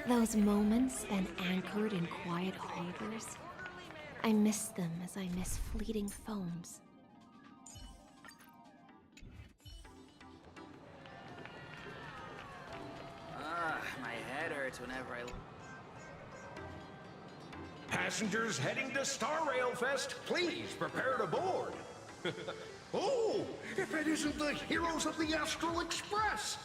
Those moments then anchored in quiet harbors, I miss them as I miss fleeting foams. My head hurts whenever I... Passengers heading to Star Rail Fest, please prepare to board. Oh, if it isn't the heroes of the Astral Express!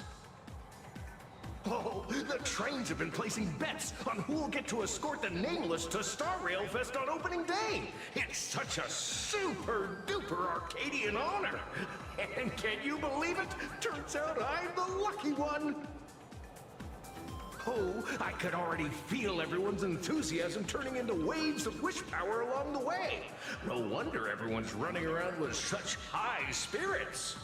Oh, the trains have been placing bets on who will get to escort the Nameless to Star Rail Fest on opening day. It's such a super-duper Arcadian honor. And can you believe it? Turns out I'm the lucky one. Oh, I could already feel everyone's enthusiasm turning into waves of wish power along the way. No wonder everyone's running around with such high spirits.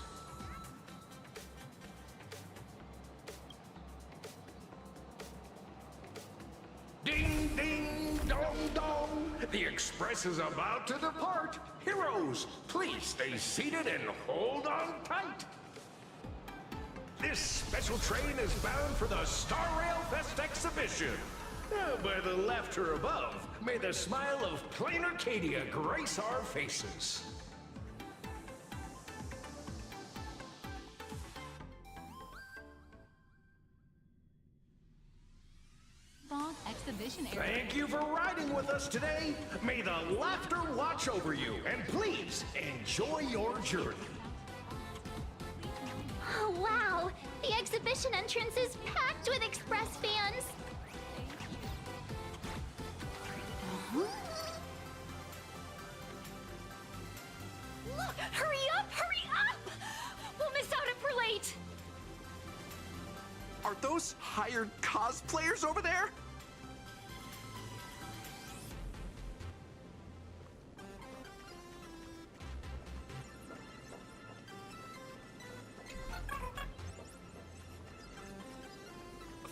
Ding, ding, dong, dong. The express is about to depart. Heroes, please stay seated and hold on tight. This special train is bound for the Star Rail Fest exhibition. By the laughter above, may the smile of plain Arcadia grace our faces. Exhibition area. Thank you for riding with us today. May the laughter watch over you, and please enjoy your journey. Oh, wow! The exhibition entrance is packed with Express fans! Look! Hurry up! Hurry up! We'll miss out if we're late! Are those hired cosplayers over there?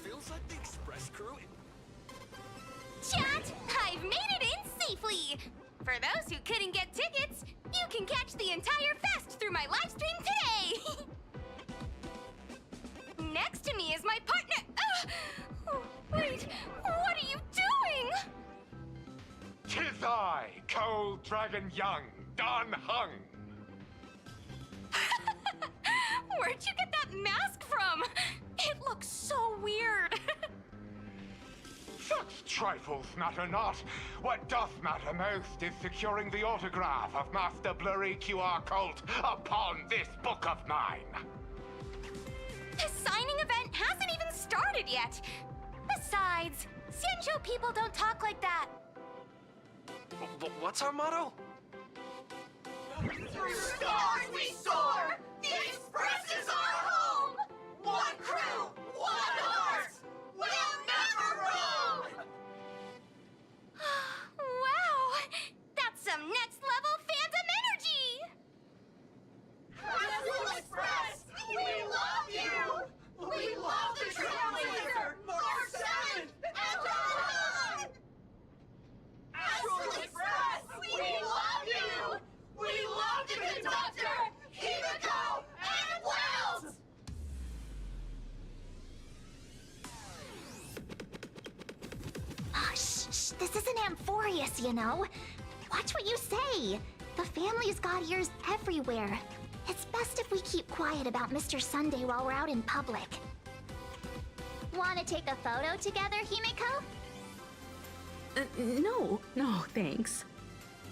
Feels like the Express crew. Chat! I've made it in safely! For those who couldn't get tickets, you can catch the entire fest through my live stream today! Next to me is my partner. Oh, wait, what are you doing? 'Tis I, Cold Dragon Young, unhung. Where'd you get that mask from? It looks so weird. Such trifles matter not. What doth matter most is securing the autograph of Master Blurry QR Cult upon this book of mine. The signing event hasn't even started yet. Besides, Xianzhou people don't talk like that. What's our motto? Through stars we soar! The Express is our home! One crew, one heart! We'll never roam! Wow! That's some next level fandom energy! Astral Express! We love you! We love the Trailblazer! Mark 7! And on! Astral Express! We love you! We love the conductor! Himiko and Wells! Oh, shh, this isn't Amphorius, you know. Watch what you say. The family's got ears everywhere. It's best if we keep quiet about Mr. Sunday while we're out in public. Want to take a photo together, Himiko? No, thanks.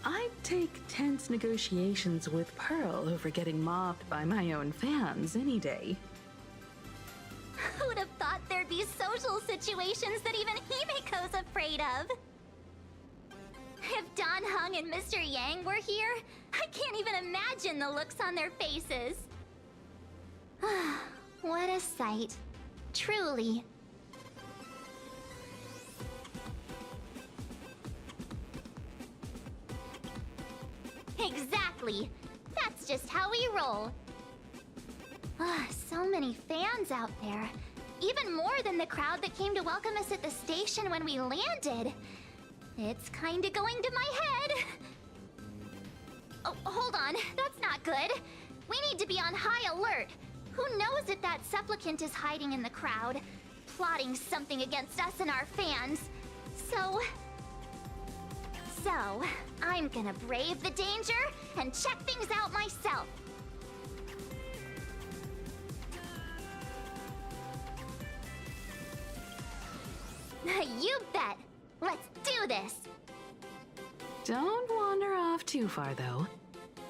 I'd take tense negotiations with Pearl over getting mobbed by my own fans any day. Who'd have thought there'd be social situations that even Himiko's afraid of? If Don Hung and Mr. Yang were here, I can't even imagine the looks on their faces. What a sight. Truly. Exactly. That's just how we roll. So many fans out there. Even more than the crowd that came to welcome us at the station when we landed. It's kinda going to my head. Oh, hold on. That's not good. We need to be on high alert. Who knows if that supplicant is hiding in the crowd? plotting something against us and our fans. So, I'm gonna brave the danger and check things out myself. You bet. Let's do this. Don't wander off too far, though.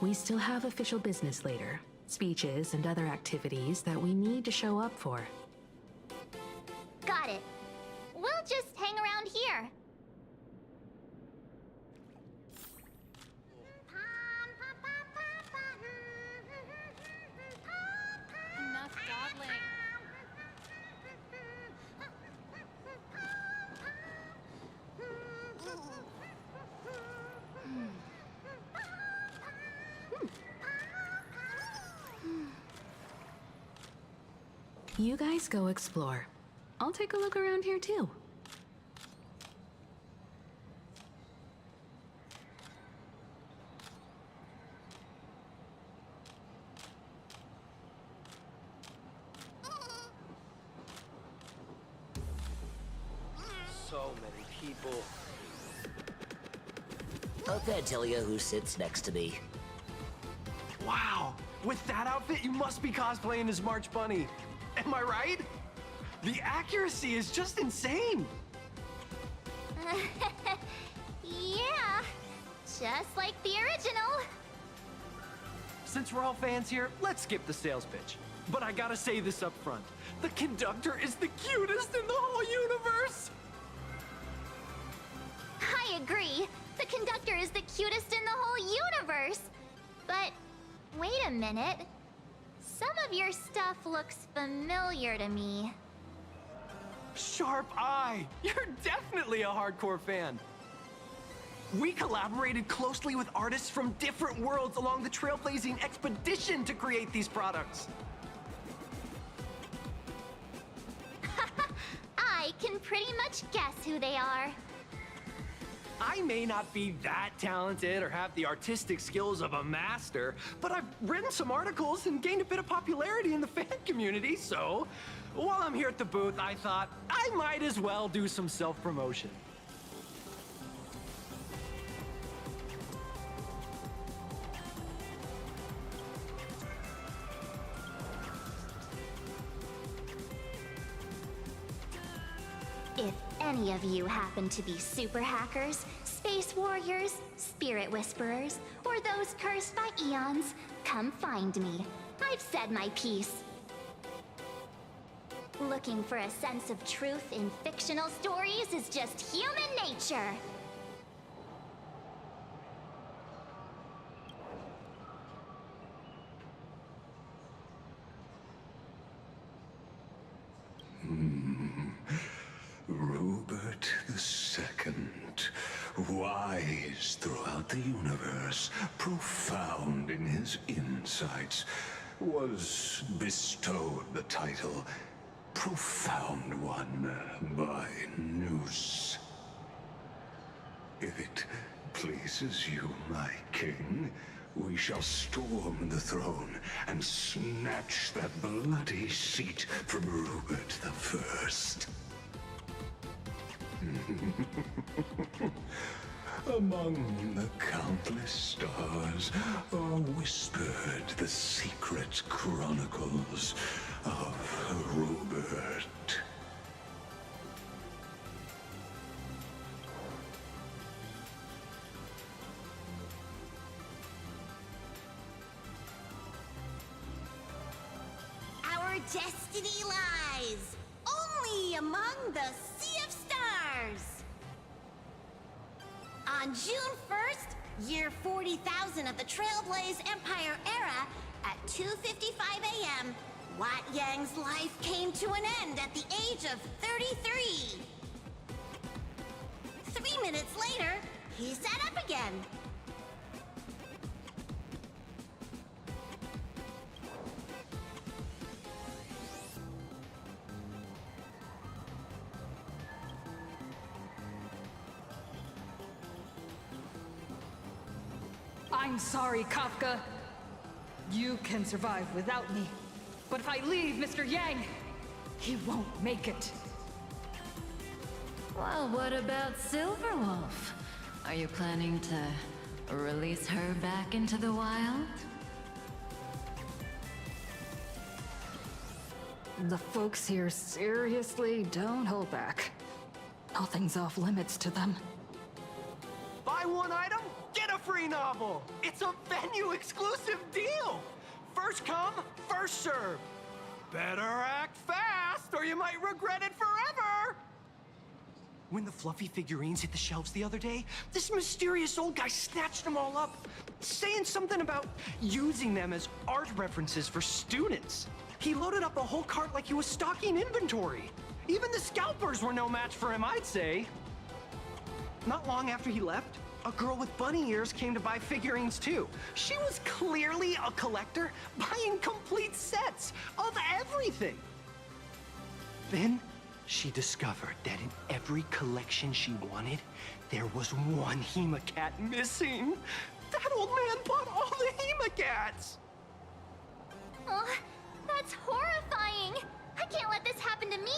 We still have official business later. Speeches and other activities that we need to show up for. Got it. We'll just hang around here. Enough dawdling. You guys go explore. I'll take a look around here too. So many people. Okay, tell you who sits next to me. Wow! With that outfit, you must be cosplaying as March Bunny. Am I right? The accuracy is just insane! Yeah, just like the original. Since we're all fans here, let's skip the sales pitch. But I gotta say this up front. The conductor is the cutest in the whole universe! I agree. The conductor is the cutest in the whole universe. But wait a minute. Some of your stuff looks familiar to me. Sharp eye! You're definitely a hardcore fan. We collaborated closely with artists from different worlds along the trailblazing expedition to create these products. I can pretty much guess who they are. I may not be that talented or have the artistic skills of a master, but I've written some articles and gained a bit of popularity in the fan community, so while I'm here at the booth, I thought I might as well do some self-promotion. If any of you happen to be super hackers, space warriors, spirit whisperers, or those cursed by eons, come find me. I've said my piece. Looking for a sense of truth in fictional stories is just human nature. Rupert II, wise throughout the universe, profound in his insights, was bestowed the title Profound One by Noose. If it pleases you, my king, we shall storm the throne and snatch that bloody seat from Rupert the First. Among the countless stars are whispered the secret chronicles of Rupert. Our destiny lies only among the Sea of Stars. On June 1st, year 40,000 of the Trailblaze Empire era, at 2:55 a.m., Wat Yang's life came to an end at the age of 33. 3 minutes later, he sat up again. I'm sorry, Kafka. You can survive without me. But if I leave Mr. Yang, he won't make it. Well, what about Silverwolf? Are you planning to release her back into the wild? The folks here seriously don't hold back. Nothing's off limits to them. Buy one item, get a free novel. It's a venue exclusive deal. First come, first serve. Better act fast or you might regret it forever. When the fluffy figurines hit the shelves the other day, this mysterious old guy snatched them all up, saying something about using them as art references for students. He loaded up a whole cart like he was stocking inventory. Even the scalpers were no match for him, I'd say. Not long after he left, a girl with bunny ears came to buy figurines too. She was clearly a collector, buying complete sets of everything. Then she discovered that in every collection she wanted, there was one Hemacat missing. That old man bought all the Hemacats! Oh, that's horrifying! I can't let this happen to me!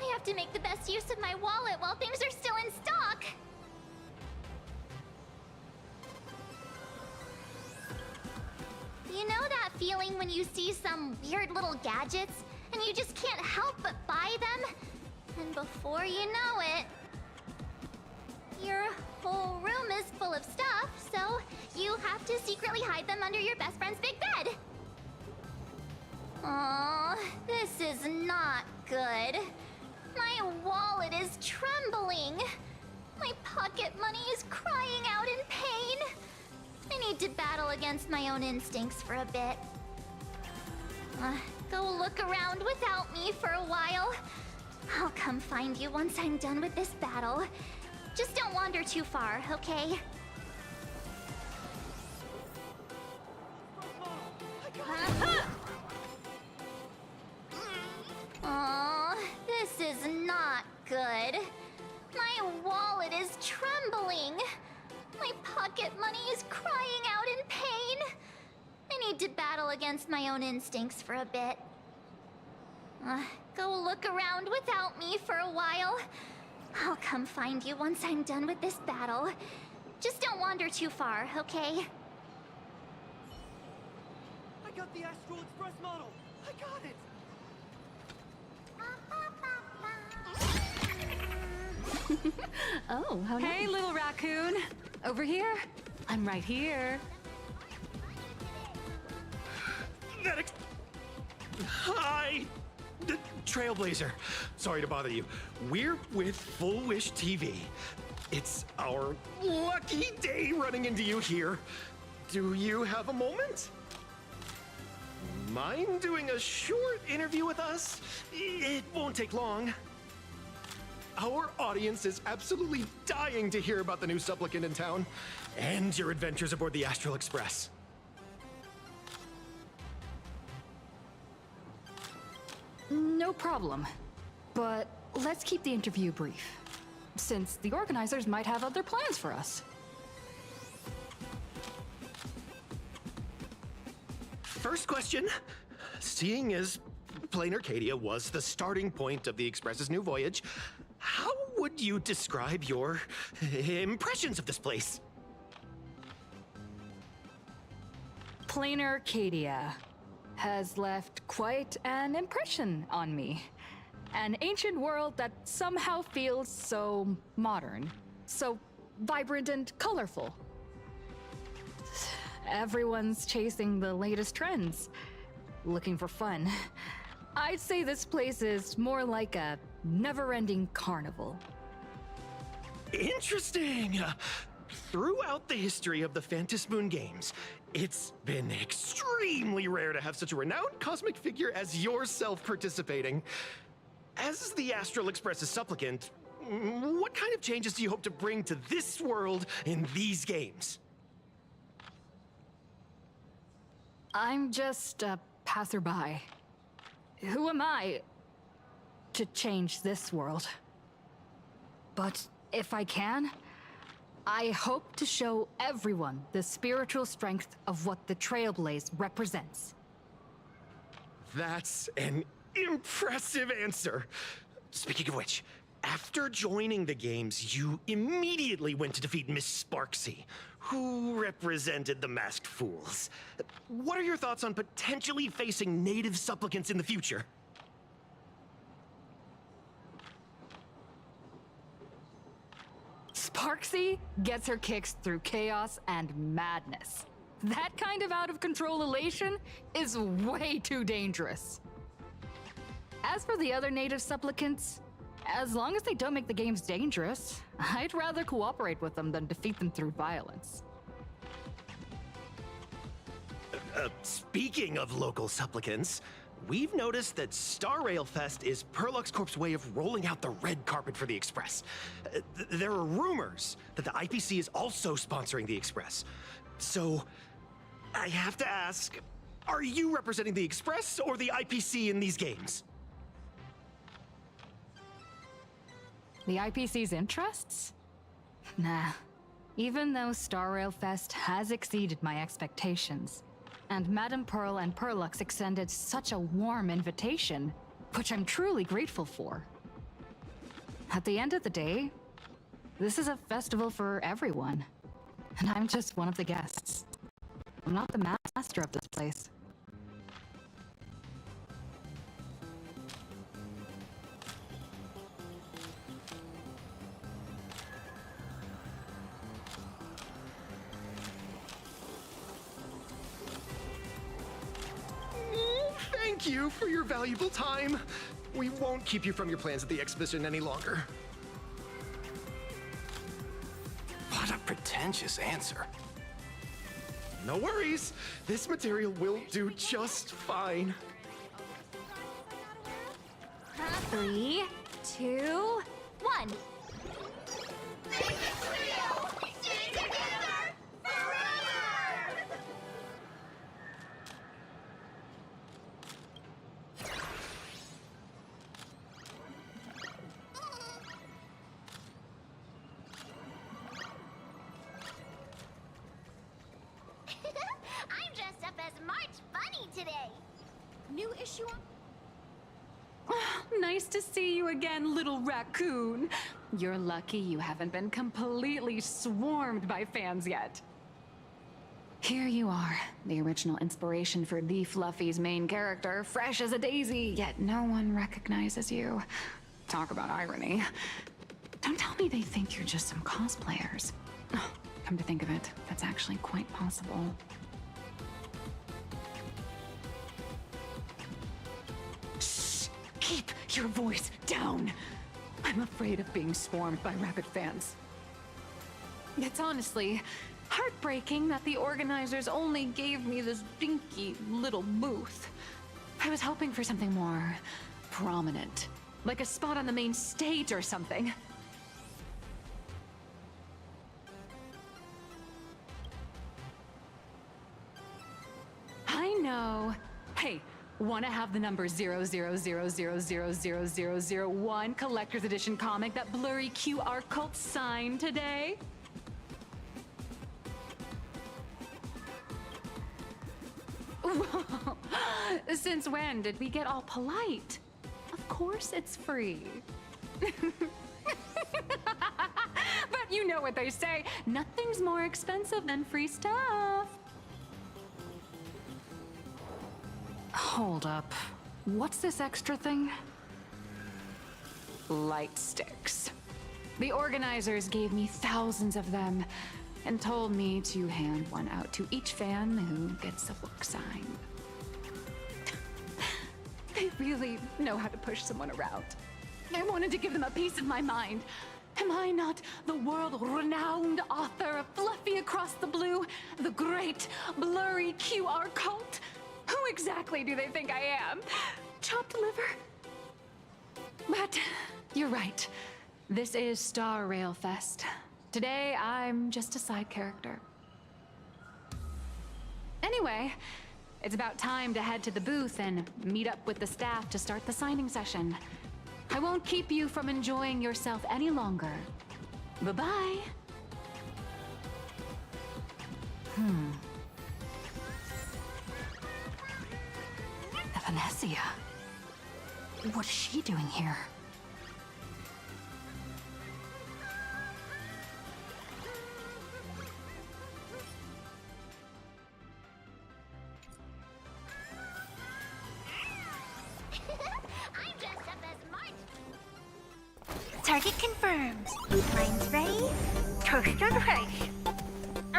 I have to make the best use of my wallet while things are still in stock! You know that feeling when you see some weird little gadgets and you just can't help but buy them? And before you know it, your whole room is full of stuff, so you have to secretly hide them under your best friend's big bed. Aww, this is not good. My wallet is trembling. My pocket money is crying out in pain. I need to battle against my own instincts for a bit. Go look around without me for a while. I'll come find you once I'm done with this battle. Just don't wander too far, okay? Aww, this is not good. My wallet is trembling. My pocket money is crying out in pain. I need to battle against my own instincts for a bit. Go look around without me for a while. I'll come find you once I'm done with this battle. Just don't wander too far, okay? I got the Astral Express model! I got it! Oh, how nice. Hey, little raccoon. Over here. I'm right here. Hi! Trailblazer. Sorry to bother you. We're with Full Wish TV. It's our lucky day running into you here. Do you have a moment? Mind doing a short interview with us? It won't take long. Our audience is absolutely dying to hear about the new supplicant in town and your adventures aboard the Astral Express. No problem. But let's keep the interview brief, since the organizers might have other plans for us. First question. Seeing as Plain Arcadia was the starting point of the Express's new voyage, how would you describe your impressions of this place? Plain Arcadia has left quite an impression on me. An ancient world that somehow feels so modern, so vibrant and colorful. Everyone's chasing the latest trends, looking for fun. I'd say this place is more like a never-ending carnival. Interesting! Throughout the history of the Phantasmoon games, it's been extremely rare to have such a renowned cosmic figure as yourself participating. As the Astral Express's supplicant, what kind of changes do you hope to bring to this world in these games? I'm just a passerby. Who am I to change this world? But if I can, I hope to show everyone the spiritual strength of what the trailblaze represents. That's an impressive answer. Speaking of which, After joining the games, you immediately went to defeat Miss Sparksy, who represented the Masked Fools. What are your thoughts on potentially facing native supplicants in the future? Sparksy gets her kicks through chaos and madness. That kind of out-of-control elation is way too dangerous. As for the other native supplicants, as long as they don't make the games dangerous, I'd rather cooperate with them than defeat them through violence. Speaking of local supplicants, we've noticed that Star Rail Fest is Perlux Corp's way of rolling out the red carpet for the Express. There are rumors that the IPC is also sponsoring the Express. So, I have to ask, are you representing the Express or the IPC in these games? The IPC's interests? Nah. Even though Star Rail Fest has exceeded my expectations, and Madame Pearl and Perlux extended such a warm invitation, which I'm truly grateful for. At the end of the day, this is a festival for everyone, and I'm just one of the guests. I'm not the master of this place. Thank you for your valuable time. We won't keep you from your plans at the exhibition any longer. What a pretentious answer. No worries. This material will do just fine. 3, 2, 1. I'm dressed up as March Bunny today. New issue on... Nice to see you again, little raccoon. You're lucky you haven't been completely swarmed by fans yet. Here you are, the original inspiration for the Fluffy's main character, fresh as a daisy, yet no one recognizes you. Talk about irony. Don't tell me they think you're just some cosplayers. Oh, come to think of it, that's actually quite possible. Shh! Keep your voice down! I'm afraid of being swarmed by rabid fans. It's honestly heartbreaking that the organizers only gave me this dinky little booth. I was hoping for something more prominent, like a spot on the main stage or something. I know. Hey, wanna have the number 000000001 collector's edition comic that blurry QR cult signed today? Since when did we get all polite? Of course it's free. But you know what they say, nothing's more expensive than free stuff. Hold up. What's this extra thing? Light sticks. The organizers gave me thousands of them and told me to hand one out to each fan who gets a book signed. They really know how to push someone around. I wanted to give them a piece of my mind. Am I not the world-renowned author of Fluffy Across the Blue, the great blurry QR cult? Who exactly do they think I am? Chopped liver? But you're right. This is Star Rail Fest. Today, I'm just a side character. Anyway, it's about time to head to the booth and meet up with the staff to start the signing session. I won't keep you from enjoying yourself any longer. Bye-bye. Venesia. What is she doing here? Target confirmed. Mine's ready. Toast on face.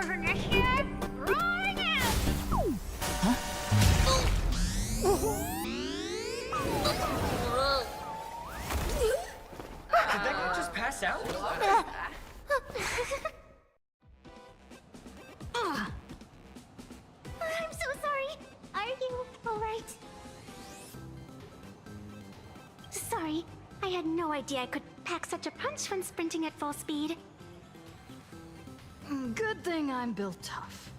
Initiate, rolling out! Did that guy just pass out? I'm so sorry. Are you alright? Sorry, I had no idea I could pack such a punch when sprinting at full speed. Good thing I'm built tough.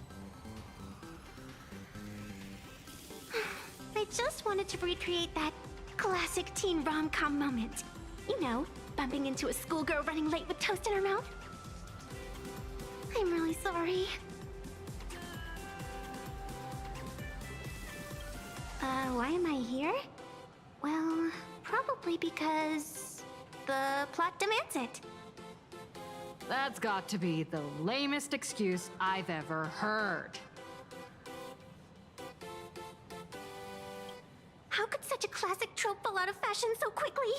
I just wanted to recreate that classic teen rom-com moment. You know, bumping into a schoolgirl running late with toast in her mouth. I'm really sorry. Why am I here? Well, probably because the plot demands it. That's got to be the lamest excuse I've ever heard. How could such a classic trope fall out of fashion so quickly?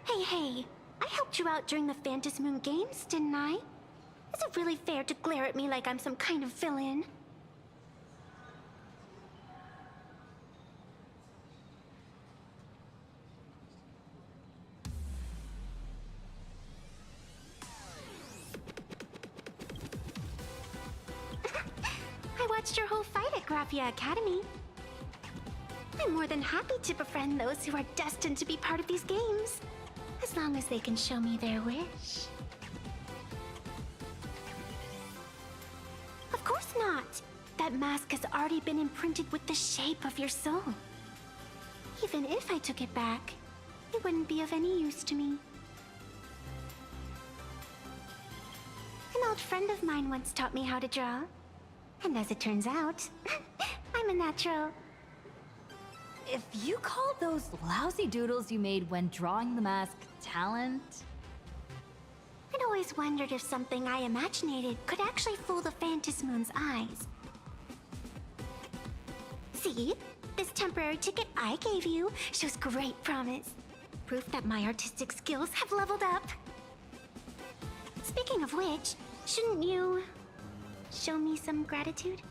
Hey, I helped you out during the Phantom Moon Games, didn't I? Is it really fair to glare at me like I'm some kind of villain? I watched your whole fight at Graphia Academy. I'm more than happy to befriend those who are destined to be part of these games, as long as they can show me their wish. Of course not! That mask has already been imprinted with the shape of your soul. Even if I took it back, it wouldn't be of any use to me. An old friend of mine once taught me how to draw. And as it turns out, I'm a natural. If you call those lousy doodles you made when drawing the mask talent... I'd always wondered if something I imaginated could actually fool the Phantom Moon's eyes. See? This temporary ticket I gave you shows great promise. Proof that my artistic skills have leveled up. Speaking of which, shouldn't you show me some gratitude?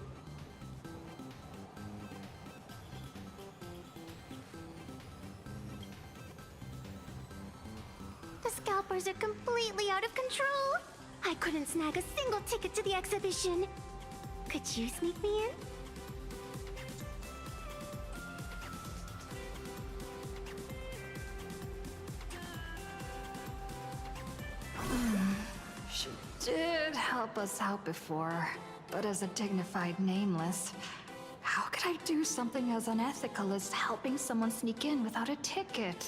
The scalpers are completely out of control. I couldn't snag a single ticket to the exhibition. Could you sneak me in? She did help us out before, but as a dignified nameless, how could I do something as unethical as helping someone sneak in without a ticket?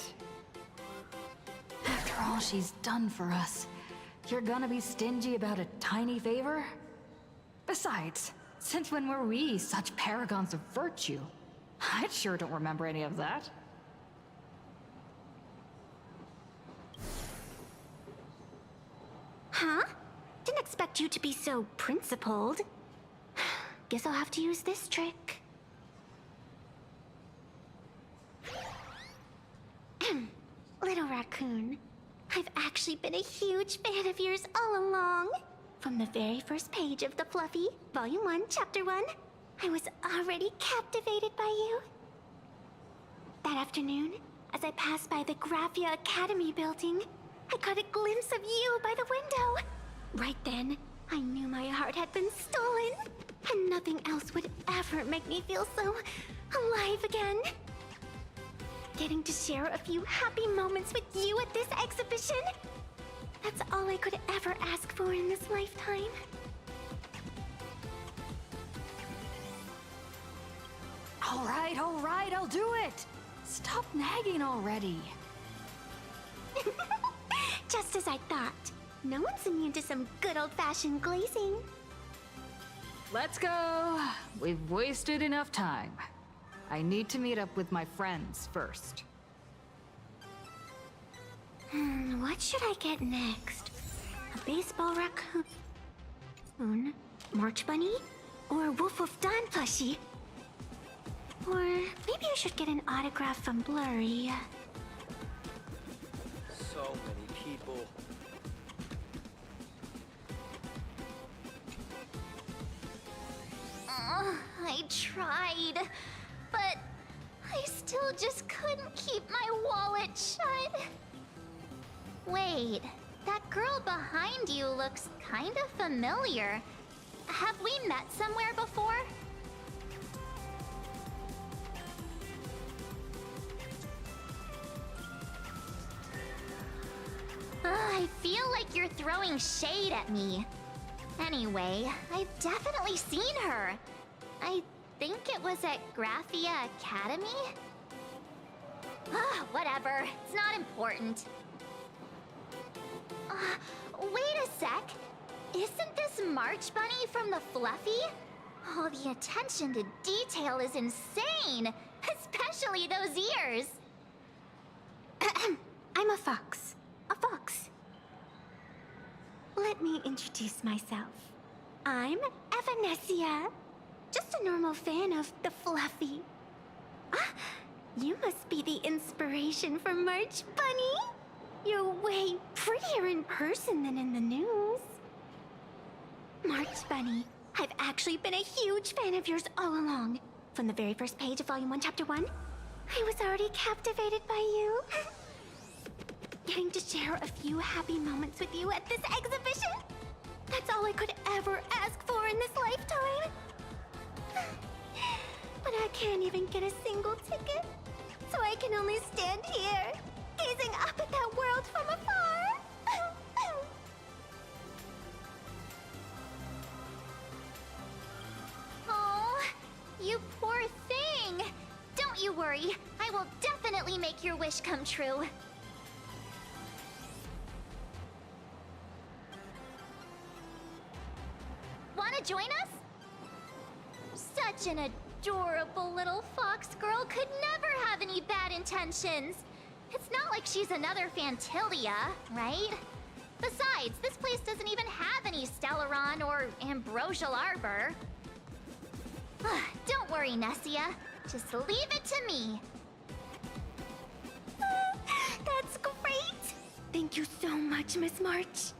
After all she's done for us, you're gonna be stingy about a tiny favor? Besides, since when were we such paragons of virtue? I sure don't remember any of that. Huh? Didn't expect you to be so principled. Guess I'll have to use this trick. Little raccoon, I've actually been a huge fan of yours all along. From the very first page of The Fluffy, Volume 1, Chapter 1, I was already captivated by you. That afternoon, as I passed by the Graphia Academy building, I caught a glimpse of you by the window. Right then, I knew my heart had been stolen, and nothing else would ever make me feel so alive again. Getting to share a few happy moments with you at this exhibition, that's all I could ever ask for in this lifetime. All right, I'll do it! Stop nagging already. Just as I thought. No one's immune to some good old-fashioned glazing. Let's go. We've wasted enough time. I need to meet up with my friends first. What should I get next? A baseball raccoon, March Bunny, or Wolf of Dawn plushie? Or maybe I should get an autograph from Blurry. So many people. I tried, but I still just couldn't keep my wallet shut. Wait, that girl behind you looks kind of familiar. Have we met somewhere before? I feel like you're throwing shade at me. Anyway, I've definitely seen her. I think it was at Graphia Academy? Whatever. It's not important. Wait a sec. Isn't this March Bunny from the Fluffy? Oh, the attention to detail is insane! Especially those ears! I'm a fox. A fox. Let me introduce myself. I'm Evanescia. Just a normal fan of the Fluffy. You must be the inspiration for March Bunny. You're way prettier in person than in the news. March Bunny, I've actually been a huge fan of yours all along. From the very first page of Volume 1, Chapter 1, I was already captivated by you. Getting to share a few happy moments with you at this exhibition, that's all I could ever ask for in this lifetime. But I can't even get a single ticket, so I can only stand here, gazing up at that world from afar. Oh, you poor thing. Don't you worry, I will definitely make your wish come true. Wanna join us? Such an adorable little fox girl could never have any bad intentions. It's not like she's another Fantilia, right? Besides, this place doesn't even have any Stellaron or Ambrosial Arbor. Don't worry, Nessia. Just leave it to me. That's great! Thank you so much, Miss March.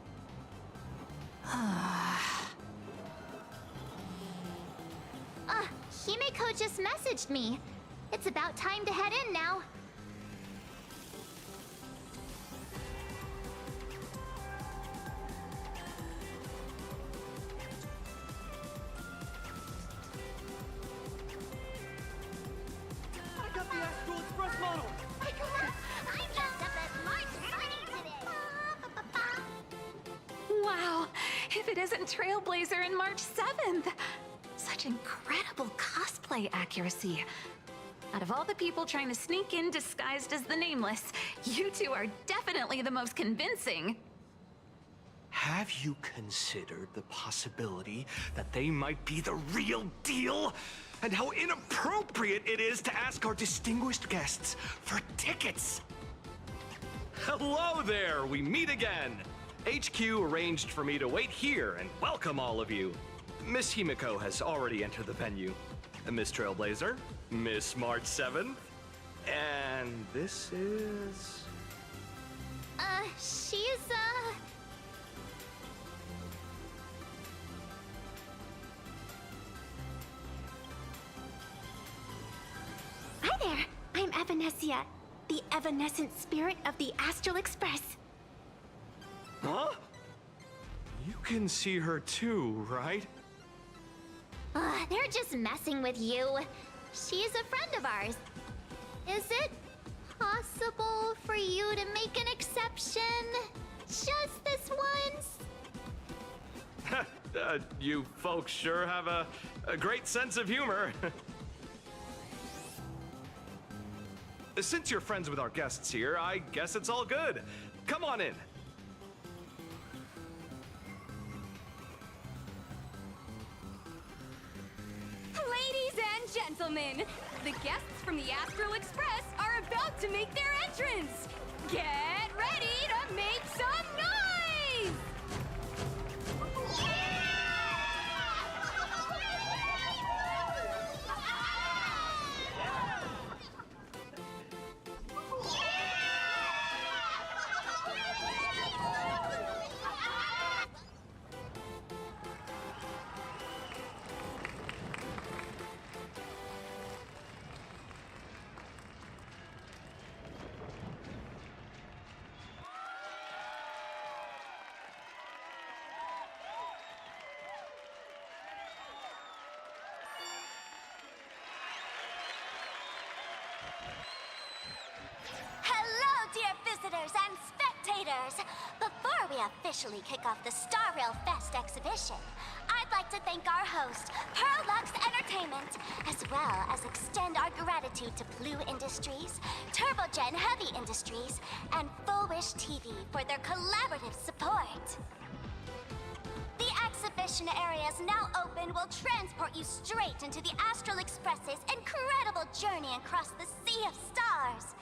Himeko just messaged me. It's about time to head in now. I got the Astral Express model! I'm just the best March Bunny today. Wow! If it isn't Trailblazer and March 7th! Such incredible cosplay accuracy. Out of all the people trying to sneak in disguised as the Nameless, you two are definitely the most convincing. Have you considered the possibility that they might be the real deal? And how inappropriate it is to ask our distinguished guests for tickets? Hello there! We meet again! HQ arranged for me to wait here and welcome all of you. Miss Himeko has already entered the venue. Miss Trailblazer, Miss March 7th, and this is... She's, Hi there, I'm Evanescia, the evanescent spirit of the Astral Express. Huh? You can see her too, right? They're just messing with you. She's a friend of ours. Is it possible for you to make an exception? Just this once? You folks sure have a great sense of humor. Since you're friends with our guests here, I guess it's all good. Come on in. Ladies and gentlemen, the guests from the Astral Express are about to make their entrance. Get ready to make some noise! visitors and spectators! Before we officially kick off the Star Rail Fest exhibition, I'd like to thank our host, Pearlux Entertainment, as well as extend our gratitude to Blue Industries, TurboGen Heavy Industries, and Full Wish TV for their collaborative support. The exhibition area is now open will transport you straight into the Astral Express's incredible journey across the Sea of Stars.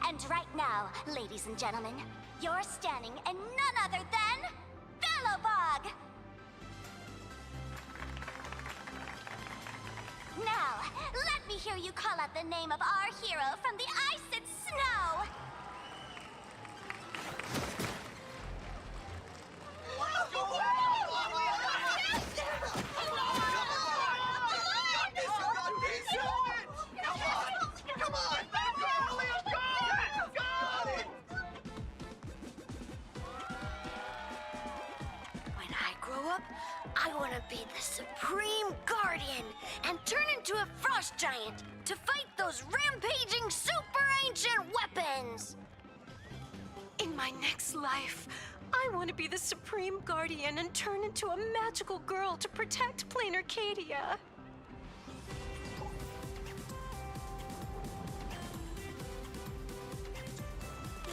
And right now, ladies and gentlemen, you're standing in none other than Bellowbog! Now, let me hear you call out the name of our hero from the ice and snow! When I grow up, I want to be the Supreme Guardian and turn into a frost giant to fight those rampaging super ancient weapons. In my next life, I want to be the Supreme Guardian and turn into a magical girl to protect Plain Arcadia.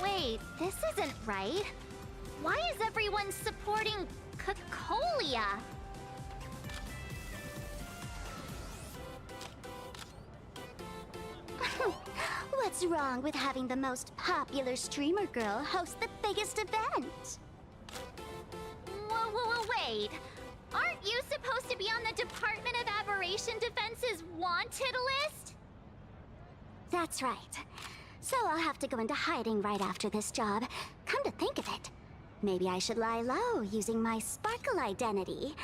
Wait, this isn't right. Why is everyone supporting Cocolia? What's wrong with having the most popular streamer girl host the biggest event? Whoa, wait. Aren't you supposed to be on the Department of Aberration Defense's wanted list? That's right. So I'll have to go into hiding right after this job. Come to think of it, maybe I should lie low using my Sparkle identity.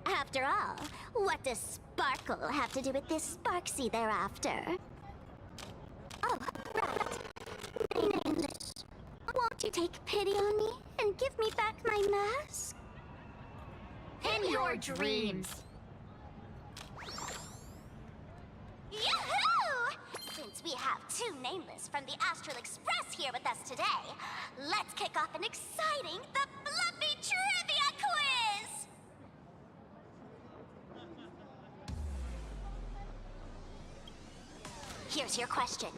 After all, what does Sparkle have to do with this Sparksy thereafter? Oh, right. In English. Won't you take pity on me and give me back my mask? In your dreams. Yoo-hoo! Since we have two nameless from the Astral Express here with us today, let's kick off an exciting The Fluffy Trivia Quiz! Here's your question.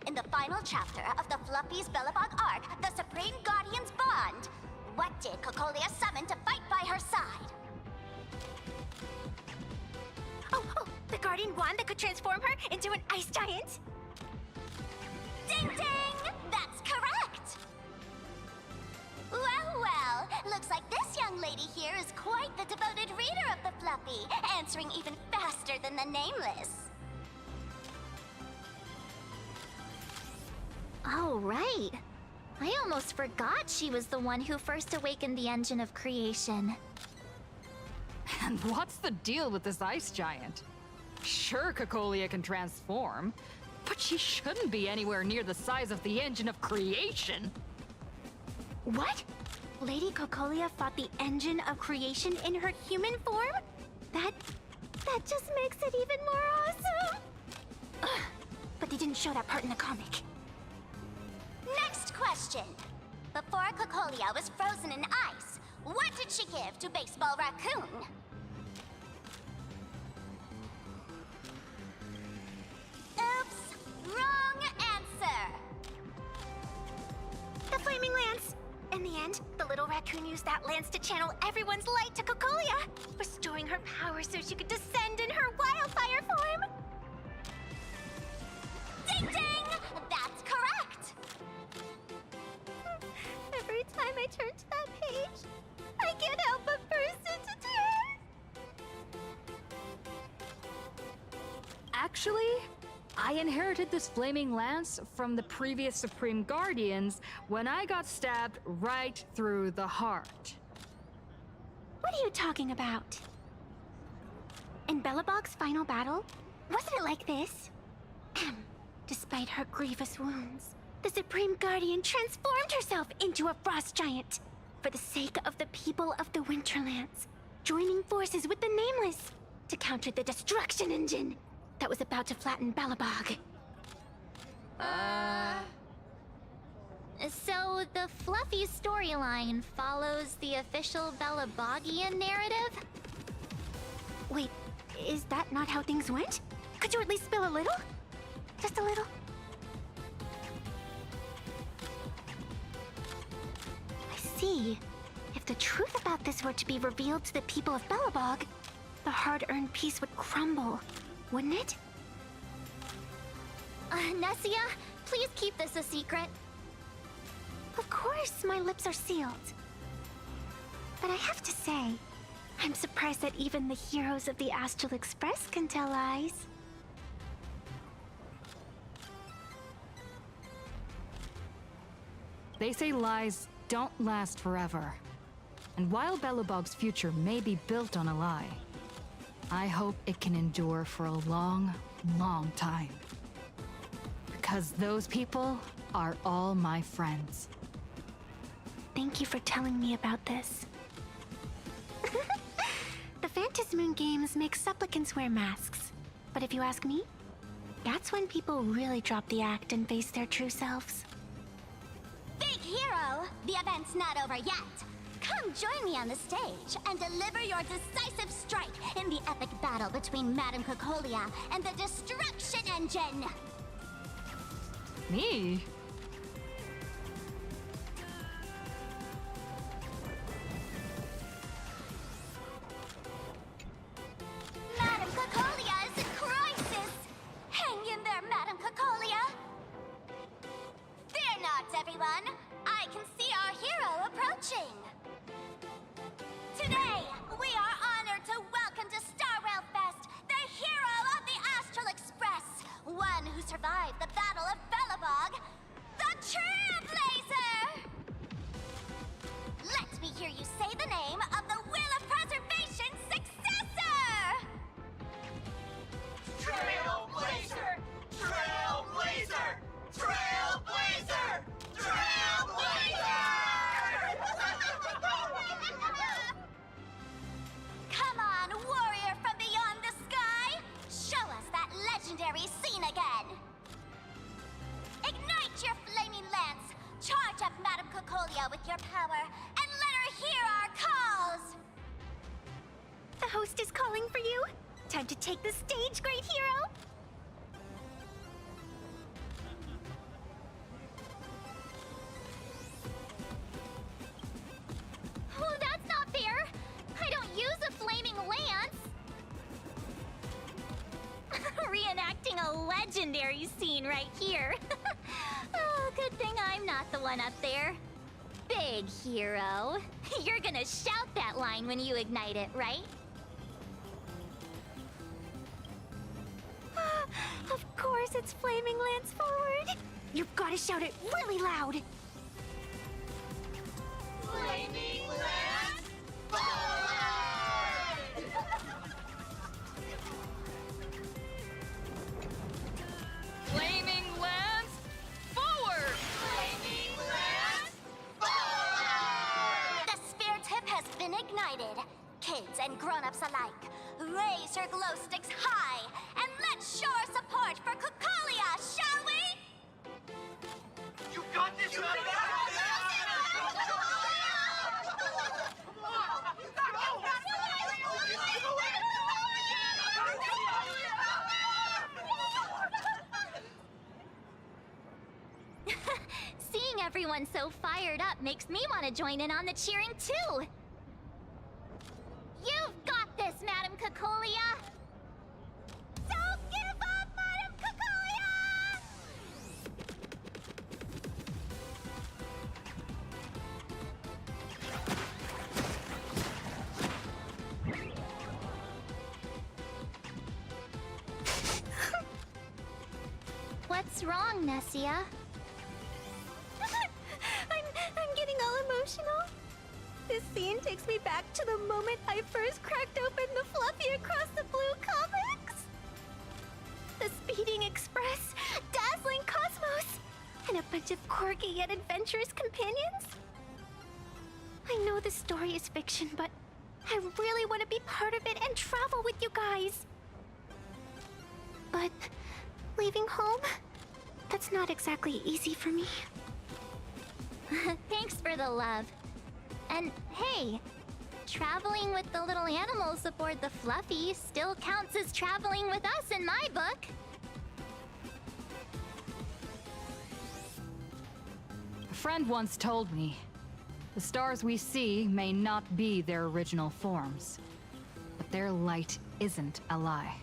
In the final chapter of the Fluffy's Bellowbog arc, The Supreme Guardian's Bond, what did Cocolia summon to fight by her side? Oh, the Guardian wand that could transform her into an ice giant? Ding ding! That's correct! Well, looks like this young lady here is quite the devoted reader of the Fluffy, answering even faster than the Nameless. Oh, right. I almost forgot she was the one who first awakened the engine of creation. And what's the deal with this ice giant? Sure, Cocolia can transform, but she shouldn't be anywhere near the size of the engine of creation. What? Lady Cocolia fought the engine of creation in her human form? That just makes it even more awesome! Ugh, but they didn't show that part in the comic. Next question. Before Cocolia was frozen in ice, what did she give to Baseball Raccoon? Oops, wrong answer. The Flaming Lance! In the end, the little raccoon used that lance to channel everyone's light to Cocolia, restoring her power so she could descend in her wildfire form! Ding ding! That's correct! Every time I turn to that page, I can't help but burst into tears! Actually, I inherited this flaming lance from the previous Supreme Guardians when I got stabbed right through the heart. What are you talking about? In Bellowbog's final battle, wasn't it like this? Despite her grievous wounds, the Supreme Guardian transformed herself into a frost giant for the sake of the people of the Winterlands, joining forces with the Nameless to counter the destruction engine that was about to flatten Bellowbog. So the fluffy storyline follows the official Belabogian narrative? Wait, is that not how things went? Could you at least spill a little? Just a little? I see. If the truth about this were to be revealed to the people of Belobog, the hard-earned peace would crumble, wouldn't it? Nessia, please keep this a secret. Of course, my lips are sealed. But I have to say, I'm surprised that even the heroes of the Astral Express can tell lies. They say lies don't last forever. And while Belobog's future may be built on a lie, I hope it can endure for a long, long time. Because those people are all my friends. Thank you for telling me about this. The Phantasmoon games make supplicants wear masks. But if you ask me, that's when people really drop the act and face their true selves. Big hero! The event's not over yet! Come join me on the stage and deliver your decisive strike in the epic battle between Madame Cocolia and the Destruction Engine! Me? Madame Cocolia is in crisis! Hang in there, Madame Cocolia! Fear not, everyone! I can see our hero approaching! Today, we are honored to welcome to Starwell Fest the hero of the Astral Express, one who survived the Battle of Belobog, the Trailblazer! Let me hear you say the name of the Will of Preservation's successor! Trailblazer! Trailblazer! Trailblazer! Trailblazer! Come on, warrior from beyond the sky! Show us that legendary scene again! Ignite your flaming lance! Charge up Madame Cocolia with your power, and let her hear our calls! The host is calling for you. Time to take the stage, great hero! Oh, that's not fair! I don't use a flaming lance! Reenacting a legendary scene right here. Oh, good thing I'm not the one up there. Big hero. You're gonna shout that line when you ignite it, right? Of course, it's Flaming Lance forward. You've got to shout it really loud. Flaming Lance forward! Flaming Lance forward! Flaming Lance forward! The spear tip has been ignited. Kids and grown-ups alike, raise your glow sticks high, and let's show our support for Cocolia, shall we? You got this! You got Seeing everyone so fired up makes me want to join in on the cheering too. You've got this, Madame Cocolia! Don't give up, Madame Cocolia! What's wrong, Nessia? I'm getting all emotional. This scene takes me back to the moment I first cracked open the Fluffy Across the Blue comics. The speeding express, dazzling cosmos, and a bunch of quirky yet adventurous companions. I know the story is fiction, but I really want to be part of it and travel with you guys. But leaving home, that's not exactly easy for me. Thanks for the love. And hey, traveling with the little animals aboard the Fluffy still counts as traveling with us in my book. A friend once told me, the stars we see may not be their original forms, but their light isn't a lie.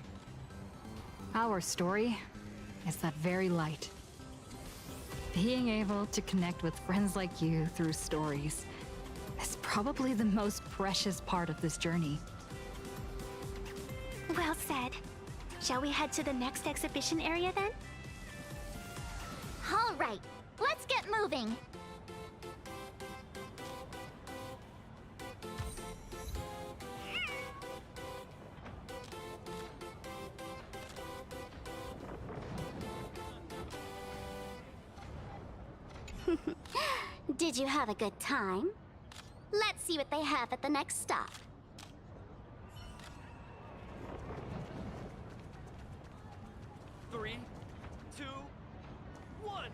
Our story is that very light. Being able to connect with friends like you through stories is probably the most precious part of this journey. Well said. Shall we head to the next exhibition area then? All right, let's get moving. Did you have a good time? Let's see what they have at the next stop. Three, two, one.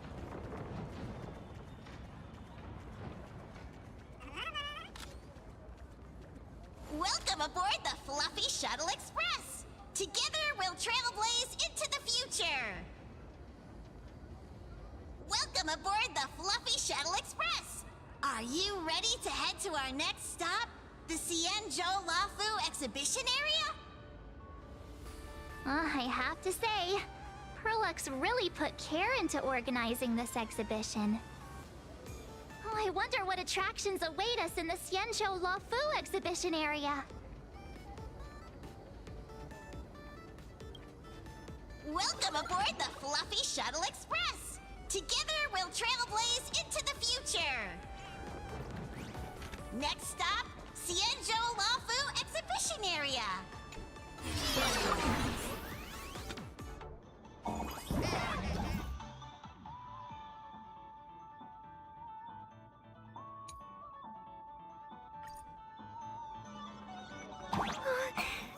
Welcome aboard the Fluffy Shuttle Express! Together we'll trailblaze into the future! Welcome aboard the Fluffy Shuttle Express! Are you ready to head to our next stop? The Xianzhou Lafu exhibition area? I have to say, Perlux really put care into organizing this exhibition. Oh, I wonder what attractions await us in the Xianzhou Lafu exhibition area. Welcome aboard the Fluffy Shuttle Express! Together we'll trailblaze into the future! Next stop, Xianzhou Lafu exhibition area!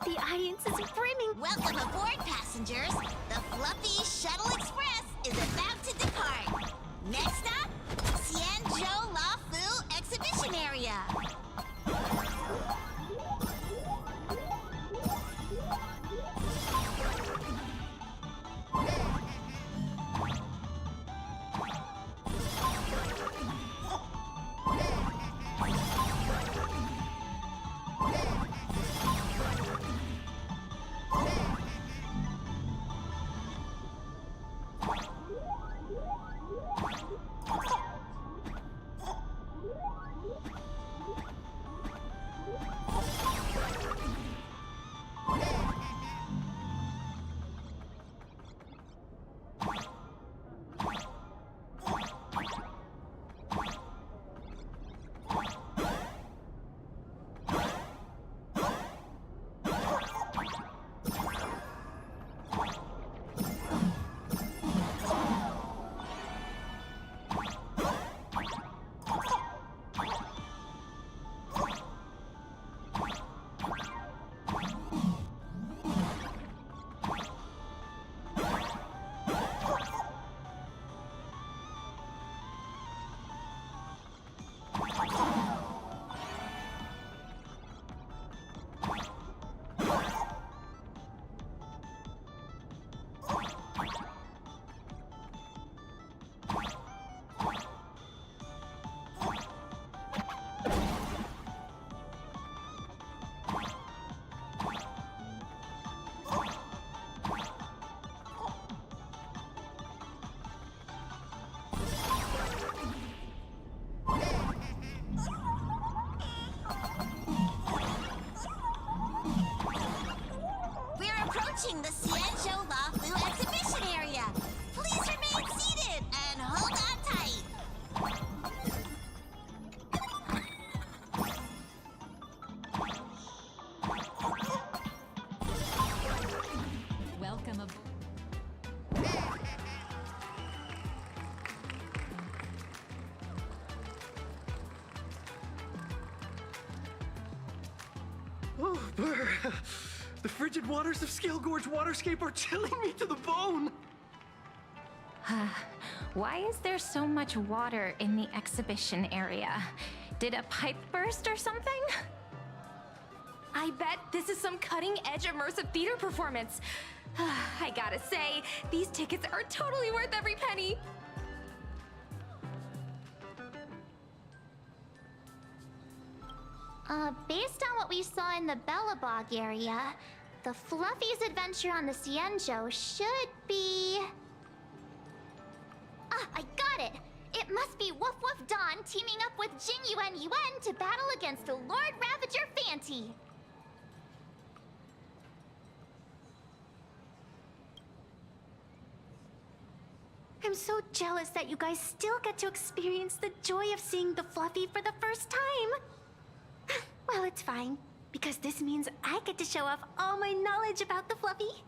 The audience is brimming. Welcome aboard, passengers! The Fluffy Shuttle Express is about to depart! Next stop, Xianzhou Lafu exhibition area! Approaching the Xianzhou Lafu exhibition area. Please remain seated and hold on tight. Welcome aboard. Oh, brr. The frigid waters of Scale Gorge Waterscape are chilling me to the bone. Why is there so much water in the exhibition area? Did a pipe burst or something? I bet this is some cutting-edge immersive theater performance. I gotta say, these tickets are totally worth every penny. Based on what we saw in the Bellabog area, the Fluffy's adventure on the Cienjo should be... Ah, I got it! It must be Woof Woof Dawn teaming up with Jing Yuan Yuan to battle against the Lord Ravager Fanty. I'm so jealous that you guys still get to experience the joy of seeing the Fluffy for the first time. Well, it's fine, because this means I get to show off all my knowledge about the Fluffy.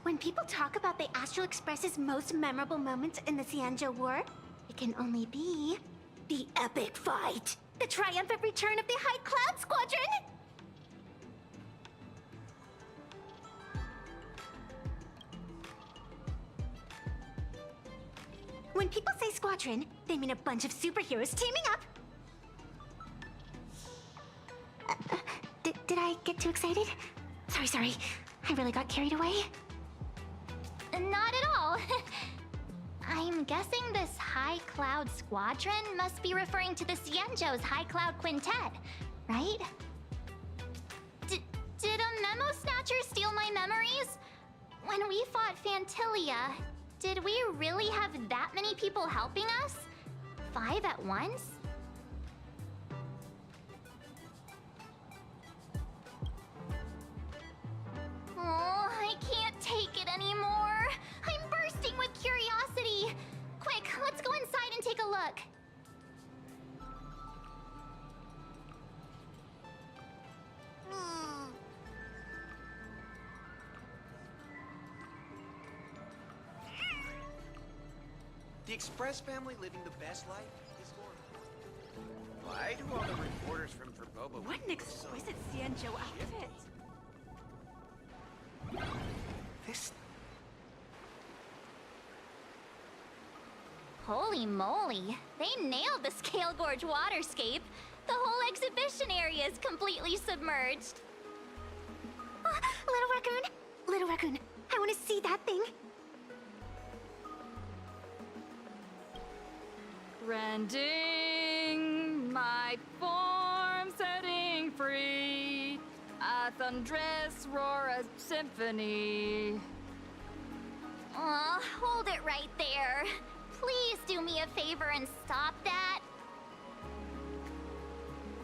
When people talk about the Astral Express's most memorable moments in the Cienjo War, it can only be the epic fight, the triumphant return of the High Cloud Squadron! When people say squadron, they mean a bunch of superheroes teaming up. Did I get too excited? Sorry. I really got carried away. Not at all. I'm guessing this High Cloud Squadron must be referring to the Cienjo's High Cloud Quintet, right? Did a Memo Snatcher steal my memories? When we fought Fantilia, did we really have that many people helping us? 5 at once? Oh, I can't take it anymore. I'm bursting with curiosity. Quick, let's go inside and take a look. The Express family living the best life is going. Why do all the reporters from Verboba... What an exquisite Cienjo outfit. This... Holy moly, they nailed the Scale Gorge waterscape. The whole exhibition area is completely submerged. Little Raccoon, I want to see that thing. Rending my form, setting free, a thunderous roar, a symphony. Aw, hold it right there. Please do me a favor and stop that.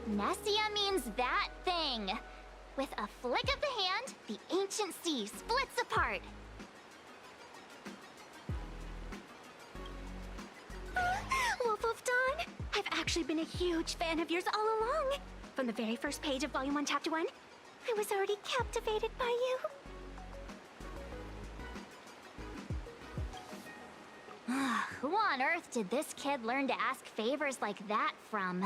Nessia means that thing. With a flick of the hand, the ancient sea splits apart. Wolf of Dawn, I've actually been a huge fan of yours all along. From the very first page of Volume 1, Chapter 1, I was already captivated by you. Who on earth did this kid learn to ask favors like that from?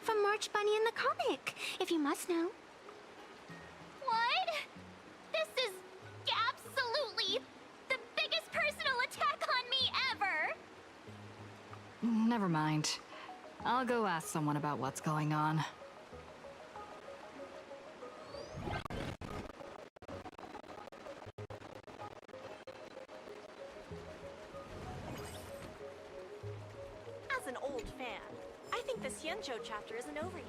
From March Bunny in the comic, if you must know. What? This is absolutely the biggest personal attack on me ever! Never mind. I'll go ask someone about what's going on. As an old fan, I think the Cienjo chapter isn't over yet.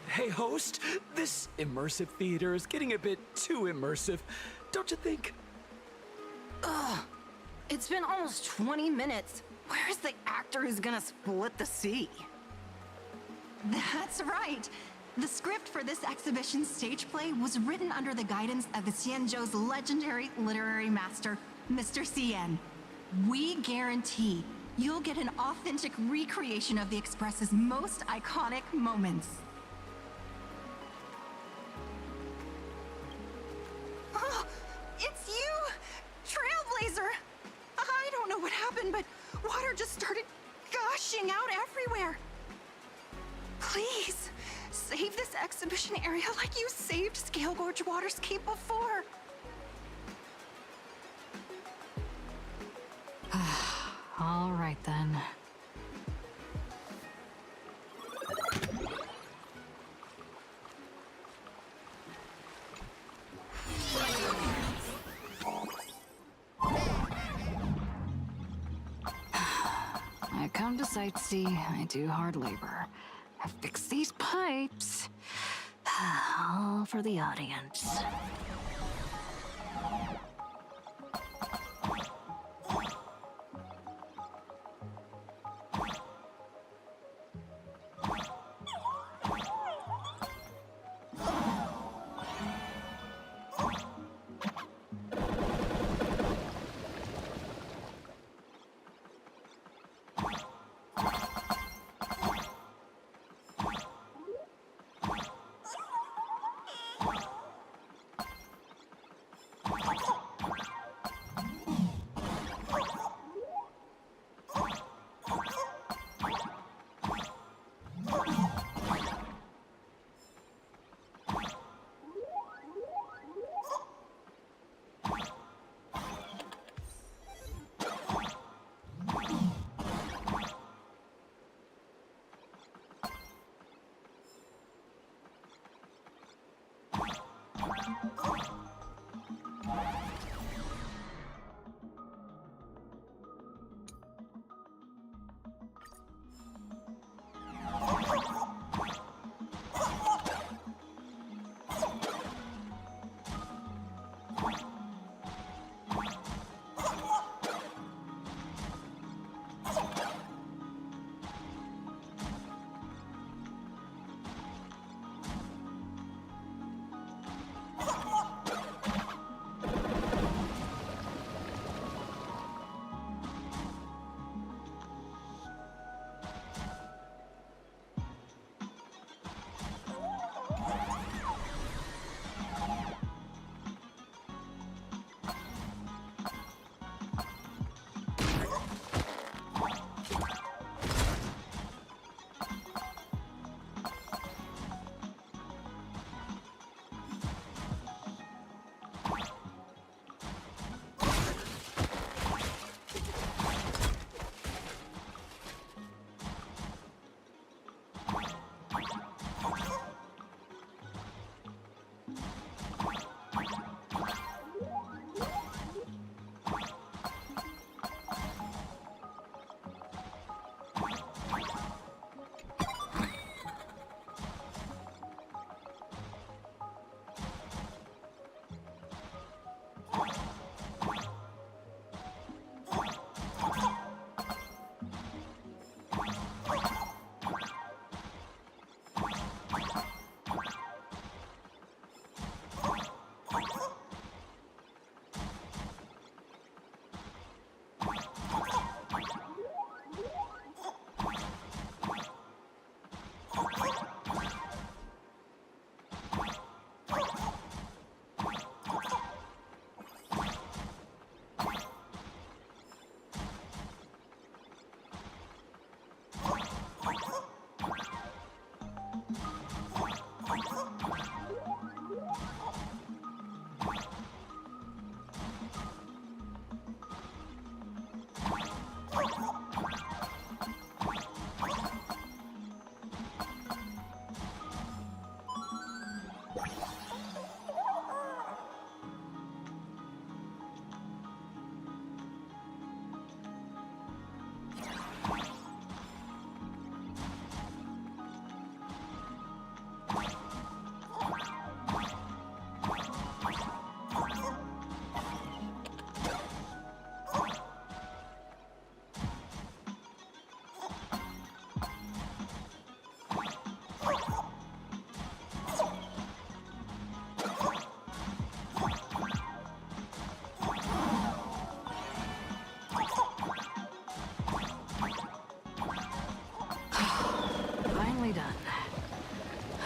Hey, host, this immersive theater is getting a bit too immersive, don't you think? Ugh, it's been almost 20 minutes. Where's the actor who's gonna split the sea? That's right. The script for this exhibition stage play was written under the guidance of the Cienjo's legendary literary master, Mr. Cien. We guarantee you'll get an authentic recreation of the Express's most iconic moments. Oh, it's you! Trailblazer! I don't know what happened, but water just started gushing out everywhere. Please, save this exhibition area like you saved Scale Gorge Waterscape before. All right then. I come to sightsee, I do hard labor. I fix these pipes. All for the audience.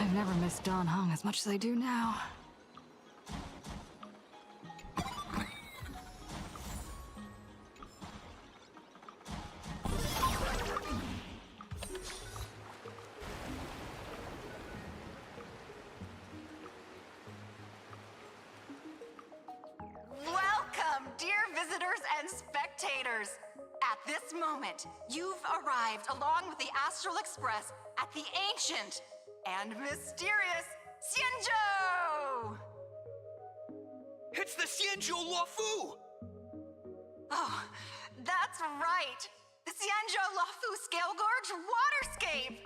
I've never missed Dan Heng as much as I do now. Welcome, dear visitors and spectators! At this moment, you've arrived along with the Astral Express at the ancient and mysterious Xianzhou! It's the Xianzhou Luofu! Oh, that's right! The Xianzhou Luofu Scale Gorge Waterscape!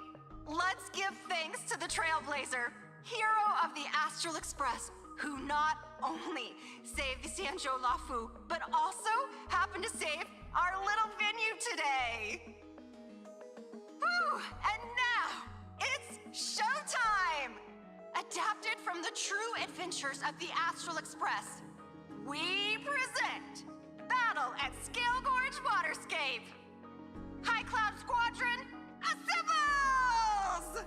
Let's give thanks to the Trailblazer, hero of the Astral Express, who not only saved the Xianzhou Luofu, but also happened to save our little venue today! Whew! And now, it's showtime! Adapted from the true adventures of the Astral Express, we present Battle at Scale Gorge Waterscape! High Cloud Squadron, assembles!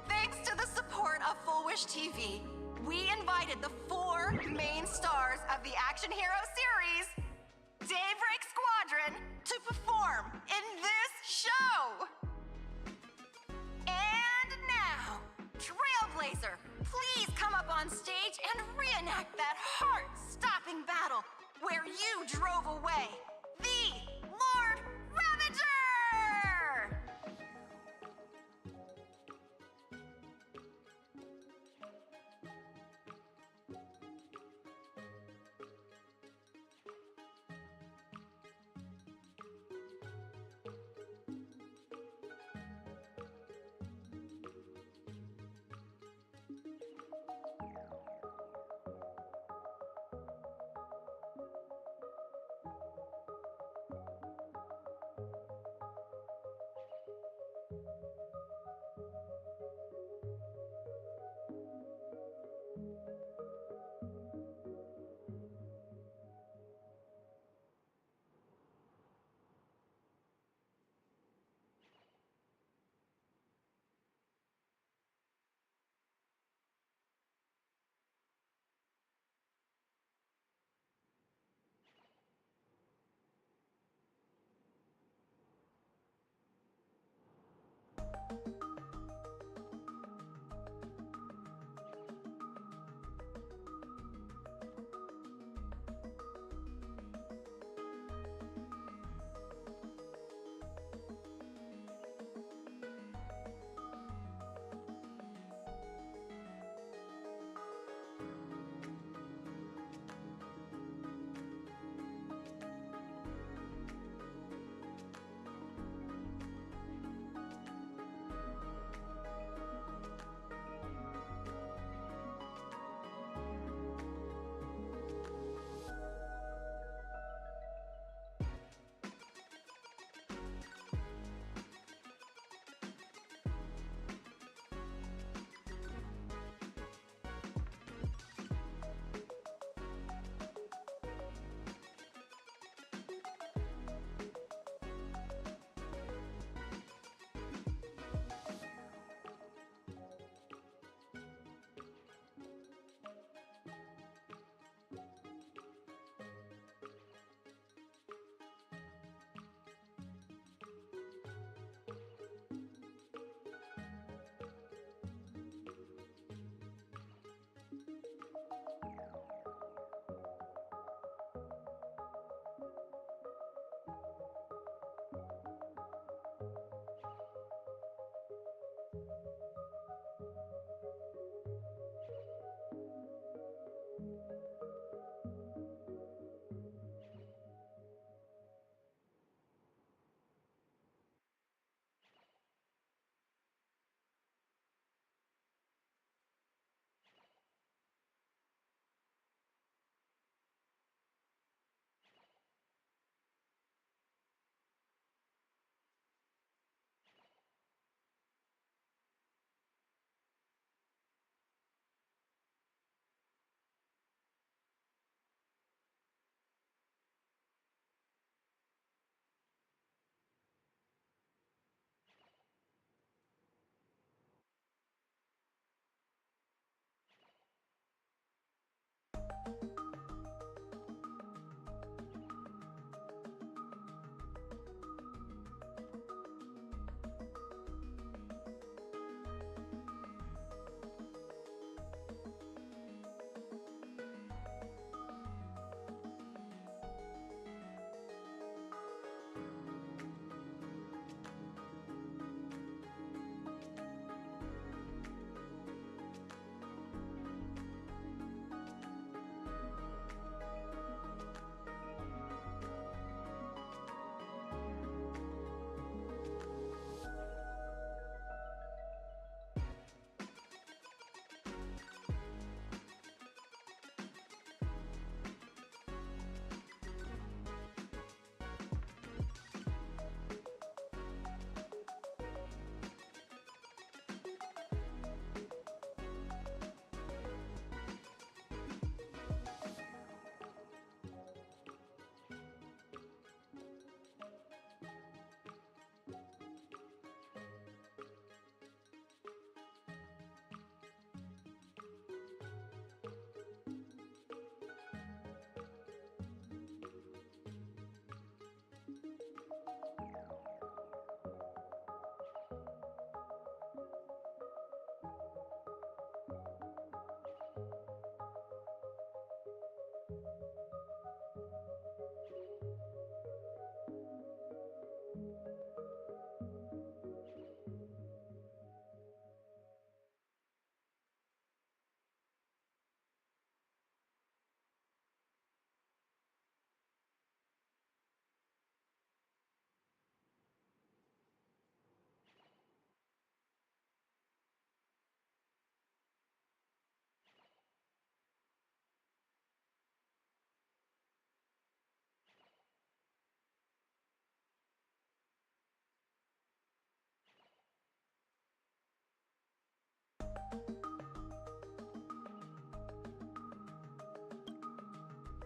Thanks to the support of Full Wish TV, we invited the 4 main stars of the action hero series, Daybreak Squadron, to perform in this show! And now, Trailblazer, please come up on stage and reenact that heart-stopping battle where you drove away the Lord Ravager!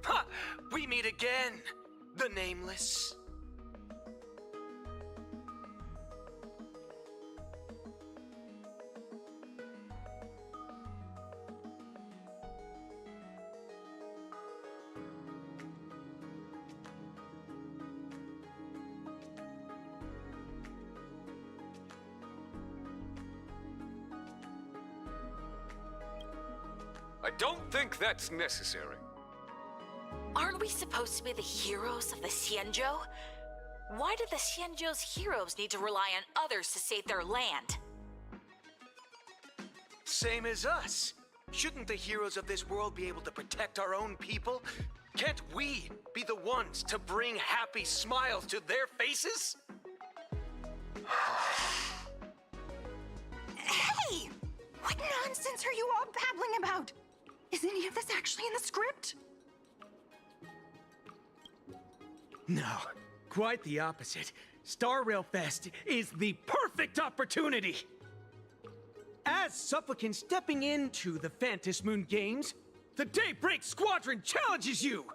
Ha! We meet again, the Nameless. I don't think that's necessary. Aren't we supposed to be the heroes of the Xianzhou? Why do the Xianzhou's heroes need to rely on others to save their land? Same as us. Shouldn't the heroes of this world be able to protect our own people? Can't we be the ones to bring happy smiles to their faces? Hey! What nonsense are you all babbling about? Is any of this actually in the script? No, quite the opposite. Star Rail Fest is the perfect opportunity! As supplicants stepping into the Phantom Moon Games, the Daybreak Squadron challenges you!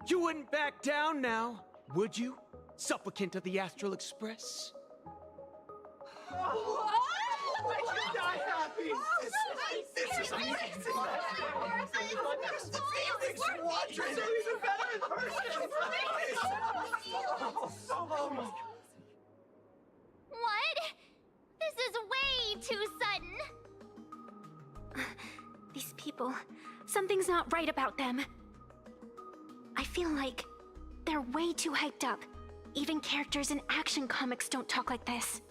You wouldn't back down now, would you, supplicant of the Astral Express? Die happy! This is amazing! What? This is way too sudden. These people, something's not right about them. I feel like they're way too hyped up. Even characters in action comics don't talk like this.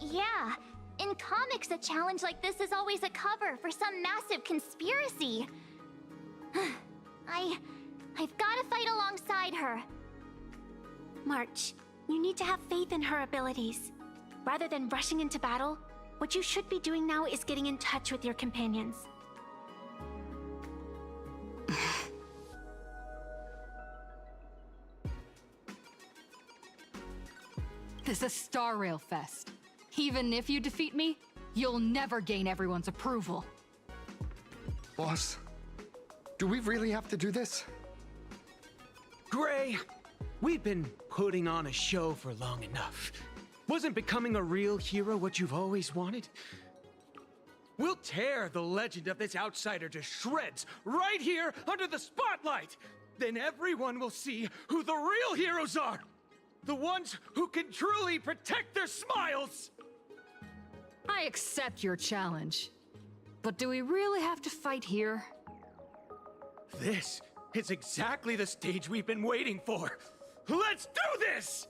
Yeah, in comics, a challenge like this is always a cover for some massive conspiracy. I've gotta fight alongside her. March, you need to have faith in her abilities. Rather than rushing into battle, what you should be doing now is getting in touch with your companions. This is Star Rail Fest. Even if you defeat me, you'll never gain everyone's approval. Boss, do we really have to do this? Gray, we've been putting on a show for long enough. Wasn't becoming a real hero what you've always wanted? We'll tear the legend of this outsider to shreds right here under the spotlight! Then everyone will see who the real heroes are! The ones who can truly protect their smiles! I accept your challenge. But do we really have to fight here? This is exactly the stage we've been waiting for! Let's do this!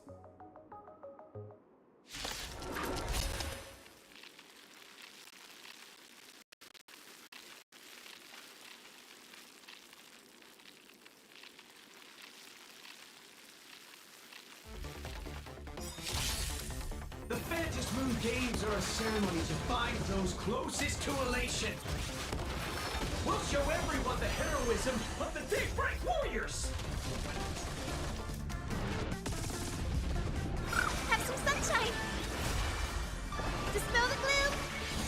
The Phantom Moon Games are a ceremony to find those closest to elation. We'll show everyone the heroism of the Daybreak Warriors! Have some sunshine! Dispel the gloom!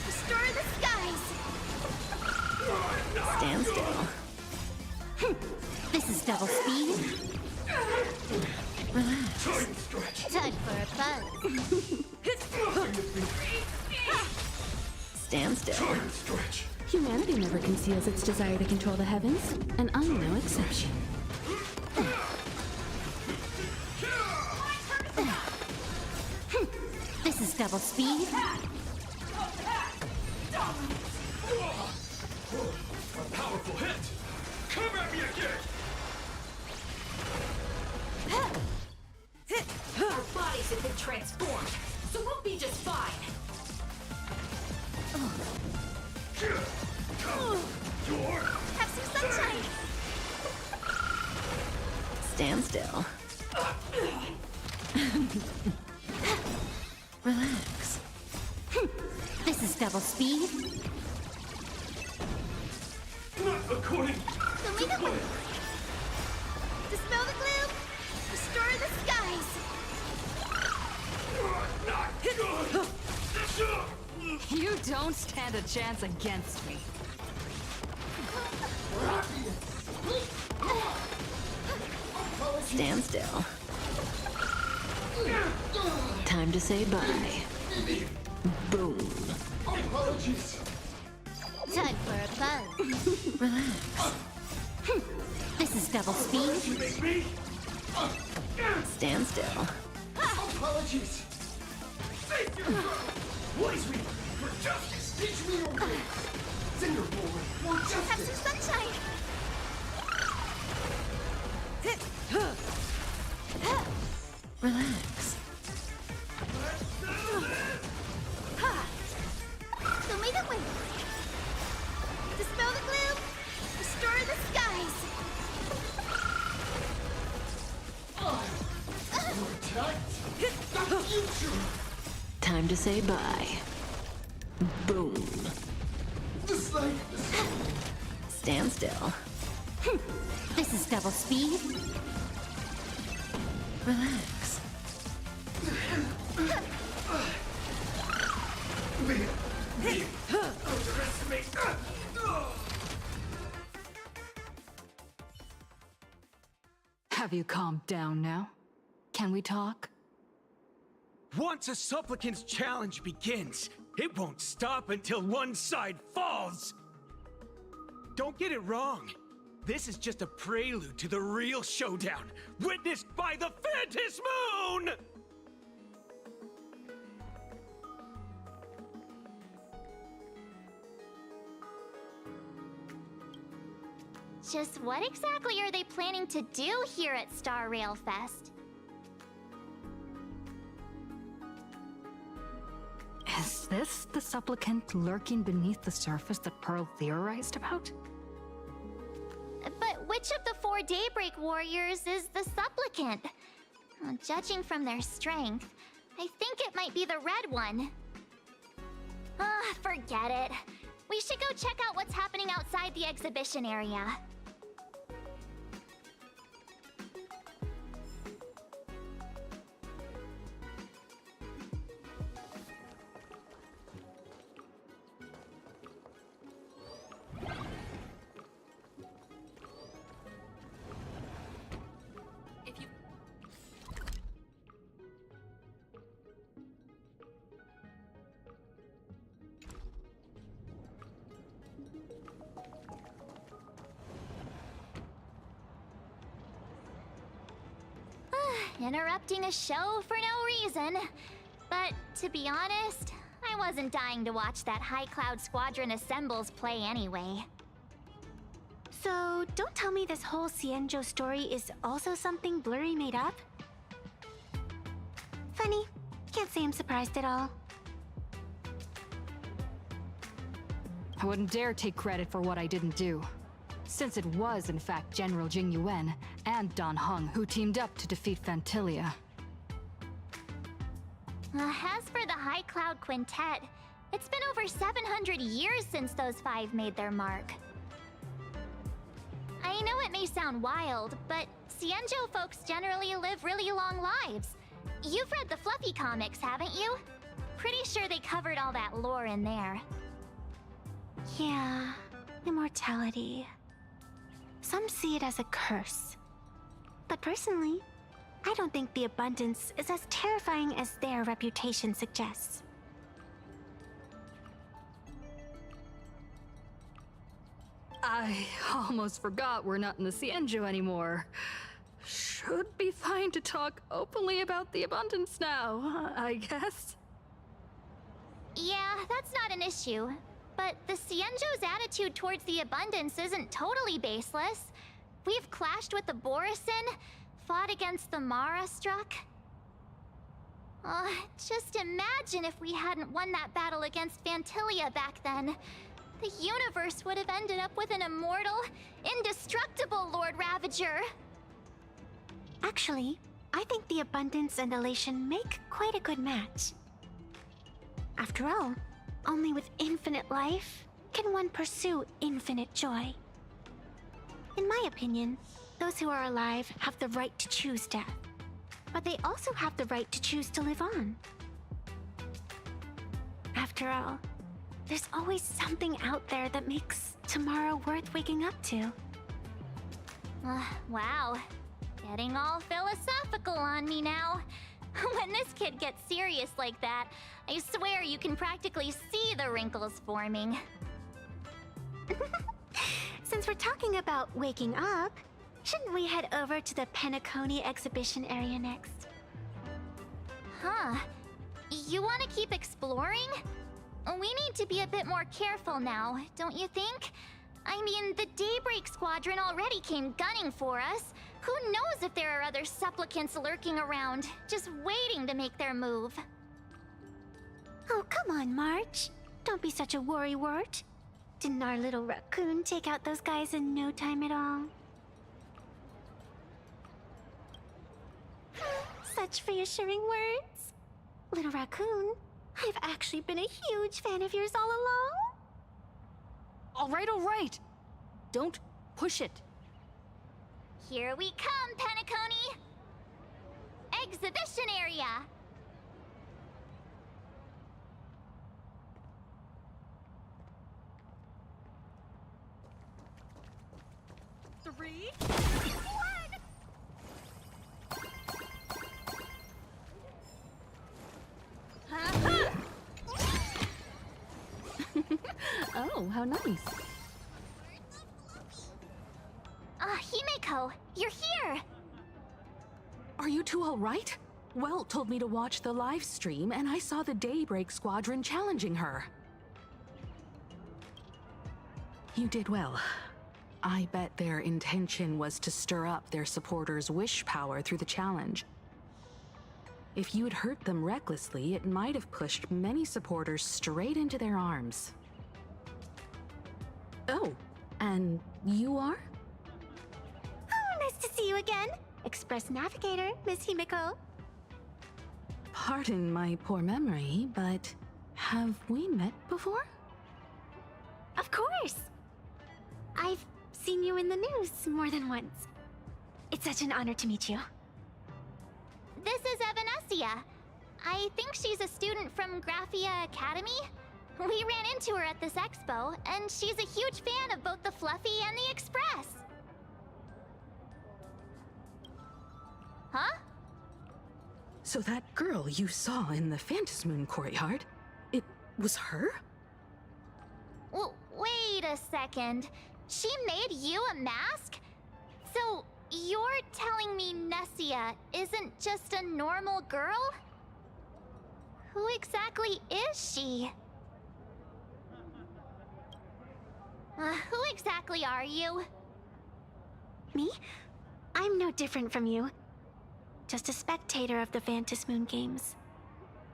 Restore the skies! Stand still. This is double speed. Relax. Time for a buzz. Stand still. Humanity never conceals its desire to control the heavens, and I'm no exception. This is double speed. A powerful hit! Come at me again! Our bodies have been transformed, so we'll be just fine. Have some sunshine. Stand still. Relax. This is double speed. Not according The lead away. Dispel the gloom. Restore the skies. You don't don't stand a chance against me. Stand still. Time to say bye. Boom. Apologies. Time for a buzz. Relax. This is double speed. You make me? Stand still. Apologies. Face yourself. Blaze me for justice. Teach me your ways. Cinder Boy for justice. Have some sunshine. Relax. Show me the way. Dispel the gloom. Restore the skies. Protect the future. Time to say bye. Boom. This like Stand still. This is double speed. Relax. underestimate. Have you calmed down now? Can we talk? Once a supplicant's challenge begins, it won't stop until one side falls. Don't get it wrong. This is just a prelude to the real showdown, witnessed by the Fantasy Moon! Just what exactly are they planning to do here at Star Rail Fest? Is this the supplicant lurking beneath the surface that Pearl theorized about? But which of the 4 Daybreak warriors is the supplicant? Well, judging from their strength, I think it might be the red one. Forget it. We should go check out what's happening outside the exhibition area. Interrupting a show for no reason. But to be honest, I wasn't dying to watch that High Cloud Squadron Assembles play anyway. So, don't tell me this whole Xianzhou story is also something Blurry made up? Funny. Can't say I'm surprised at all. I wouldn't dare take credit for what I didn't do, since it was in fact General Jing Yuan and Dan Heng who teamed up to defeat Fantilia. As for the High Cloud Quintet, it's been over 700 years since those 5 made their mark. I know it may sound wild, but Xianzhou folks generally live really long lives. You've read the Fluffy comics, haven't you? Pretty sure they covered all that lore in there. Yeah, immortality. Some see it as a curse. But personally, I don't think the abundance is as terrifying as their reputation suggests. I almost forgot we're not in the Xianzhou anymore. Should be fine to talk openly about the abundance now, I guess. Yeah, that's not an issue. But the Xianzhou's attitude towards the abundance isn't totally baseless. We've clashed with the Borisin, fought against the Mara Struck. Just imagine if we hadn't won that battle against Fantilia back then. The universe would have ended up with an immortal, indestructible Lord Ravager. Actually, I think the abundance and elation make quite a good match. After all, only with infinite life can one pursue infinite joy. In my opinion, those who are alive have the right to choose death, but they also have the right to choose to live on. After all, There's always something out there that makes tomorrow worth waking up to. Wow. Getting all philosophical on me now. When this kid gets serious like that, I swear you can practically see the wrinkles forming. Since we're talking about waking up, shouldn't we head over to the Penacony exhibition area next? Huh. You want to keep exploring? We need to be a bit more careful now, don't you think? I mean, the Daybreak squadron already came gunning for us. Who knows if there are other supplicants lurking around, just waiting to make their move. Oh, come on, March. Don't be such a worrywart. Didn't our little raccoon take out those guys in no time at all? Such reassuring words. Little raccoon, I've actually been a huge fan of yours all along. All right. Don't push it. Here we come, Penacony! Exhibition area! Three, Oh, how nice. Himeko, you're here! Are you two all right? Welt told me to watch the live stream, and I saw the Daybreak squadron challenging her. You did well. I bet their intention was to stir up their supporters' wish power through the challenge. If you'd hurt them recklessly, it might have pushed many supporters straight into their arms. Oh, and you are? Oh, nice to see you again. Express Navigator, Miss Himeko. Pardon my poor memory, but have we met before? Of course. I've seen you in the news more than once. It's such an honor to meet you. This is Evanescia. I think she's a student from Graphia Academy. We ran into her at this expo, and she's a huge fan of both the Fluffy and the Express. Huh? So that girl you saw in the Phantasmoon courtyard, it was her? Wait a second. She made you a mask? So, you're telling me Nessia isn't just a normal girl? Who exactly is she? Who exactly are you? Me? I'm no different from you. Just a spectator of the Phantasmoon games.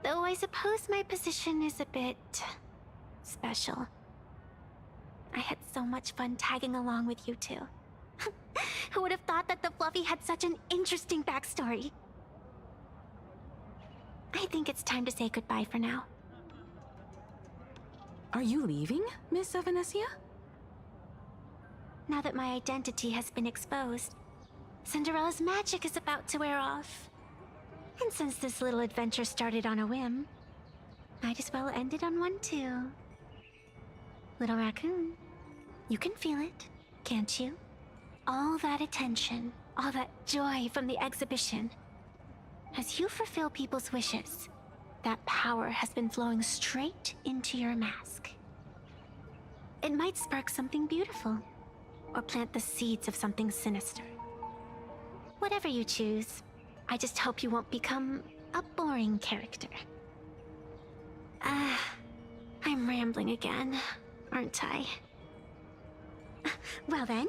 Though I suppose my position is a bit special. I had so much fun tagging along with you two. Who would have thought that the Fluffy had such an interesting backstory? I think it's time to say goodbye for now. Are you leaving, Miss Evanescia? Now that my identity has been exposed, Cinderella's magic is about to wear off. And since this little adventure started on a whim, might as well end it on one too. Little raccoon, you can feel it, can't you? All that attention, all that joy from the exhibition. As you fulfill people's wishes, that power has been flowing straight into your mask. It might spark something beautiful, or plant the seeds of something sinister. Whatever you choose, I just hope you won't become a boring character. I'm rambling again, aren't I? Well then,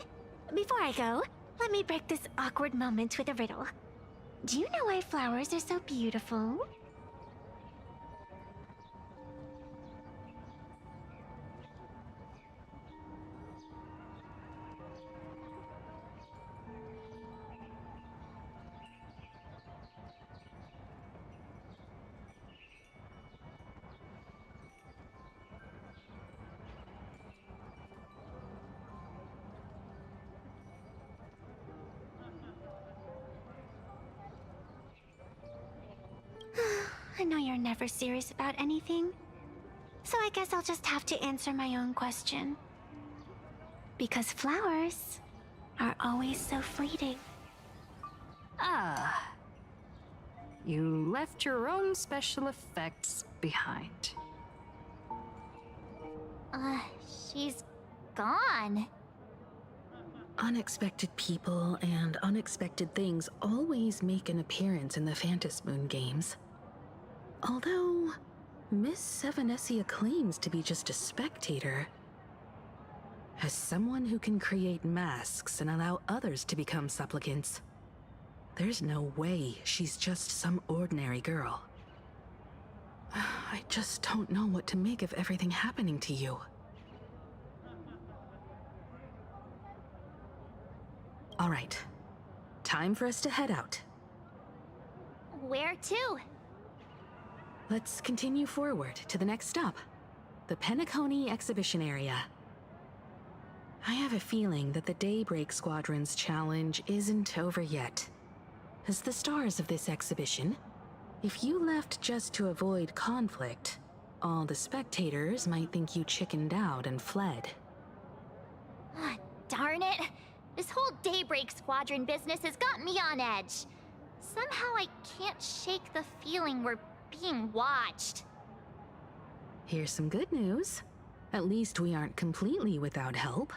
before I go, let me break this awkward moment with a riddle. Do you know why flowers are so beautiful? I know you're never serious about anything. So I guess I'll just have to answer my own question. Because flowers are always so fleeting. Ah. You left your own special effects behind. She's gone. Unexpected people and unexpected things always make an appearance in the Phantasmoon games. Although, Miss Sevenessia claims to be just a spectator. As someone who can create masks and allow others to become supplicants, there's no way she's just some ordinary girl. I just don't know what to make of everything happening to you. All right, time for us to head out. Where to? Let's continue forward to the next stop, the Penacony exhibition area. I have a feeling that the Daybreak Squadron's challenge isn't over yet. As the stars of this exhibition, if you left just to avoid conflict, all the spectators might think you chickened out and fled. Darn it! This whole Daybreak Squadron business has got me on edge. Somehow I can't shake the feeling we're being watched. Here's some good news. At least we aren't completely without help.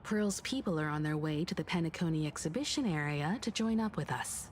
Pearl's people are on their way to the Penacony exhibition area to join up with us.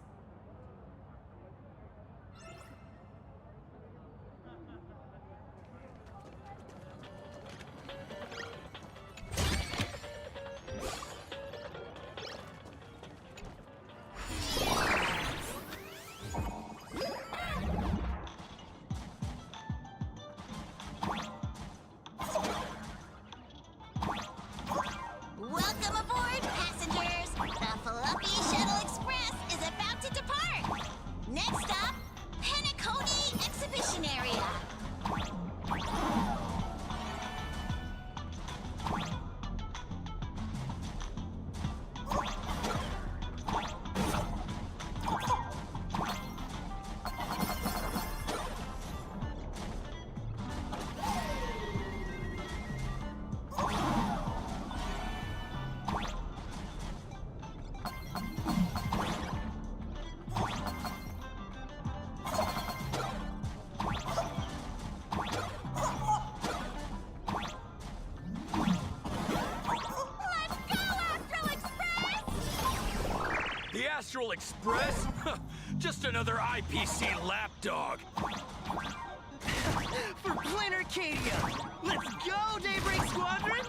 Welcome aboard, passengers! The Fluffy Shuttle Express is about to depart! Next stop, Penacony Exhibition Area! The Astral Express? Just another IPC lapdog. For Plain Arcadia! Let's go, Daybreak Squadron!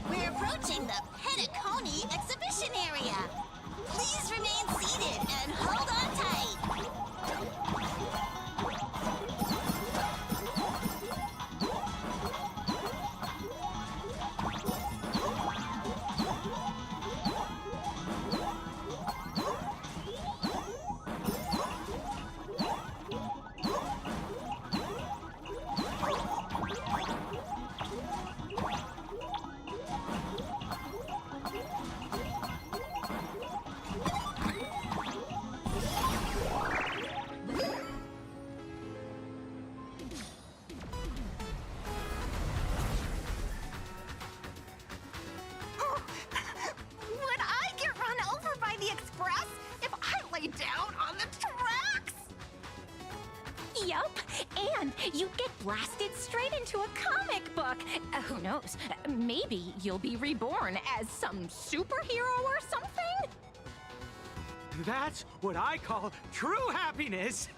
We're approaching the Penacony Exhibition Area. Please remain seated and hold on tight. Would I get run over by the Express if I lay down on the tracks? Yup, and you get blasted straight into a comic book. Who knows? Maybe you'll be reborn as some superhero or something? That's what I call true happiness!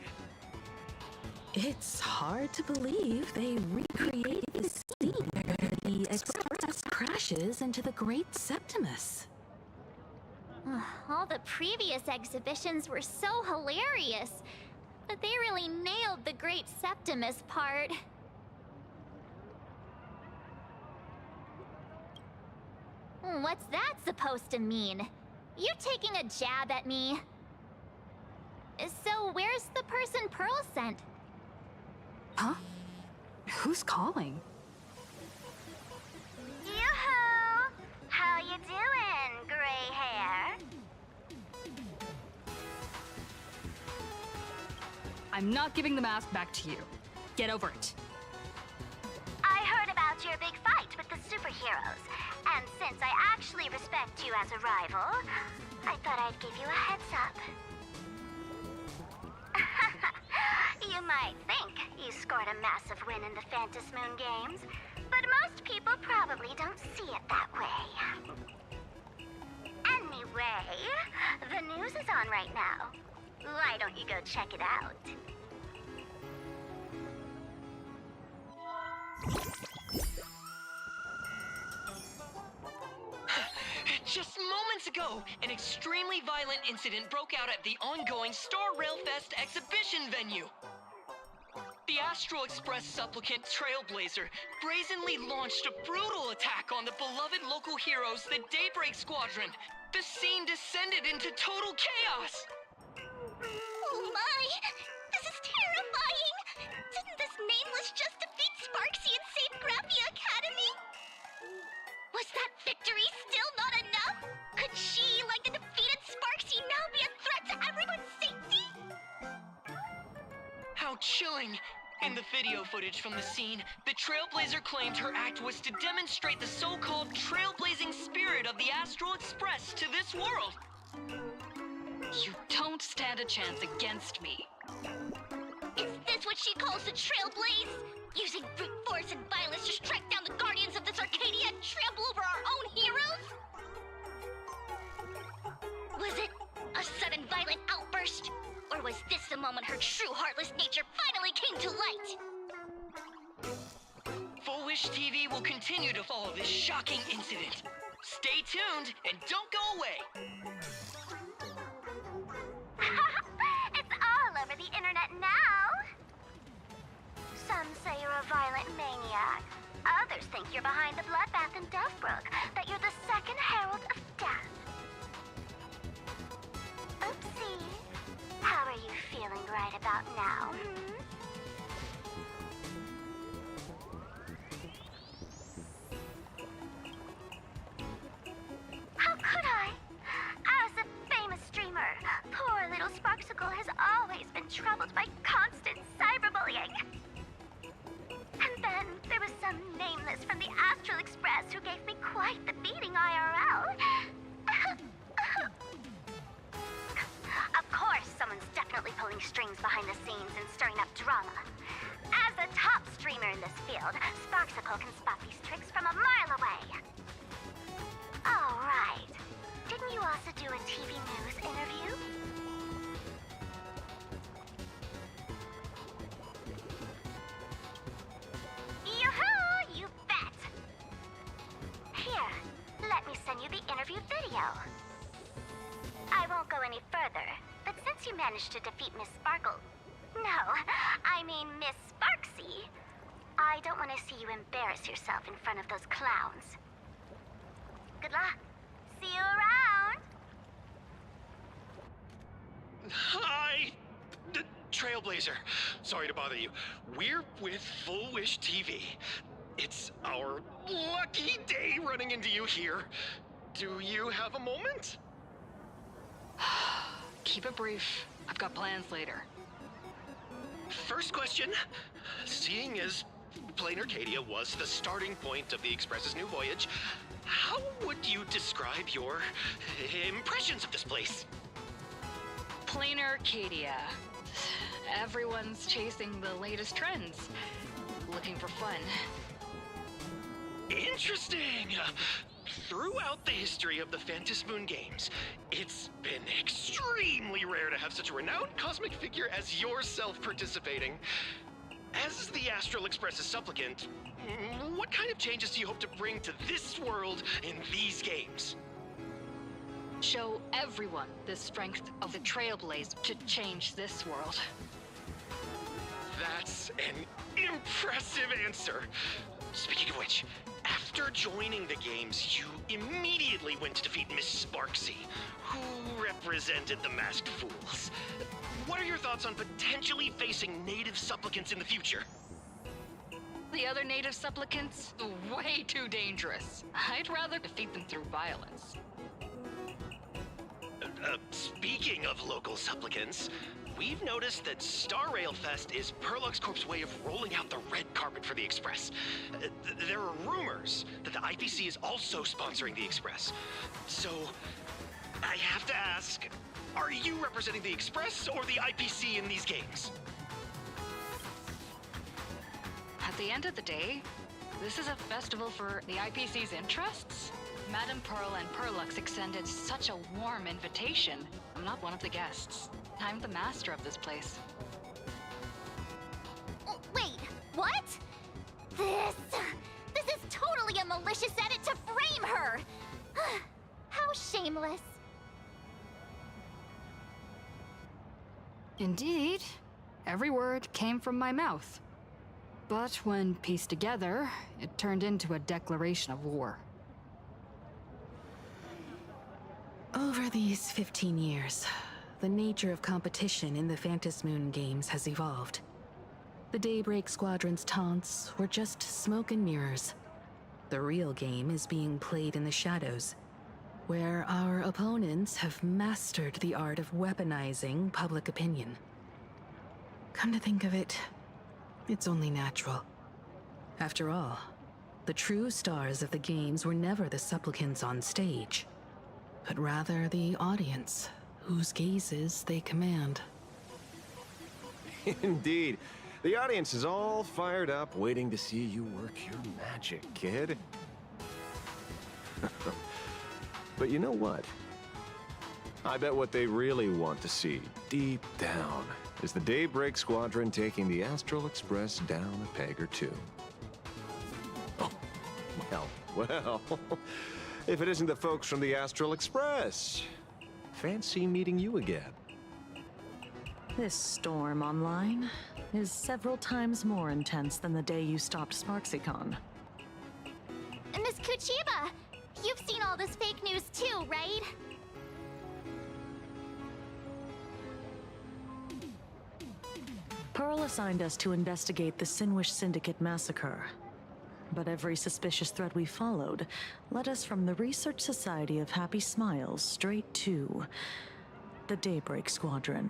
It's hard to believe they recreated the scene where the Express crashes into the Great Septimus. All the previous exhibitions were so hilarious, but they really nailed the Great Septimus part. What's that supposed to mean? You taking a jab at me? So where's the person Pearl sent? Huh? Who's calling? Yoo-hoo! How you doing, gray hair? I'm not giving the mask back to you. Get over it. I heard about your big fight with the superheroes, and since I actually respect you as a rival, I thought I'd give you a heads up. You might think you scored a massive win in the Phantom Moon Games, but most people probably don't see it that way. Anyway, the news is on right now. Why don't you go check it out? Just moments ago, an extremely violent incident broke out at the ongoing Star Railfest exhibition venue. The Astral Express supplicant Trailblazer brazenly launched a brutal attack on the beloved local heroes, the Daybreak Squadron. The scene descended into total chaos. Oh my! This is terrifying! Didn't this nameless just defeat Sparksy and save Graphia Academy? Was that victory still not enough? Could she, like the defeated Sparksy, now be a threat to everyone's safety? How chilling! In the video footage from the scene, the Trailblazer claimed her act was to demonstrate the so-called trailblazing spirit of the Astral Express to this world. You don't stand a chance against me. Is this what she calls the trailblaze? Using brute force and violence to strike down the guardians of this Arcadia and trample over our own heroes? Was it a sudden violent outburst? Or was this the moment her true heartless nature finally came to light? Full Wish TV will continue to follow this shocking incident. Stay tuned and don't go away. It's all over the internet now. Some say you're a violent maniac. Others think you're behind the bloodbath in Deathbrook, that you're the second herald of death. Oopsie. How are you feeling right about now, How could I? As a famous streamer, poor little Sparksicle has always been troubled by constant cyberbullying. And then there was some nameless from the Astral Express who gave me quite the beating IRL. Of course, someone's definitely pulling strings behind the scenes and stirring up drama. As a top streamer in this field, Sparksicle can spot these tricks from a mile away. All right. Didn't you also do a TV news interview? Yoo-hoo! You bet! Here, let me send you the interview video. I won't go any further, but since you managed to defeat Miss Sparkle... No, I mean Miss Sparksy, I don't want to see you embarrass yourself in front of those clowns. Good luck. See you around! Hi! Trailblazer. Sorry to bother you. We're with Full Wish TV. It's our lucky day running into you here. Do you have a moment? Keep it brief. I've got plans later. First question. Seeing as Plain Arcadia was the starting point of the Express's new voyage, how would you describe your impressions of this place? Plain Arcadia. Everyone's chasing the latest trends. Looking for fun. Interesting! Throughout the history of the Phantom Moon Games, it's been extremely rare to have such a renowned cosmic figure as yourself participating. As the Astral Express's supplicant, what kind of changes do you hope to bring to this world in these games? show everyone the strength of the trailblaze to change this world. That's an impressive answer. Speaking of which, after joining the games, you immediately went to defeat Miss Sparksy, who represented the Masked Fools. What are your thoughts on potentially facing native supplicants in the future? The other native supplicants? Way too dangerous. I'd rather defeat them through violence. Speaking of local supplicants, we've noticed that Star Rail Fest is Perlux Corp's way of rolling out the red carpet for the Express. There are rumors that the IPC is also sponsoring the Express. So, I have to ask, are you representing the Express or the IPC in these games? At the end of the day, this is a festival for the IPC's interests. Madame Pearl and Perlux extended such a warm invitation. I'm not one of the guests. I'm the master of this place. Wait, what? This is totally a malicious edit to frame her! How shameless. Indeed. Every word came from my mouth. But when pieced together, it turned into a declaration of war. Over these 15 years, the nature of competition in the Phantasmoon games has evolved. The Daybreak Squadron's taunts were just smoke and mirrors. The real game is being played in the shadows, where our opponents have mastered the art of weaponizing public opinion. Come to think of it, it's only natural. After all, the true stars of the games were never the supplicants on stage, but rather the audience, whose gazes they command. Indeed. The audience is all fired up, waiting to see you work your magic, kid. But you know what? I bet what they really want to see, deep down, is the Daybreak Squadron taking the Astral Express down a peg or two. Oh, well, if it isn't the folks from the Astral Express. Fancy meeting you again. This storm online is several times more intense than the day you stopped SparksyCon. Miss Kuchiba, you've seen all this fake news too, right? Pearl assigned us to investigate the Sinwish Syndicate massacre. But every suspicious thread we followed led us from the Research Society of Happy Smiles straight to the Daybreak Squadron.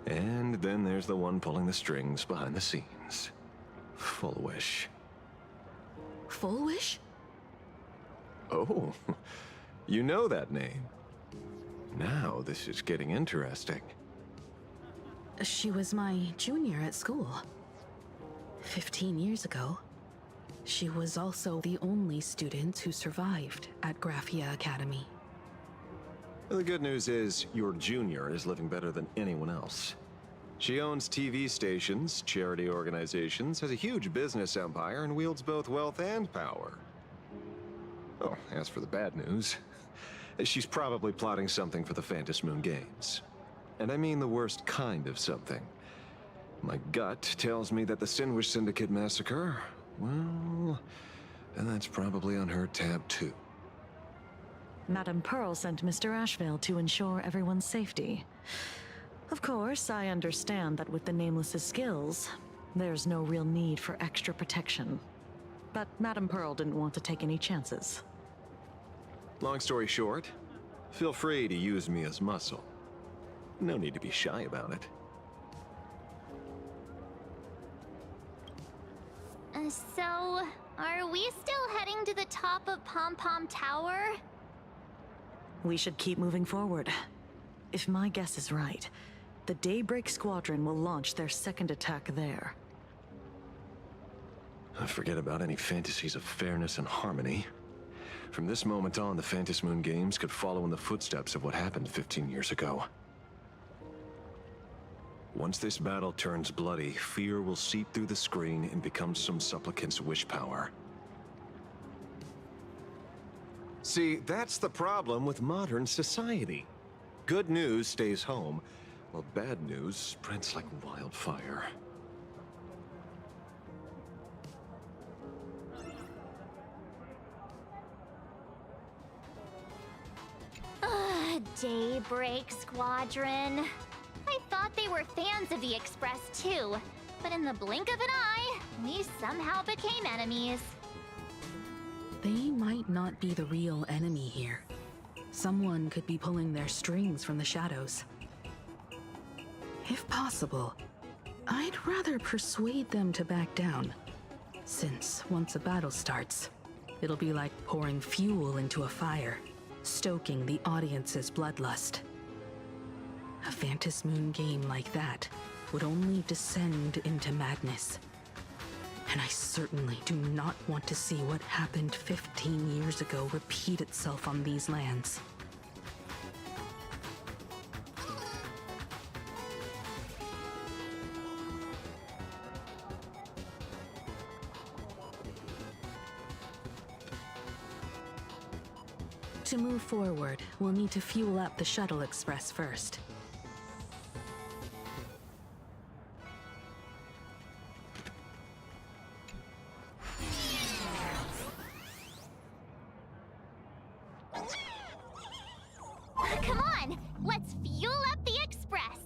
And then there's the one pulling the strings behind the scenes. Full Wish. Full Wish? Oh, you know that name. Now this is getting interesting. She was my junior at school. 15 years ago. She was also the only student who survived at Graphia Academy. The good news is, your junior is living better than anyone else. She owns TV stations, charity organizations, has a huge business empire, and wields both wealth and power. Oh, as for the bad news, she's probably plotting something for the Phantasmoon games. And I mean the worst kind of something. My gut tells me that the Sinwish Syndicate massacre, well, that's probably on her tab too. Madame Pearl sent Mr. Ashvale to ensure everyone's safety. Of course, I understand that with the Nameless's skills, there's no real need for extra protection. But Madame Pearl didn't want to take any chances. Long story short, feel free to use me as muscle. No need to be shy about it. So, are we still heading to the top of Pom Pom Tower? We should keep moving forward. If my guess is right, the Daybreak Squadron will launch their second attack there. Forget about any fantasies of fairness and harmony. From this moment on, the Phantasmoon games could follow in the footsteps of what happened 15 years ago. Once this battle turns bloody, fear will seep through the screen and become some supplicant's wish power. See, that's the problem with modern society. Good news stays home, while bad news spreads like wildfire. Daybreak Squadron. I thought they were fans of the Express too, but in the blink of an eye, we somehow became enemies. They might not be the real enemy here. Someone could be pulling their strings from the shadows. If possible, I'd rather persuade them to back down, since once a battle starts, it'll be like pouring fuel into a fire, stoking the audience's bloodlust. A Phantasmoon game like that would only descend into madness. And I certainly do not want to see what happened 15 years ago repeat itself on these lands. To move forward, we'll need to fuel up the Shuttle Express first. Come on, let's fuel up the Express.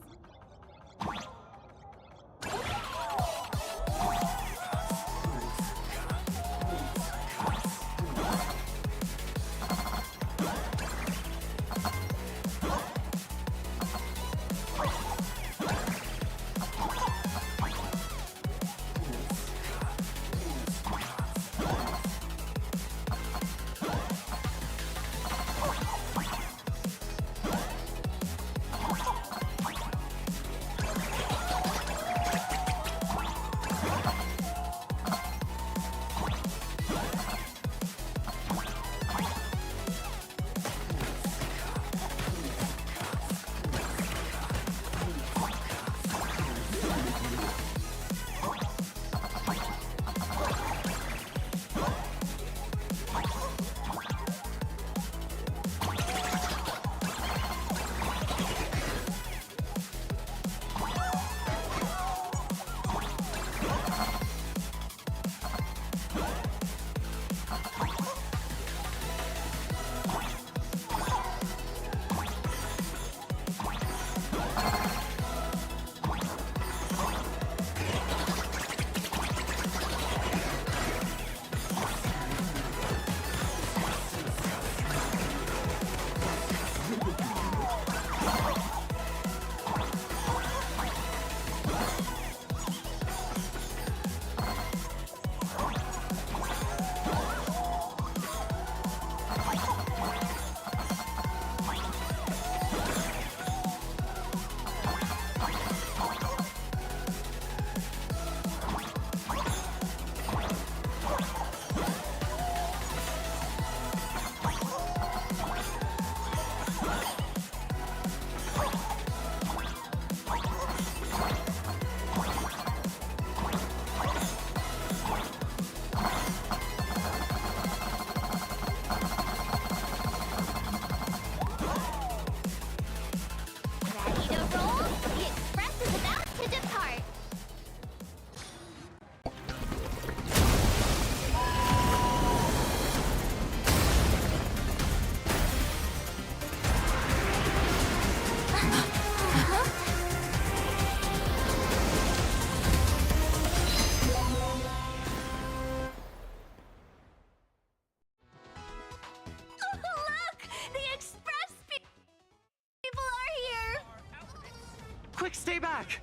Quick, stay back!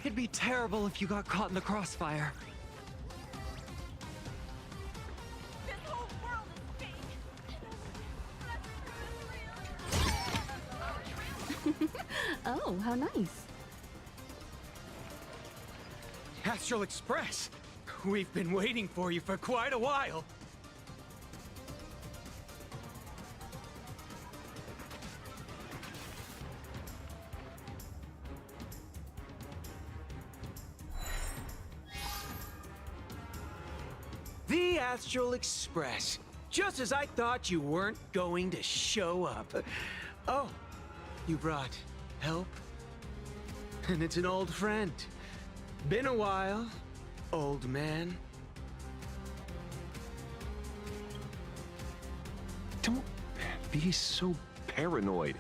It'd be terrible if you got caught in the crossfire. Oh, how nice. Astral Express! We've been waiting for you for quite a while. The Astral Express. Just as I thought you weren't going to show up. Oh, you brought help? And it's an old friend. Been a while, old man. Don't be so paranoid.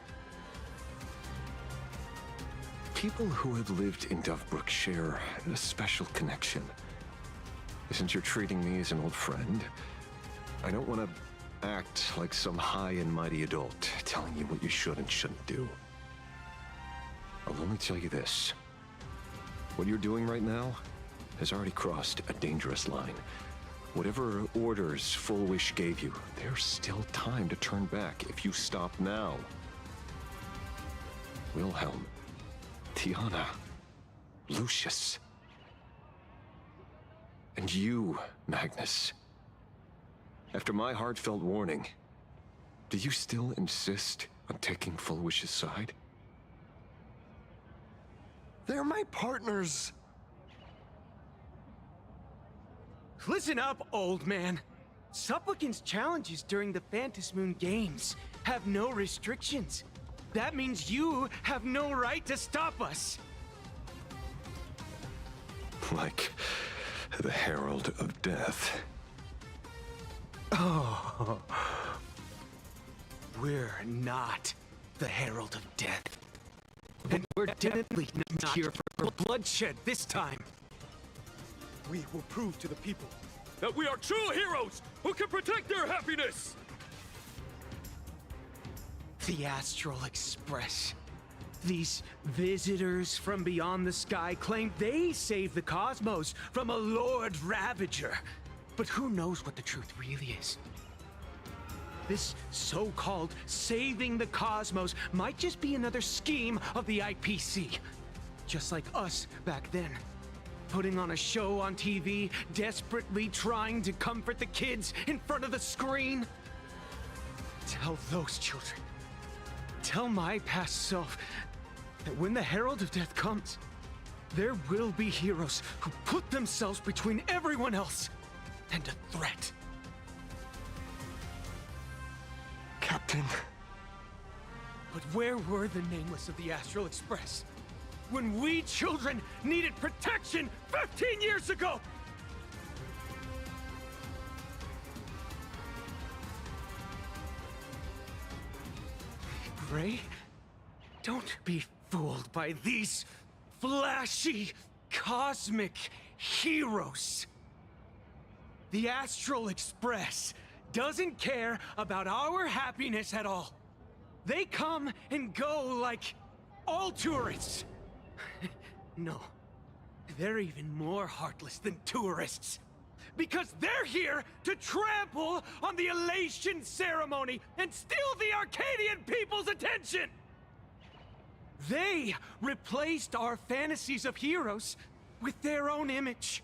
People who have lived in Dovebrook share a special connection. Since you're treating me as an old friend, I don't want to act like some high and mighty adult telling you what you should and shouldn't do. I'll only tell you this. What you're doing right now has already crossed a dangerous line. Whatever orders Full Wish gave you, there's still time to turn back if you stop now. Wilhelm, Tiana, Lucius, and you, Magnus. After my heartfelt warning, do you still insist on taking Full Wish's side? They're my partners. Listen up, old man. Supplicant's challenges during the Phantasmoon Games have no restrictions. That means you have no right to stop us. Like the Herald of Death. Oh. We're not the Herald of Death. And we're definitely not here for bloodshed this time. We will prove to the people that we are true heroes who can protect their happiness! The Astral Express. These visitors from beyond the sky claim they saved the cosmos from a Lord Ravager. But who knows what the truth really is? This so-called saving the cosmos might just be another scheme of the IPC. Just like us back then. Putting on a show on TV, desperately trying to comfort the kids in front of the screen. Tell those children, tell my past self, that when the Herald of Death comes, there will be heroes who put themselves between everyone else and a threat. Captain. But where were the nameless of the Astral Express? When we children needed protection 15 years ago! Gray, don't be fooled by these flashy, cosmic heroes. The Astral Express doesn't care about our happiness at all. They come and go like all tourists. No, they're even more heartless than tourists. Because they're here to trample on the elation ceremony and steal the Arcadian people's attention! They replaced our fantasies of heroes with their own image.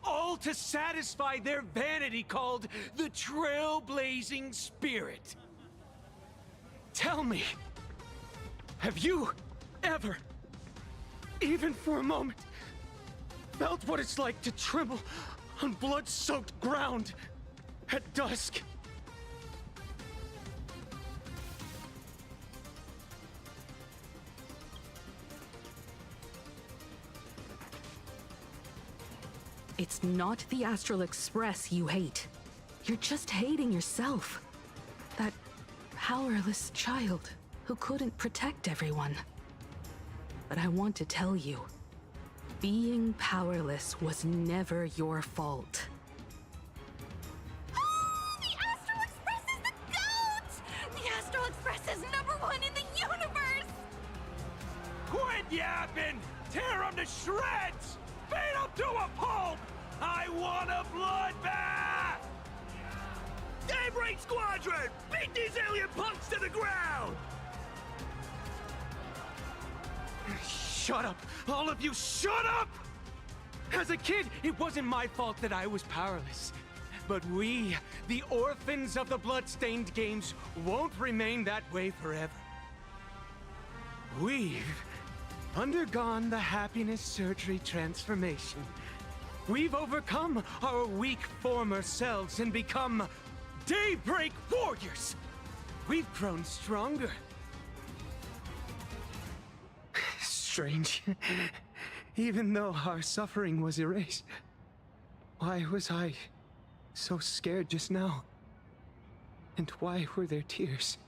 All to satisfy their vanity called the trailblazing spirit. Tell me, have you ever, even for a moment, felt what it's like to tremble on blood-soaked ground at dusk? It's not the Astral Express you hate. You're just hating yourself. That powerless child who couldn't protect everyone. But I want to tell you, being powerless was never your fault. The Astral Express is the GOAT! The Astral Express is #1 in the universe! Quit yapping! Tear them to shreds! Beat them to a pulp! I want a bloodbath! Daybreak Squadron! Beat these alien punks to the ground! Shut up! All of you, shut up! As a kid, it wasn't my fault that I was powerless. But we, the orphans of the Bloodstained Games, won't remain that way forever. We've undergone the happiness surgery transformation. We've overcome our weak former selves and become Daybreak warriors! We've grown stronger. Strange. Even though our suffering was erased, why was I so scared just now? And why were there tears?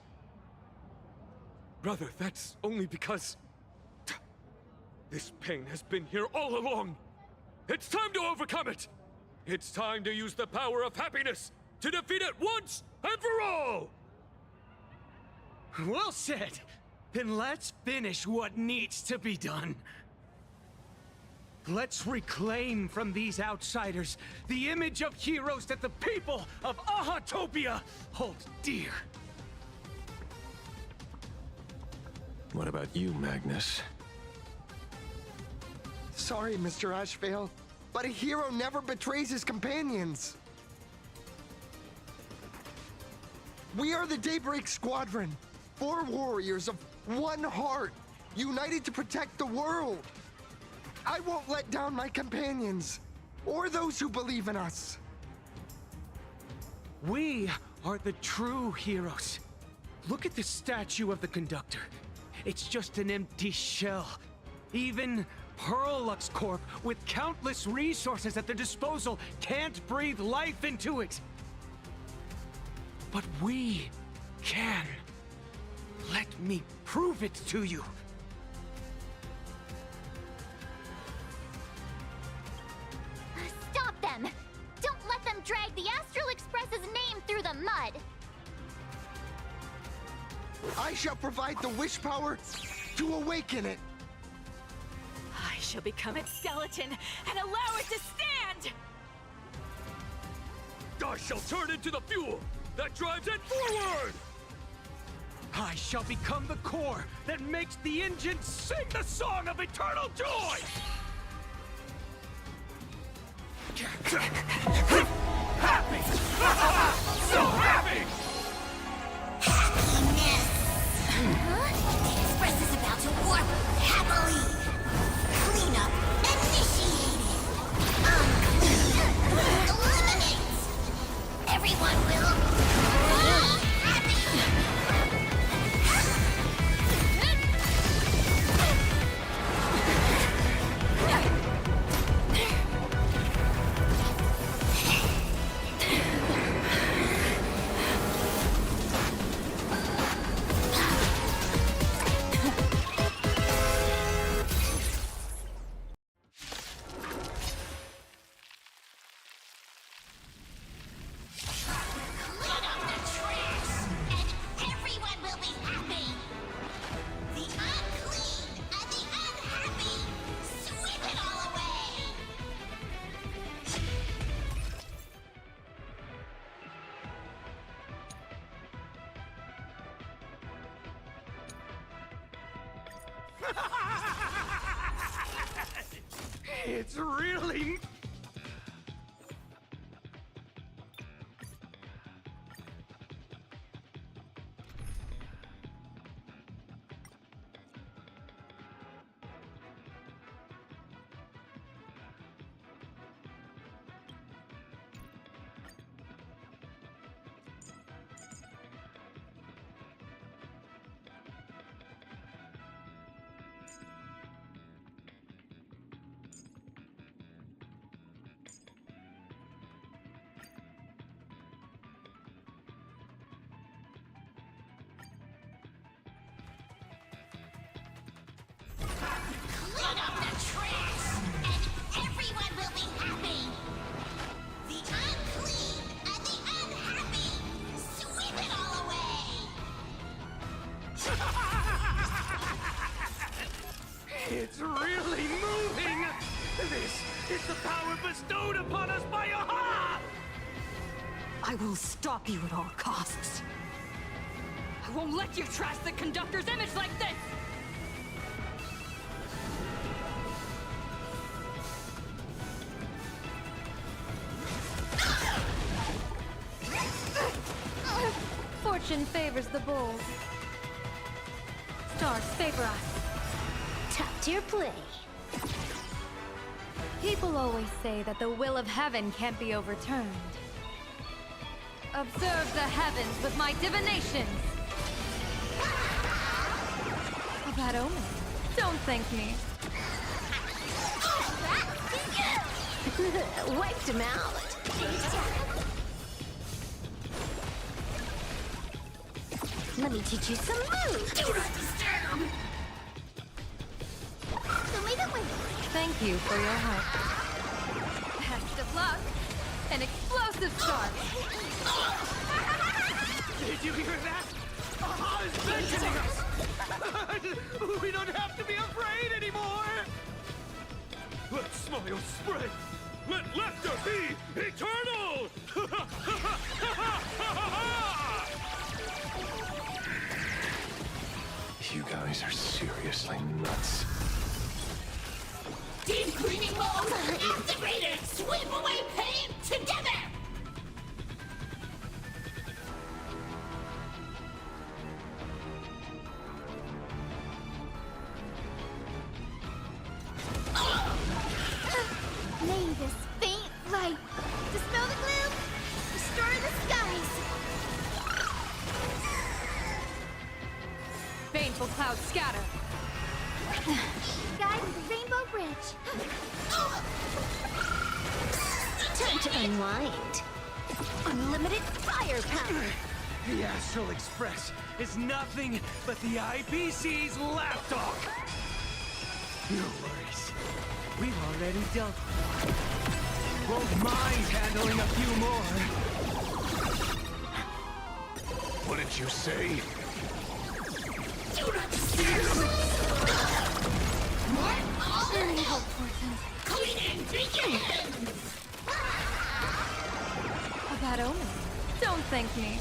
Brother, that's only because... this pain has been here all along. It's time to overcome it! It's time to use the power of happiness to defeat it once and for all! Well said! Then let's finish what needs to be done. Let's reclaim from these outsiders the image of heroes that the people of Ahatopia hold dear. What about you, Magnus? Sorry, Mr. Ashvale, but a hero never betrays his companions. We are the Daybreak Squadron, 4 warriors of one heart, united to protect the world. I won't let down my companions, or those who believe in us. We are the true heroes. Look at the statue of the conductor. It's just an empty shell. Even Pearlux Corp, with countless resources at their disposal, can't breathe life into it. But we can. Let me prove it to you. Stop them! Don't let them drag the Astral Express's name through the mud! I shall provide the wish power to awaken it. I shall become its skeleton and allow it to stand! I shall turn into the fuel that drives it forward! I shall become the core that makes the engine sing the song of eternal joy! Happy! So happy! Happiness! The Express is about to warp happily! Cleanup initiated! Eliminate! Everyone will be happy! It's really... Clean up the trash, and everyone will be happy! The unclean and the unhappy, sweep it all away! It's really moving! This is the power bestowed upon us by Aha! I will stop you at all costs. I won't let you trash the conductor's image like this! Fortune favors the bold. Stars favor us. Top tier play. People always say that the will of heaven can't be overturned. Observe the heavens with my divinations. A bad omen. Don't thank me. Wiped him out. Let me teach you some moves. Do not disturb. So leave it with me. Thank you for your help. Best of luck. An explosive start. Did you hear that? Aha is beckoning us! We don't have to be afraid anymore! Let smile spread! Let laughter be eternal! You guys are seriously nuts. Deep cleaning mode activated. Sweep away pain together. May this faint light dispel the gloom, restore the skies. Baneful clouds scatter. Guide with the rainbow bridge. Time to unwind. Unlimited firepower. The Astral Express is nothing but the IPC's lapdog! No worries. We've already dealt with it. Won't mind handling a few more. What did you say? Do not disturb. Very helpful. Cleaning begins. A bad omen. Don't thank me.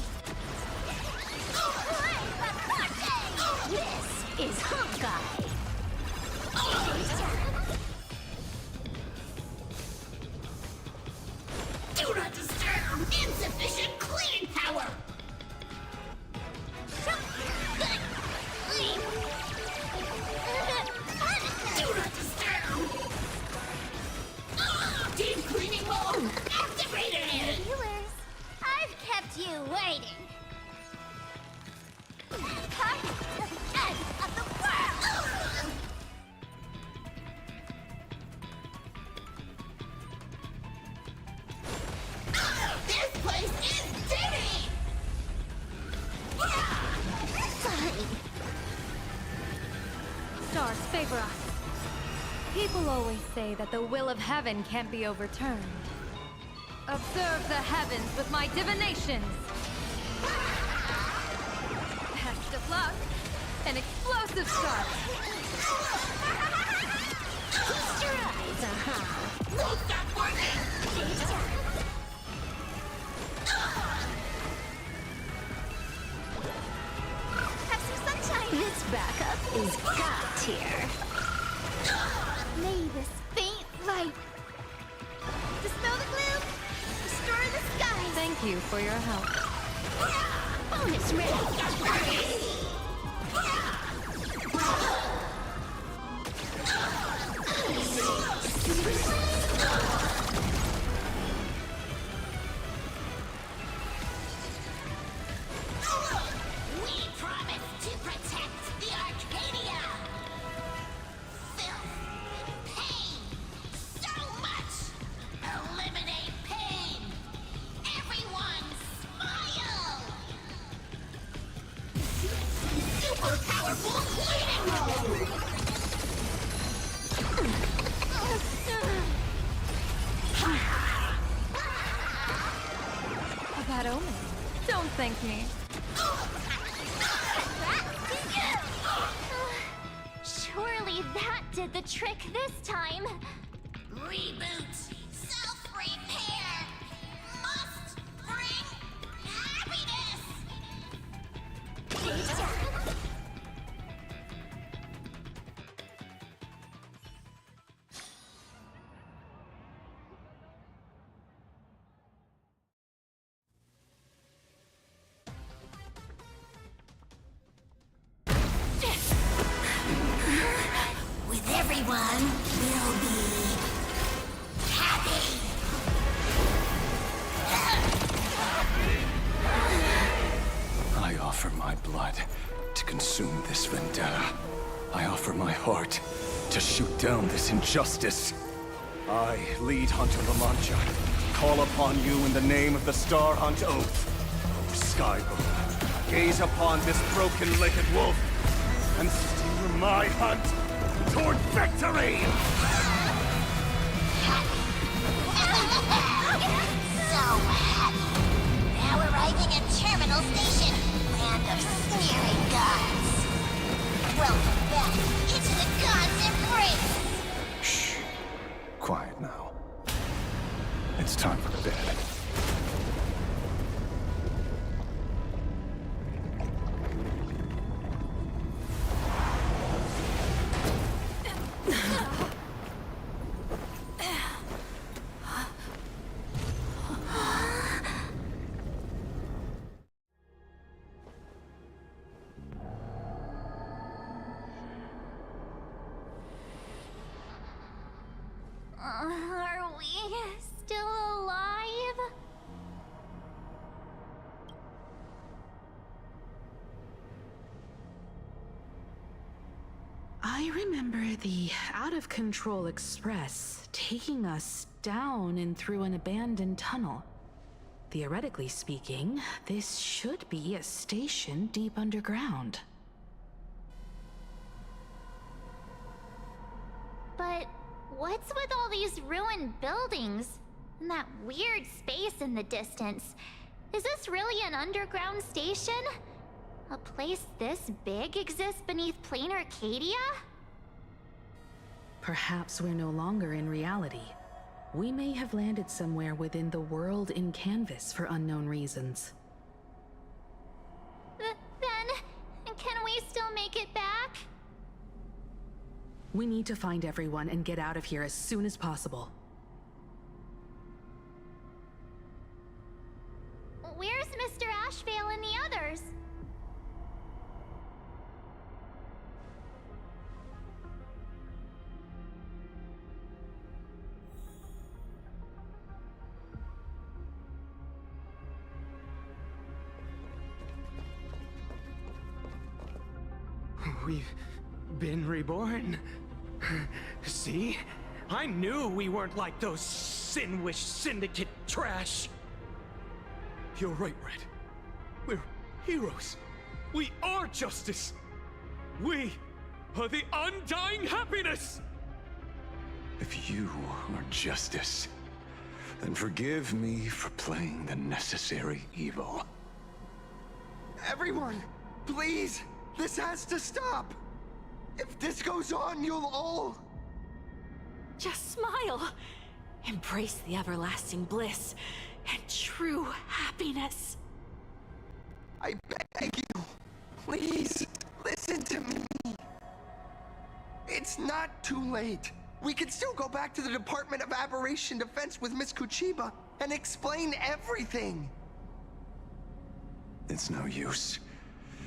This is Hawkeye. Do not disturb. Insufficient cleaning power. Do not disturb. Deep cleaning mode activated. Viewers, I've kept you waiting. Come to the end of the world! This place is dirty! Fine. Stars favor us. People always say that the will of heaven can't be overturned. Observe the heavens with my divinations. Best of luck. An explosive start. Close your eyes, Won't stop working! Have some sunshine! This backup is god tier. May this faint light dispel the gloom, restore the skies. Thank you for your help. Bonus ready. We promise to protect the Arcadia. Filth, pain, so much. Eliminate pain. Everyone, smile. Super powerful cleaning mode. A bad omen. Don't thank me. Surely that did the trick this time. Reboot. Self-repair. Must bring happiness. With everyone, we'll be happy. my blood to consume this vendetta. I offer my heart to shoot down this injustice. I, lead Hunter La Mancha, call upon you in the name of the Star Hunt Oath. O Skybow, gaze upon this broken-legged wolf and steer my hunt toward victory! So happy. Now arriving at Terminal Station, land of sneering gods. Welcome back into the gods' embrace. Shh. Quiet now. It's time for bed. Are we still alive? I remember the out-of-control express taking us down and through an abandoned tunnel. Theoretically speaking, this should be a station deep underground. But what's with all these ruined buildings? And that weird space in the distance? Is this really an underground station? A place this big exists beneath plain Arcadia? Perhaps we're no longer in reality. We may have landed somewhere within the world in canvas for unknown reasons. Then, can we still make it back? We need to find everyone and get out of here as soon as possible. Where's Mr. Ashvale and the others? We've been reborn. See? I knew we weren't like those Sin-Wish Syndicate trash. You're right, Red. We're heroes. We are justice. We are the undying happiness! If you are justice, then forgive me for playing the necessary evil. Everyone, please! This has to stop! If this goes on, you'll all... Just smile. Embrace the everlasting bliss and true happiness. I beg you, please, listen to me. It's not too late. We can still go back to the Department of Aberration Defense with Miss Kuchiba and explain everything. It's no use.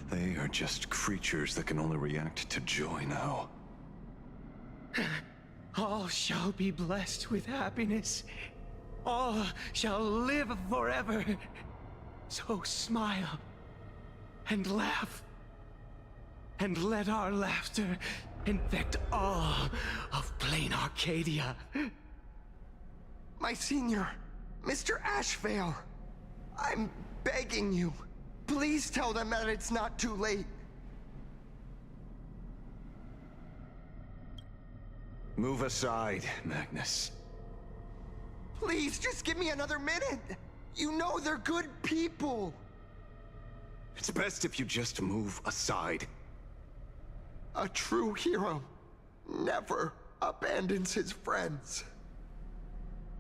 They are just creatures that can only react to joy now. All shall be blessed with happiness. All shall live forever. So smile and laugh. And let our laughter infect all of plain Arcadia. My senior, Mr. Ashvale, I'm begging you. Please tell them that it's not too late. Move aside, Magnus. Please, just give me another minute. You know they're good people. It's best if you just move aside. A true hero never abandons his friends.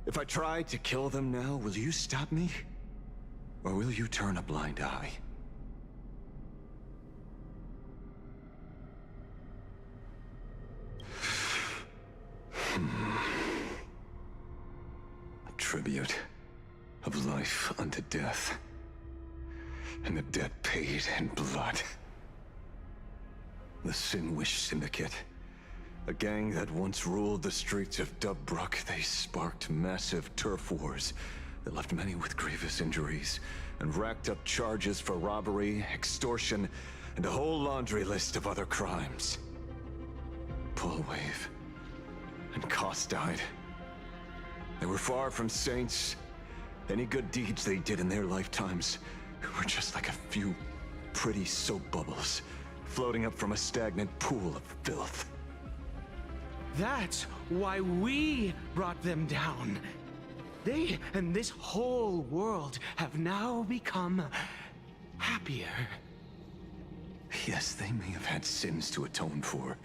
If I try to kill them now, will you stop me? Or will you turn a blind eye? A tribute of life unto death, and a debt paid in blood. The Sin-Wish Syndicate, a gang that once ruled the streets of Daybreak. They sparked massive turf wars that left many with grievous injuries and racked up charges for robbery, extortion, and a whole laundry list of other crimes. Pullwave and Koss died. They were far from saints. Any good deeds they did in their lifetimes were just like a few pretty soap bubbles floating up from a stagnant pool of filth. That's why we brought them down. They and this whole world have now become happier. Yes, they may have had sins to atone for,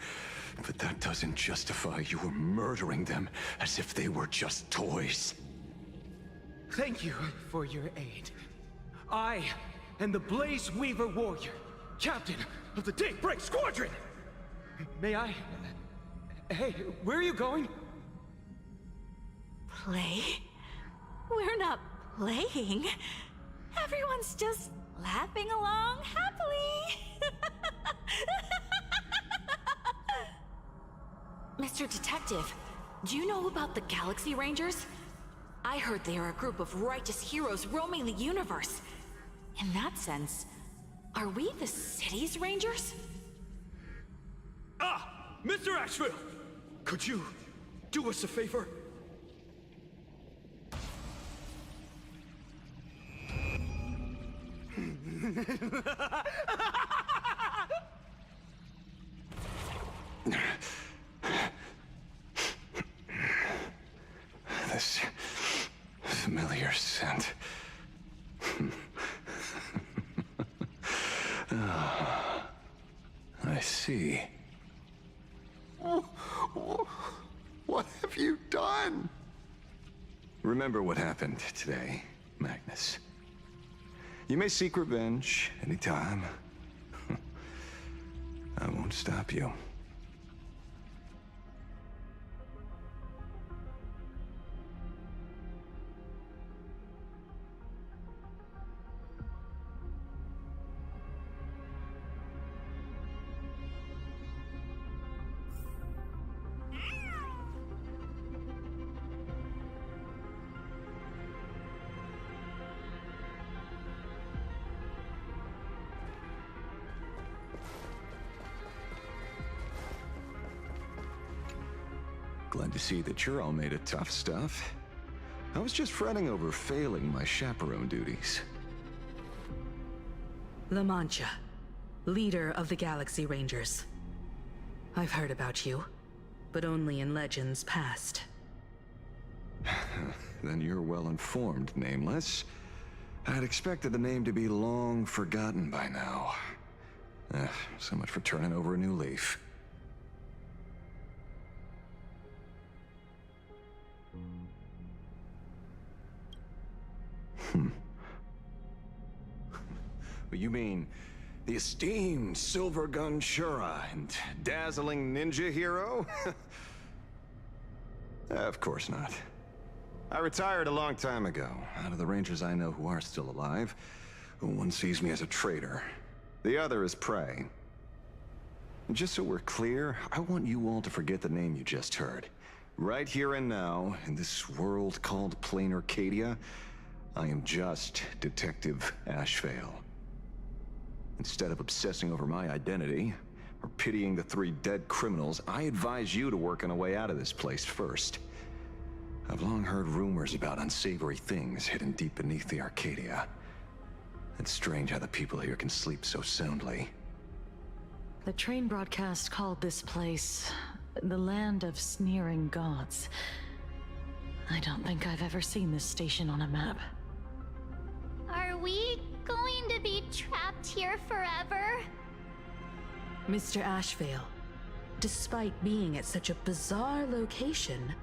but that doesn't justify your murdering them as if they were just toys. Thank you for your aid. I am the Blaze Weaver Warrior, captain of the Daybreak Squadron! May I... Hey, where are you going? Play? We're not playing. Everyone's just laughing along happily. Mr. Detective, do you know about the Galaxy Rangers? I heard they are a group of righteous heroes roaming the universe. In that sense, are we the city's rangers? Ah! Mr. Asheville! Could you do us a favor? This familiar scent. I see. What have you done? Remember what happened today, Magnus. You may seek revenge anytime. I won't stop you. Glad to see that you're all made of tough stuff. I was just fretting over failing my chaperone duties. La Mancha, leader of the Galaxy Rangers. I've heard about you, but only in legends past. Then you're well informed, Nameless. I'd expected the name to be long forgotten by now. So much for turning over a new leaf. You mean the esteemed Silver Gun Shura and dazzling ninja hero? Of course not. I retired a long time ago. Out of the Rangers I know who are still alive, one sees me as a traitor. The other is prey. And just so we're clear, I want you all to forget the name you just heard. Right here and now, in this world called Plain Arcadia, I am just Detective Ashevale. Instead of obsessing over my identity, or pitying the 3 dead criminals, I advise you to work on a way out of this place first. I've long heard rumors about unsavory things hidden deep beneath the Arcadia. It's strange how the people here can sleep so soundly. The train broadcast called this place the Land of Sneering Gods. I don't think I've ever seen this station on a map. Are we going to be trapped here forever? Mr. Ashevale, despite being at such a bizarre location,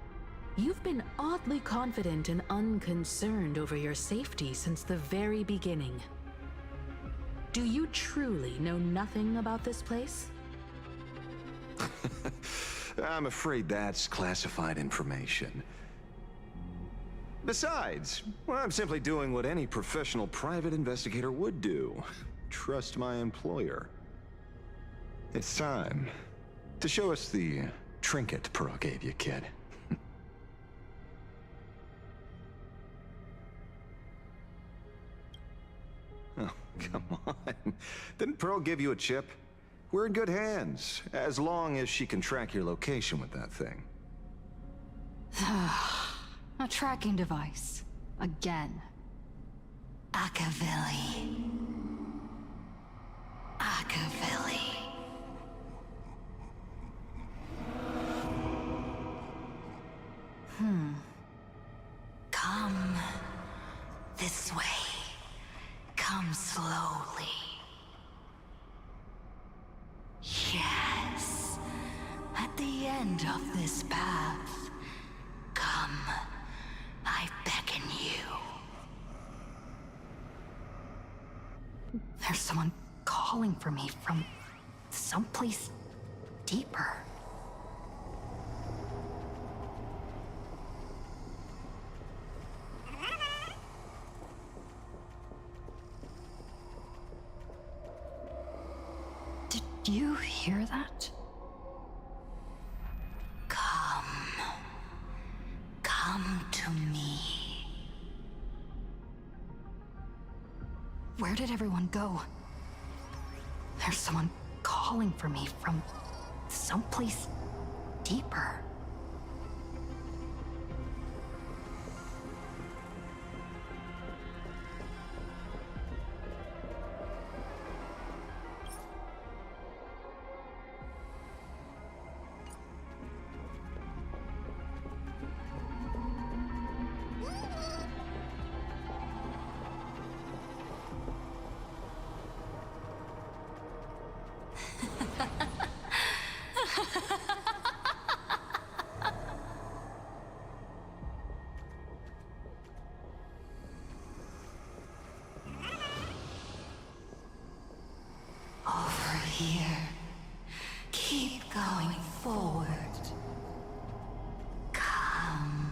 you've been oddly confident and unconcerned over your safety since the very beginning. Do you truly know nothing about this place? I'm afraid that's classified information. Besides, well, I'm simply doing what any professional private investigator would do. Trust my employer. It's time to show us the trinket Pearl gave you, kid. Oh, come on. Didn't Pearl give you a chip? We're in good hands, as long as she can track your location with that thing. A tracking device. Again. Akavilli. Akavilli. Come this way. Come slowly. Yes. At the end of this path, come. I beckon you. There's someone calling for me from someplace deeper. Did you hear that? Come to me. Where did everyone go? There's someone calling for me from someplace deeper. Over here. Keep going forward. Come.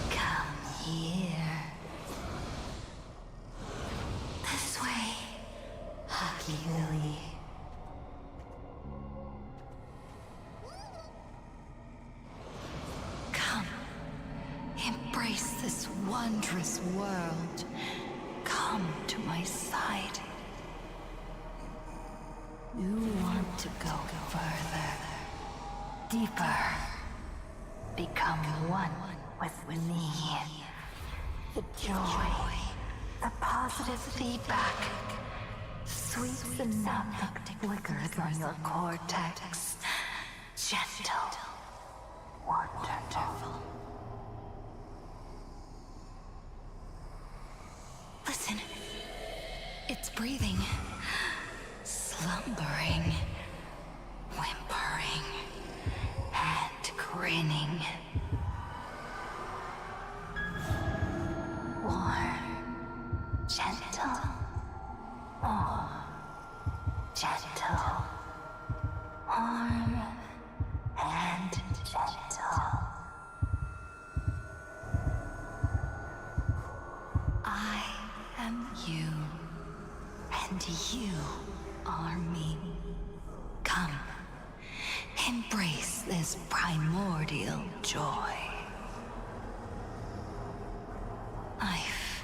Come here. This way. Akavilli. Come. Embrace this wondrous world. Come to my side. You want to go further, deeper, become one with me. The joy, the positive feedback, sweets enough that flickers on your cortex. Gentle, wonderful. Listen, it's breathing. Slumbering, whimpering, and grinning. Warm, gentle, more gentle, warm, and gentle. I am you, and you are me. Come, embrace this primordial joy. Life,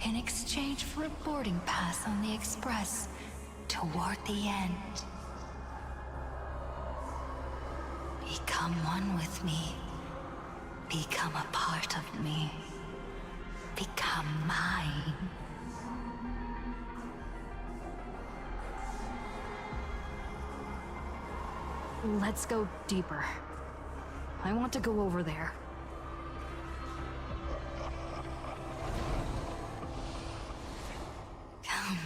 in exchange for a boarding pass on the Express toward the end. Become one with me. Become a part of me. Become mine. Let's go deeper. I want to go over there. Come.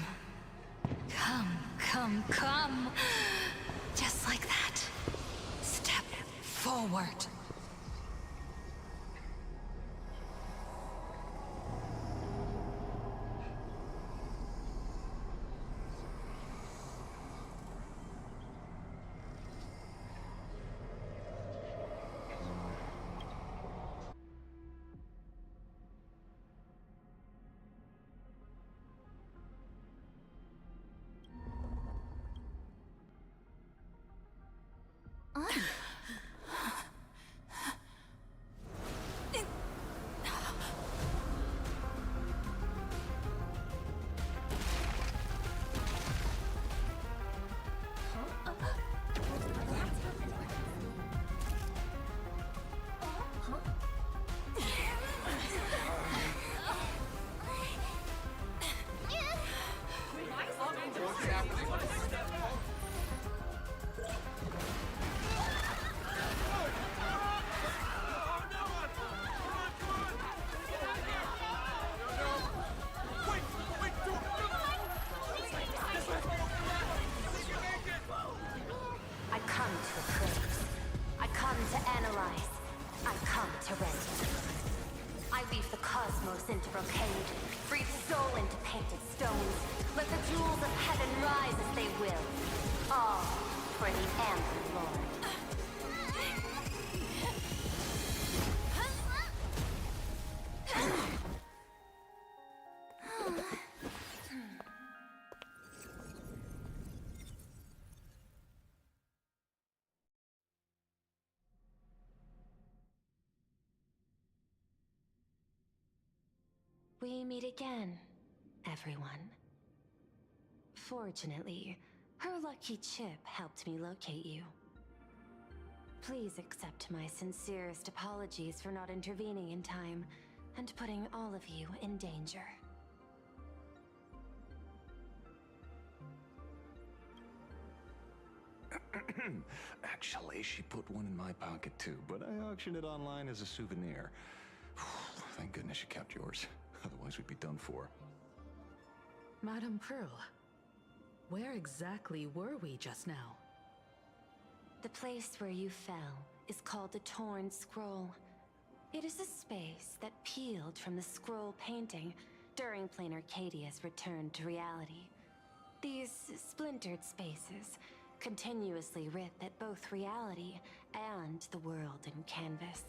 Come, come, come. Just like that. Step forward. cosmos into brocade, breathe soul into painted stones. Let the jewels of heaven rise as they will. All for the Amber Lord. We meet again, everyone. Fortunately, her lucky chip helped me locate you. Please accept my sincerest apologies for not intervening in time and putting all of you in danger. Actually, she put one in my pocket too, but I auctioned it online as a souvenir. Thank goodness you kept yours. Otherwise, we'd be done for. Madame Pearl, where exactly were we just now? The place where you fell is called the Torn Scroll. It is a space that peeled from the scroll painting during Plain Arcadia's return to reality. These splintered spaces continuously rip at both reality and the world in canvas.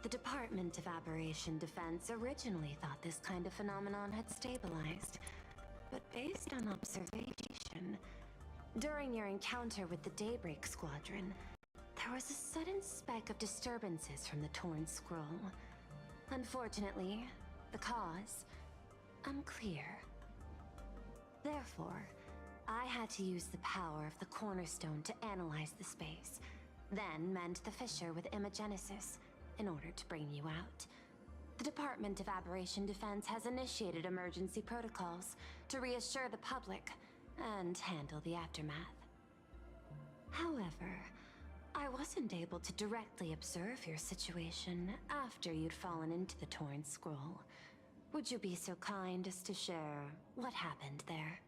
The Department of Aberration Defense originally thought this kind of phenomenon had stabilized, but based on observation, during your encounter with the Daybreak Squadron, there was a sudden speck of disturbances from the Torn Scroll. Unfortunately, the cause, unclear. Therefore, I had to use the power of the Cornerstone to analyze the space, then mend the fissure with Imagenesis in order to bring you out. The Department of Aberration Defense has initiated emergency protocols to reassure the public and handle the aftermath. However, I wasn't able to directly observe your situation after you'd fallen into the Torn Scroll. Would you be so kind as to share what happened there?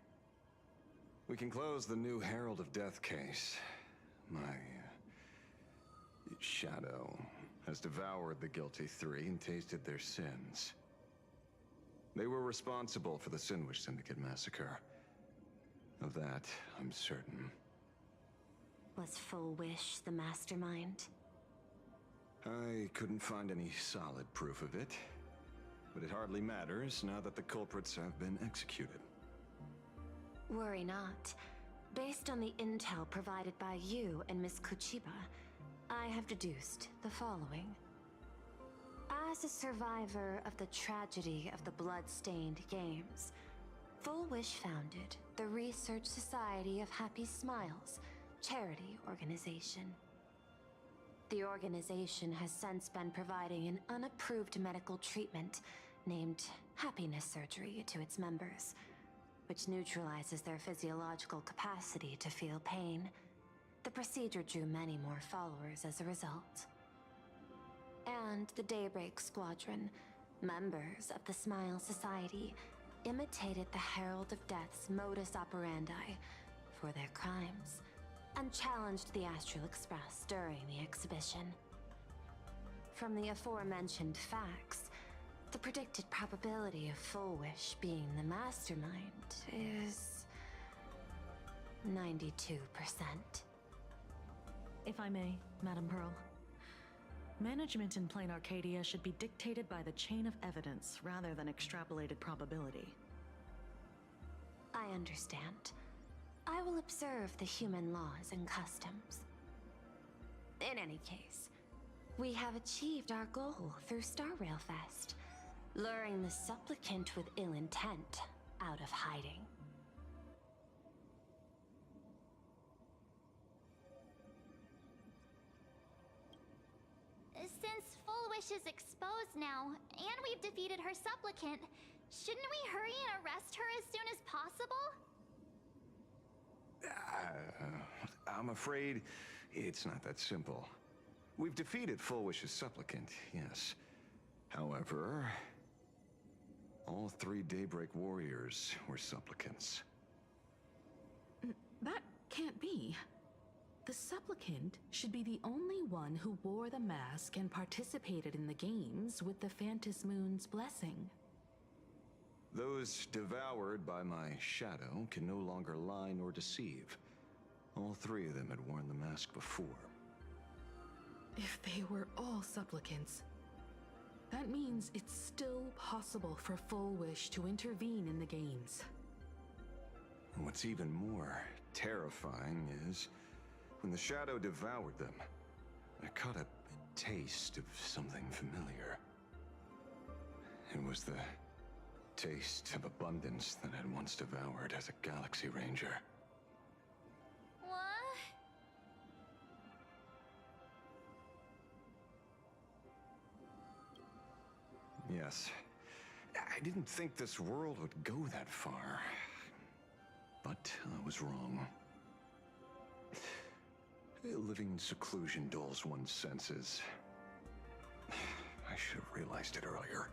We can close the new Herald of Death case. My shadow has devoured the guilty three and tasted their sins. They were responsible for the Sinwish Syndicate massacre. Of that, I'm certain. Was Full Wish the mastermind? I couldn't find any solid proof of it, but it hardly matters now that the culprits have been executed. Worry not. Based on the intel provided by you and Miss Kuchiba, I have deduced the following. As a survivor of the tragedy of the Blood-Stained Games, Full Wish founded the Research Society of Happy Smiles, charity organization. The organization has since been providing an unapproved medical treatment named happiness surgery to its members, which neutralizes their physiological capacity to feel pain. The procedure drew many more followers as a result. And the Daybreak Squadron, members of the Smile Society, imitated the Herald of Death's modus operandi for their crimes, and challenged the Astral Express during the exhibition. From the aforementioned facts, the predicted probability of Full Wish being the mastermind is 92%. If I may, Madame Pearl. Management in Plain Arcadia should be dictated by the chain of evidence rather than extrapolated probability. I understand. I will observe the human laws and customs. In any case, we have achieved our goal through Star Railfest, luring the supplicant with ill intent out of hiding. Since Full Wish is exposed now, and we've defeated her supplicant, shouldn't we hurry and arrest her as soon as possible? I'm afraid it's not that simple. We've defeated Full Wish's supplicant, yes. However, all three Daybreak warriors were supplicants. That can't be. The supplicant should be the only one who wore the mask and participated in the games with the Phantis Moon's blessing. Those devoured by my shadow can no longer lie nor deceive. All three of them had worn the mask before. If they were all supplicants, that means it's still possible for Full Wish to intervene in the games. And what's even more terrifying is, when the shadow devoured them, I caught a taste of something familiar. It was the taste of abundance that I'd once devoured as a Galaxy Ranger. What? Yes. I didn't think this world would go that far. But I was wrong. Living in seclusion dulls one's senses. I should have realized it earlier.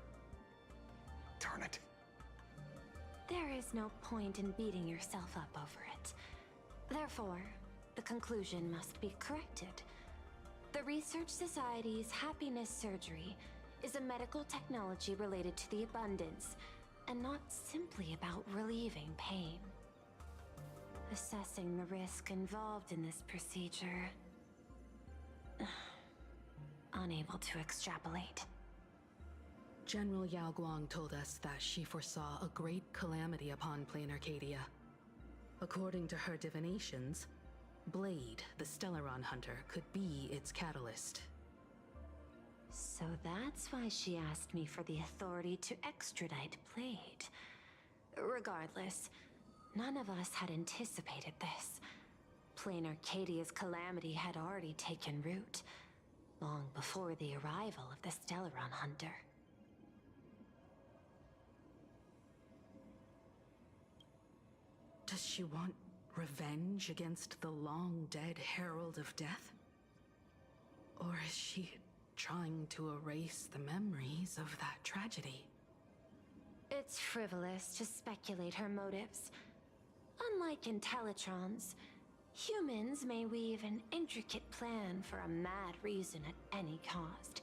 Darn it. There is no point in beating yourself up over it. Therefore, the conclusion must be corrected. The Research Society's happiness surgery is a medical technology related to the abundance, and not simply about relieving pain. Assessing the risk involved in this procedure... unable to extrapolate. General Yao Guang told us that she foresaw a great calamity upon Plain Arcadia. According to her divinations, Blade, the Stellaron hunter, could be its catalyst. So that's why she asked me for the authority to extradite Blade. Regardless, none of us had anticipated this. Plain Arcadia's calamity had already taken root, long before the arrival of the Stellaron hunter. Does she want revenge against the long-dead Herald of Death? Or is she trying to erase the memories of that tragedy? It's frivolous to speculate her motives. Unlike Intellitrons, humans may weave an intricate plan for a mad reason at any cost,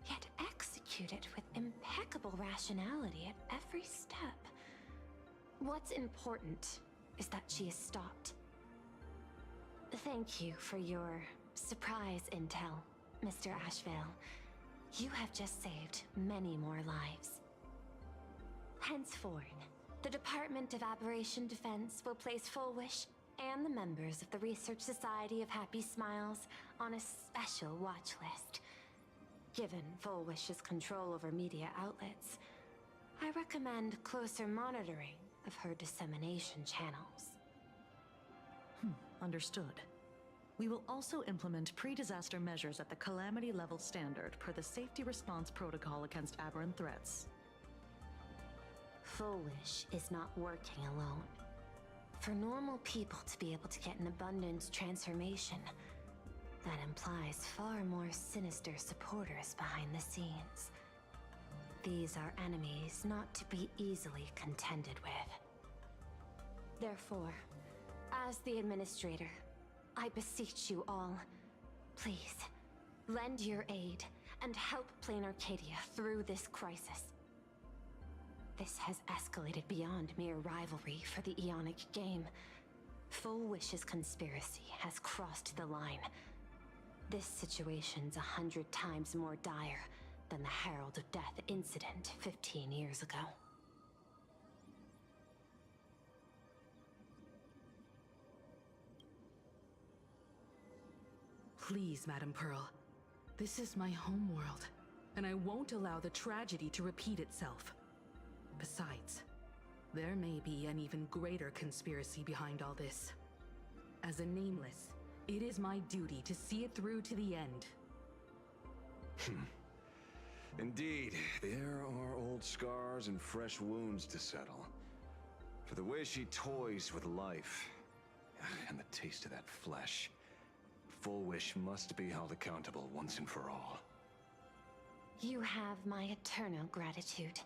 yet execute it with impeccable rationality at every step. What's important is that she is stopped. Thank you for your surprise intel, Mr. Ashvale. You have just saved many more lives. Henceforth, the Department of Aberration Defense will place Full Wish and the members of the Research Society of Happy Smiles on a special watch list. Given Full Wish's control over media outlets, I recommend closer monitoring of her dissemination channels. Understood. We will also implement pre-disaster measures at the calamity level standard per the safety response protocol against aberrant threats. Full Wish is not working alone. For normal people to be able to get an abundance transformation, that implies far more sinister supporters behind the scenes. These are enemies not to be easily contended with. Therefore, as the administrator, I beseech you all, please, lend your aid and help Plain Arcadia through this crisis. This has escalated beyond mere rivalry for the Ionic game. Full Wish's conspiracy has crossed the line. This situation's 100 times more dire than the Herald of Death incident 15 years ago. Please, Madam Pearl. This is my homeworld, and I won't allow the tragedy to repeat itself. Besides, there may be an even greater conspiracy behind all this. As a Nameless, it is my duty to see it through to the end. Indeed, there are old scars and fresh wounds to settle. For the way she toys with life, and the taste of that flesh, Full Wish must be held accountable once and for all. You have my eternal gratitude.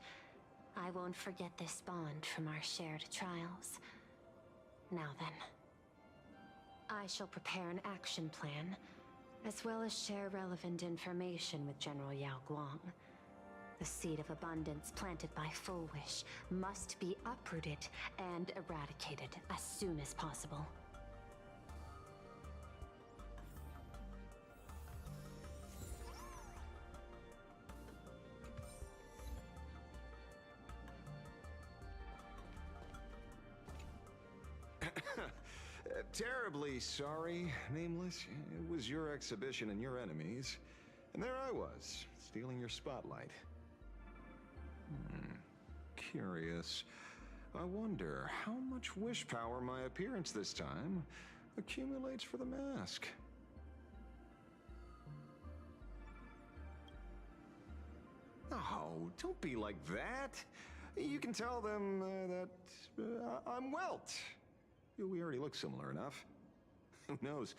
I won't forget this bond from our shared trials. Now then, I shall prepare an action plan, as well as share relevant information with General Yao Guang. The seed of abundance planted by Full Wish must be uprooted and eradicated as soon as possible. Terribly sorry, Nameless. It was your exhibition and your enemies. And there I was, stealing your spotlight. Curious. I wonder how much wish power my appearance this time accumulates for the mask. Oh, don't be like that. You can tell them that I'm Welt. We already look similar enough. Who knows?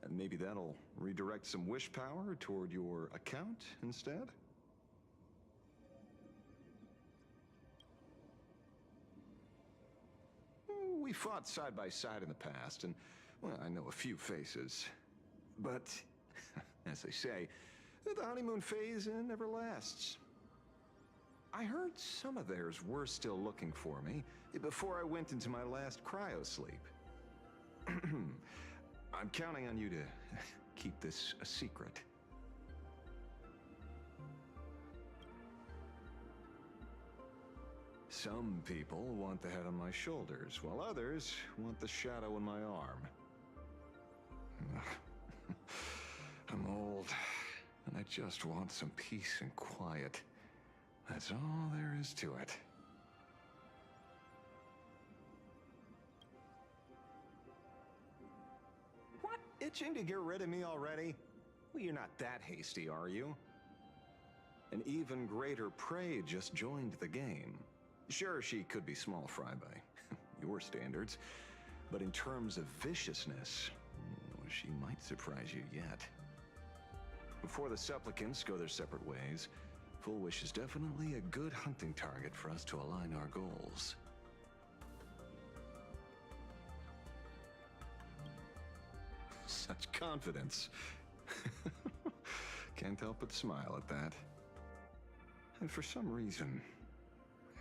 Maybe that'll redirect some wish power toward your account instead? We fought side by side in the past, and, well, I know a few faces. But, as they say, the honeymoon phase never lasts. I heard some of theirs were still looking for me before I went into my last cryo-sleep. I'm counting on you to keep this a secret. Some people want the head on my shoulders, while others want the shadow in my arm. I'm old, and I just want some peace and quiet. That's all there is to it. What? Itching to get rid of me already? Well, you're not that hasty, are you? An even greater prey just joined the game. Sure, she could be small fry by your standards, but in terms of viciousness, she might surprise you yet. Before the supplicants go their separate ways, Full Wish is definitely a good hunting target for us to align our goals. Such confidence. Can't help but smile at that. And for some reason,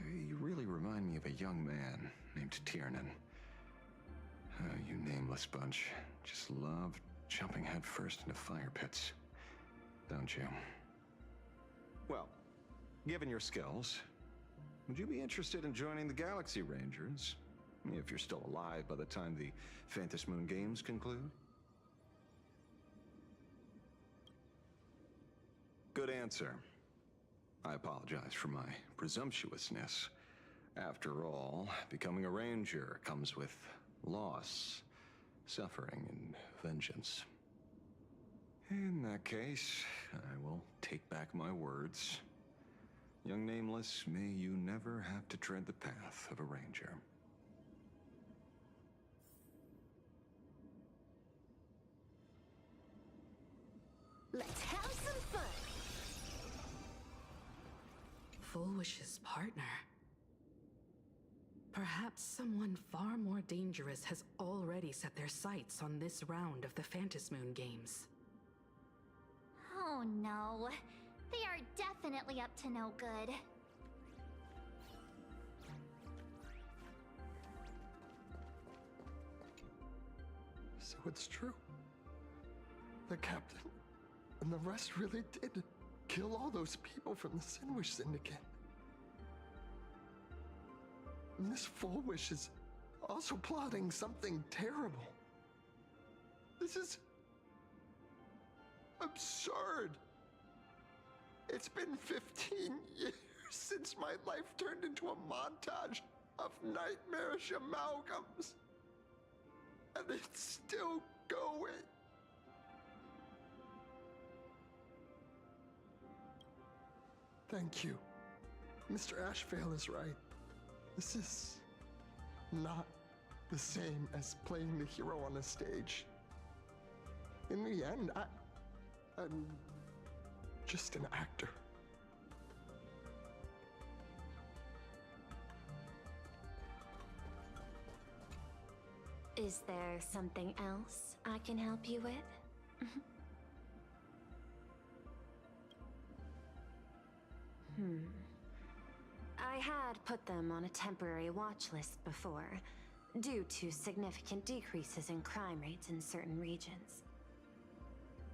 you really remind me of a young man named Tiernan. You nameless bunch just love jumping headfirst into fire pits, don't you? Well, given your skills, would you be interested in joining the Galaxy Rangers? If you're still alive by the time the Phantom Moon Games conclude? Good answer. I apologize for my presumptuousness. After all, becoming a ranger comes with loss, suffering, and vengeance. In that case, I will take back my words. Young Nameless, may you never have to tread the path of a ranger. Let's have some fun! Full Wish's partner. Perhaps someone far more dangerous has already set their sights on this round of the Phantom Moon Games. Oh no. They are definitely up to no good. So it's true. The captain and the rest really did kill all those people from the Sinwish Syndicate. And this Full Wish is also plotting something terrible. This is absurd. It's been 15 years since my life turned into a montage of nightmarish amalgams. And it's still going. Thank you. Mr. Ashvale is right. This is not the same as playing the hero on a stage. In the end, I'm just an actor. Is there something else I can help you with? I had put them on a temporary watch list before, due to significant decreases in crime rates in certain regions.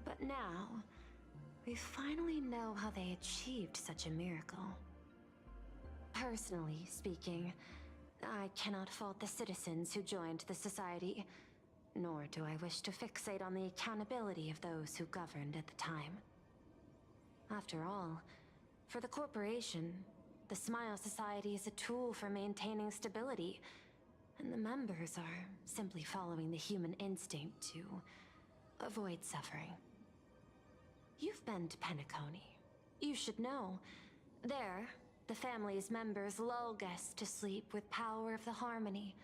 But now, we finally know how they achieved such a miracle. Personally speaking, I cannot fault the citizens who joined the Society, nor do I wish to fixate on the accountability of those who governed at the time. After all, for the corporation, the Smile Society is a tool for maintaining stability, and the members are simply following the human instinct to avoid suffering. You've been to Penacony. You should know. There, the family's members lull guests to sleep with power of the harmony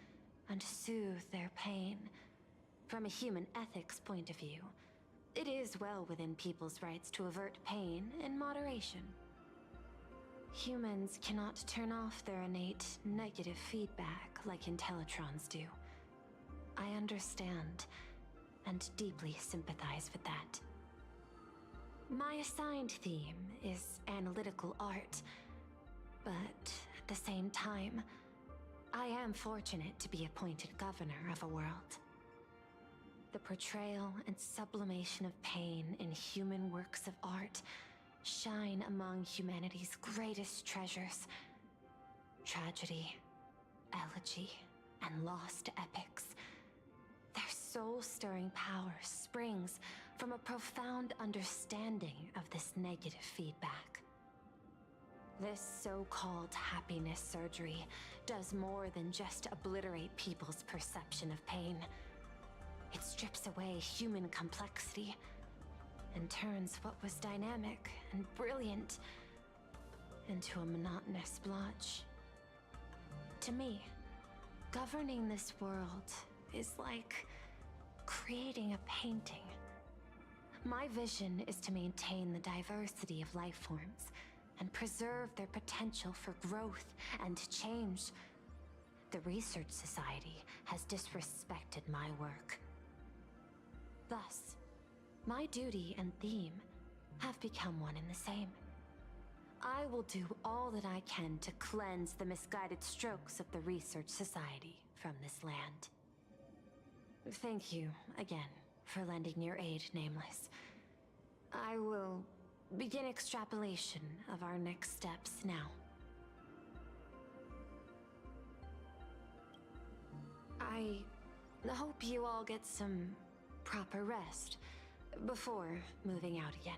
and soothe their pain. From a human ethics point of view, it is well within people's rights to avert pain in moderation. Humans cannot turn off their innate negative feedback like Intellitrons do. I understand and deeply sympathize with that. My assigned theme is analytical art, but at the same time, I am fortunate to be appointed governor of a world. The portrayal and sublimation of pain in human works of art shine among humanity's greatest treasures. Tragedy, elegy, and lost epics. Their soul-stirring power springs from a profound understanding of this negative feedback. This so-called happiness surgery does more than just obliterate people's perception of pain. It strips away human complexity and turns what was dynamic and brilliant into a monotonous blotch. To me, governing this world is like creating a painting. My vision is to maintain the diversity of life forms and preserve their potential for growth and change. The Research Society has disrespected my work. Thus, my duty and theme have become one and the same. I will do all that I can to cleanse the misguided strokes of the Research Society from this land. Thank you again for lending your aid, Nameless. I will begin extrapolation of our next steps now. I hope you all get some proper rest before moving out again.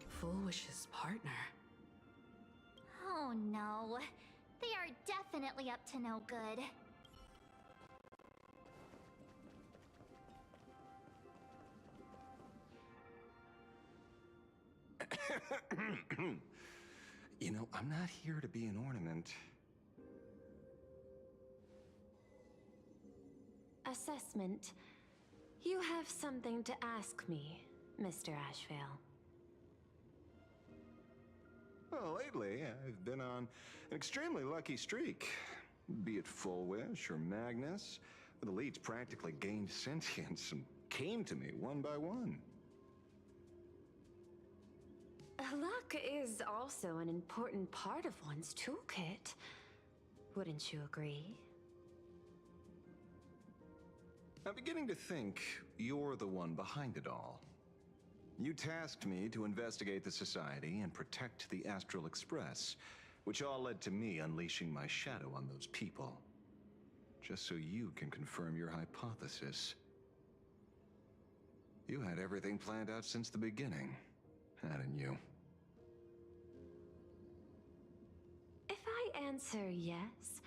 Full Wish's partner. Oh no. They are definitely up to no good. You know, I'm not here to be an ornament. Assessment. You have something to ask me, Mr. Ashvale. Well, lately, I've been on an extremely lucky streak. Be it Full Wish or Magnus, the leads practically gained sentience and came to me one by one. Luck is also an important part of one's toolkit. Wouldn't you agree? I'm beginning to think you're the one behind it all. You tasked me to investigate the Society and protect the Astral Express, which all led to me unleashing my shadow on those people. Just so you can confirm your hypothesis. You had everything planned out since the beginning, hadn't you? If I answer yes,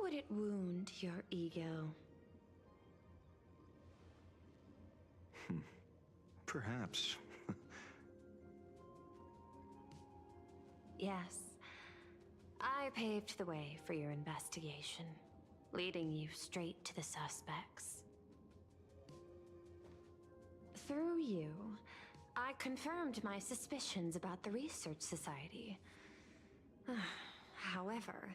would it wound your ego? Perhaps. Yes. I paved the way for your investigation, leading you straight to the suspects. Through you, confirmed my suspicions about the Research Society. However,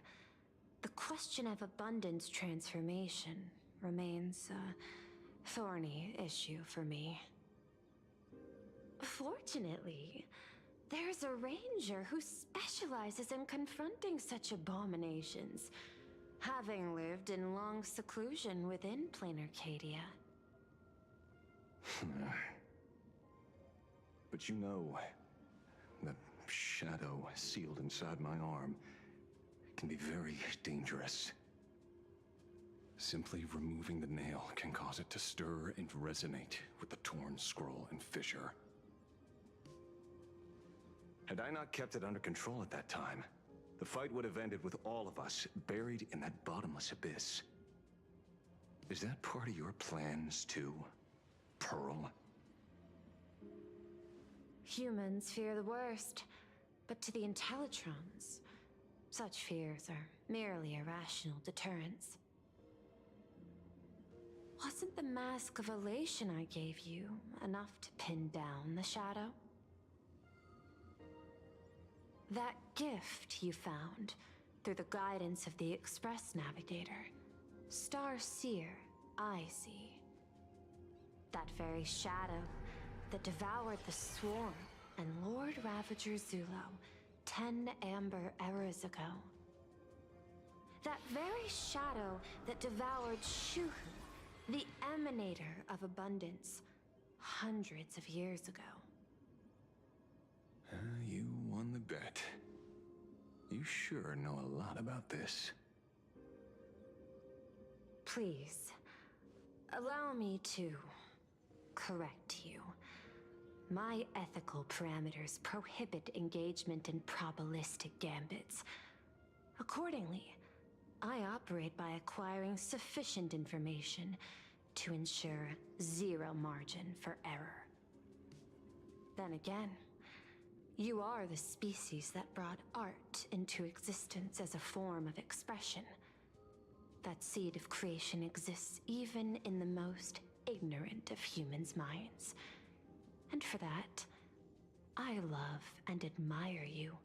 the question of abundance transformation remains a thorny issue for me. Fortunately, there's a ranger who specializes in confronting such abominations, having lived in long seclusion within plain Arcadia. But you know, the shadow sealed inside my arm can be very dangerous. Simply removing the nail can cause it to stir and resonate with the torn scroll and fissure. Had I not kept it under control at that time, the fight would have ended with all of us buried in that bottomless abyss. Is that part of your plans too, Pearl? Humans fear the worst, but to the Intellitrons, such fears are merely irrational deterrents. Wasn't the Mask of Elation I gave you enough to pin down the shadow? That gift you found through the guidance of the Express Navigator, Star Seer, I see. That very shadow that devoured the Swarm and Lord Ravager Zulo 10 amber eras ago. That very shadow that devoured Shuhu, the Emanator of Abundance, hundreds of years ago. You won the bet. You sure know a lot about this. Please, allow me to correct you. My ethical parameters prohibit engagement in probabilistic gambits. Accordingly, I operate by acquiring sufficient information to ensure zero margin for error. Then again, you are the species that brought art into existence as a form of expression. That seed of creation exists even in the most ignorant of humans' minds. And for that, I love and admire you.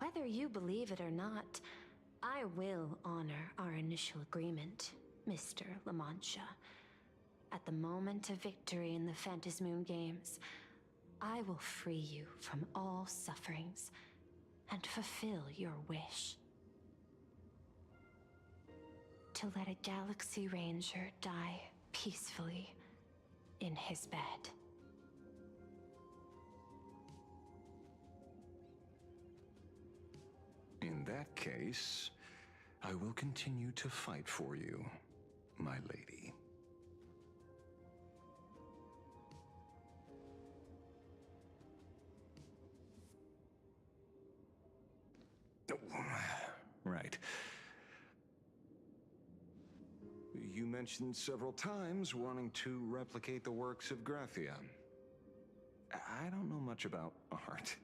Whether you believe it or not, I will honor our initial agreement, Mr. La Mancha. At the moment of victory in the Phantasmoon Games, I will free you from all sufferings and fulfill your wish. To let a Galaxy Ranger die peacefully in his bed. In that case, I will continue to fight for you, my lady. Oh, right. You mentioned several times wanting to replicate the works of Graphia. I don't know much about art.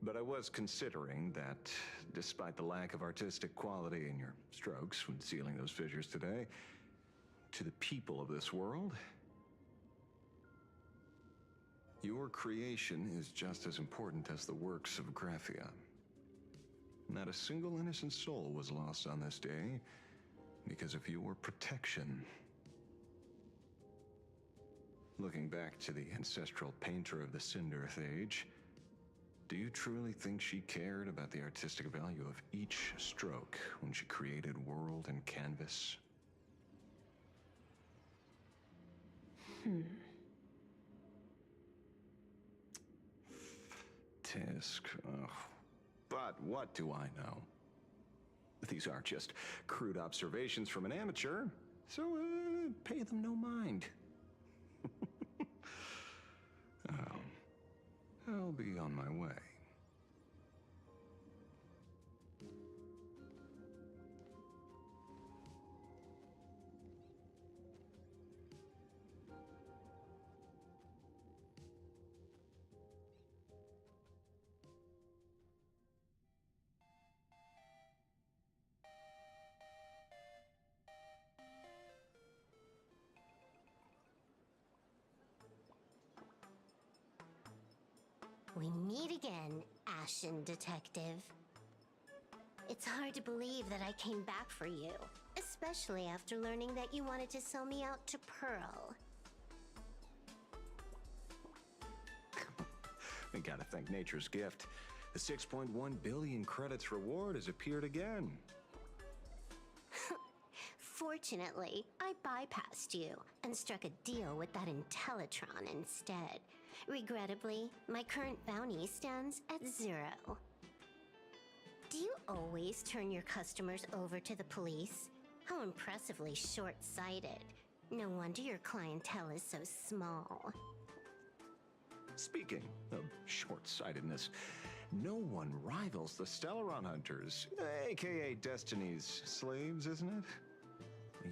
But I was considering that, despite the lack of artistic quality in your strokes when sealing those fissures today, to the people of this world, your creation is just as important as the works of Graphia. Not a single innocent soul was lost on this day because of your protection. Looking back to the ancestral painter of the Cinderth Age, do you truly think she cared about the artistic value of each stroke when she created world and canvas? Tisk, but what do I know? These are just crude observations from an amateur, so pay them no mind. I'll be on my way. We meet again, Ashen Detective. It's hard to believe that I came back for you, especially after learning that you wanted to sell me out to Pearl. We gotta thank nature's gift. The 6.1 billion credits reward has appeared again. Fortunately, I bypassed you and struck a deal with that Intellitron instead. Regrettably, my current bounty stands at 0. Do you always turn your customers over to the police? How impressively short-sighted. No wonder your clientele is so small. Speaking of short-sightedness, no one rivals the Stellaron Hunters, aka Destiny's slaves, isn't it?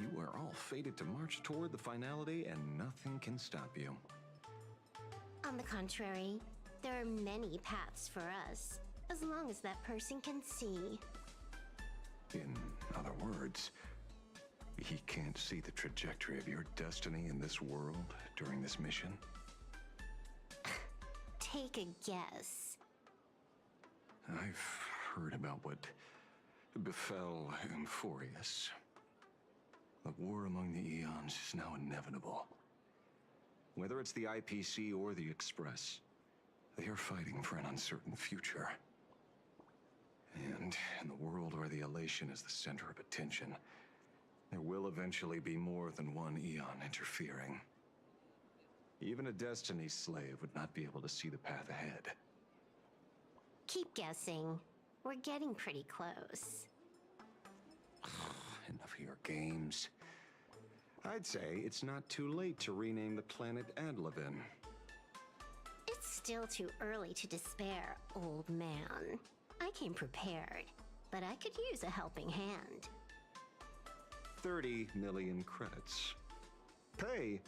You are all fated to march toward the finality, and nothing can stop you. On the contrary, there are many paths for us, as long as that person can see. In other words, he can't see the trajectory of your destiny in this world during this mission? Take a guess. I've heard about what befell Euphorius. The war among the Eons is now inevitable. Whether it's the IPC or the Express, they are fighting for an uncertain future. And in the world where the Elation is the center of attention, there will eventually be more than one Eon interfering. Even a Destiny slave would not be able to see the path ahead. Keep guessing. We're getting pretty close. Enough of your games. I'd say it's not too late to rename the planet Adlevin. It's still too early to despair, old man. I came prepared, but I could use a helping hand. 30 million credits. Pay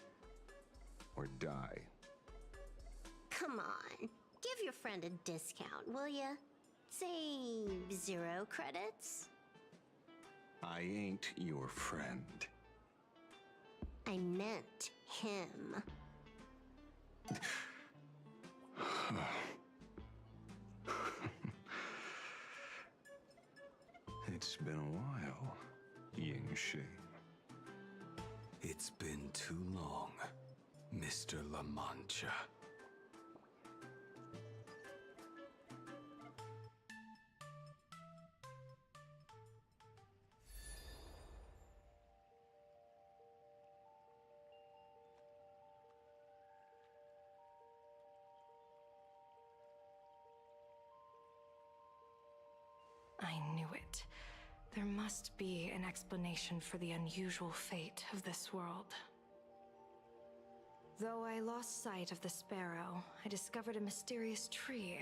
or die. Come on, give your friend a discount, will ya? Say 0 credits? I ain't your friend. I meant him. It's been a while, Yingshi. It's been too long, Mr. La Mancha. I knew it. There must be an explanation for the unusual fate of this world. Though I lost sight of the sparrow, I discovered a mysterious tree.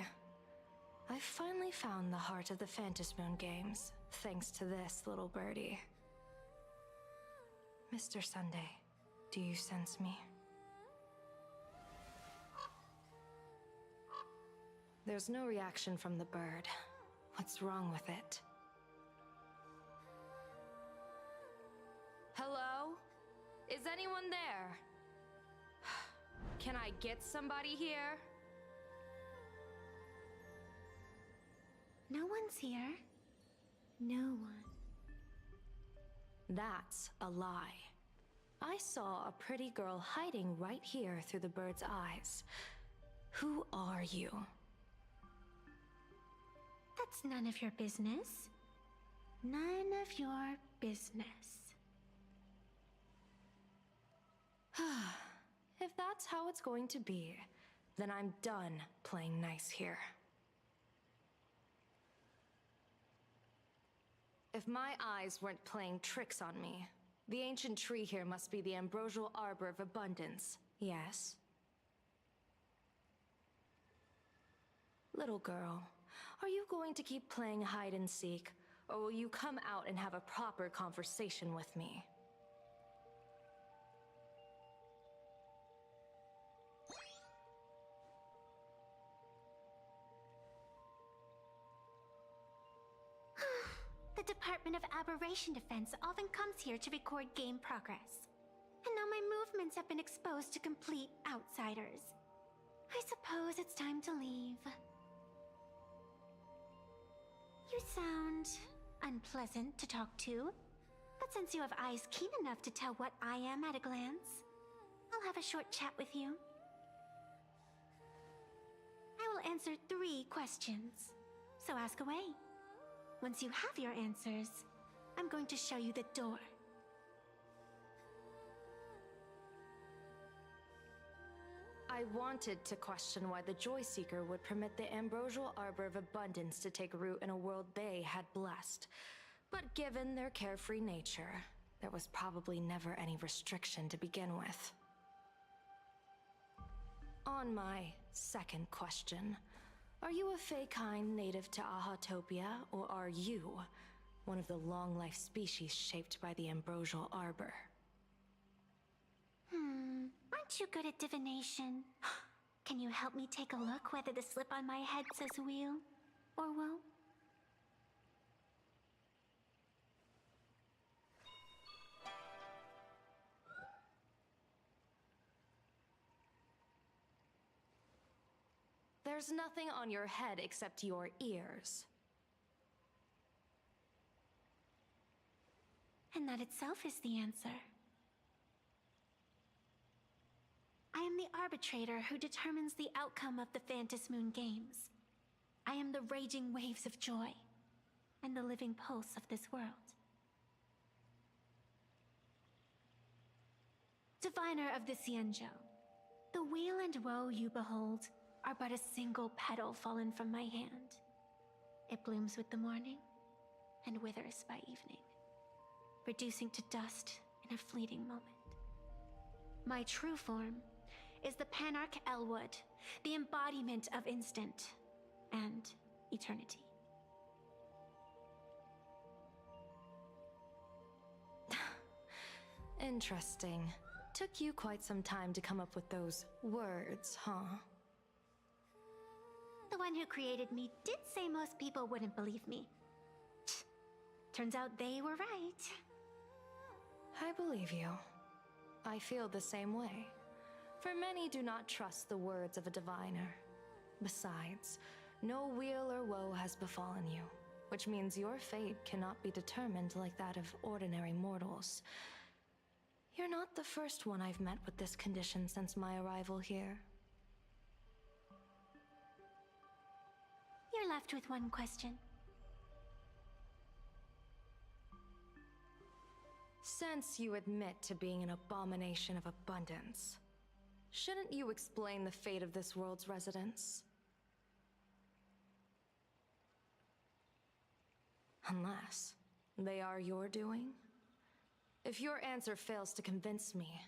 I finally found the heart of the Phantasmoon games, thanks to this little birdie. Mr. Sunday, do you sense me? There's no reaction from the bird. What's wrong with it? Hello? Is anyone there? Can I get somebody here? No one's here. No one. That's a lie. I saw a pretty girl hiding right here through the bird's eyes. Who are you? That's none of your business. None of your business. If that's how it's going to be, then I'm done playing nice here. If my eyes weren't playing tricks on me, the ancient tree here must be the ambrosial arbor of abundance, yes? Little girl, are you going to keep playing hide and seek, or will you come out and have a proper conversation with me? The Department of Aberration Defense often comes here to record game progress. And now my movements have been exposed to complete outsiders. I suppose it's time to leave. You sound unpleasant to talk to, but since you have eyes keen enough to tell what I am at a glance, I'll have a short chat with you. I will answer 3 questions, so ask away. Once you have your answers, I'm going to show you the door. I wanted to question why the Joy Seeker would permit the ambrosial arbor of abundance to take root in a world they had blessed. But given their carefree nature, there was probably never any restriction to begin with. On my second question, are you a Fey-kind native to Ahatopia, or are you one of the long-life species shaped by the ambrosial arbor? Aren't you good at divination? Can you help me take a look whether the slip on my head says wheel or woe? There's nothing on your head except your ears. And that itself is the answer. I am the arbitrator who determines the outcome of the Phantasmoon Games. I am the raging waves of joy, and the living pulse of this world. Diviner of the Xianzhou, the weal and woe you behold are but a single petal fallen from my hand. It blooms with the morning, and withers by evening, reducing to dust in a fleeting moment. My true form is the Panarch Elwood, the embodiment of instant and eternity. Interesting. Took you quite some time to come up with those words, huh? The one who created me did say most people wouldn't believe me. Turns out they were right. I believe you. I feel the same way. For many do not trust the words of a diviner. Besides, no weal or woe has befallen you, which means your fate cannot be determined like that of ordinary mortals. You're not the first one I've met with this condition since my arrival here. You're left with one question. Since you admit to being an abomination of abundance, shouldn't you explain the fate of this world's residents? Unless they are your doing? If your answer fails to convince me,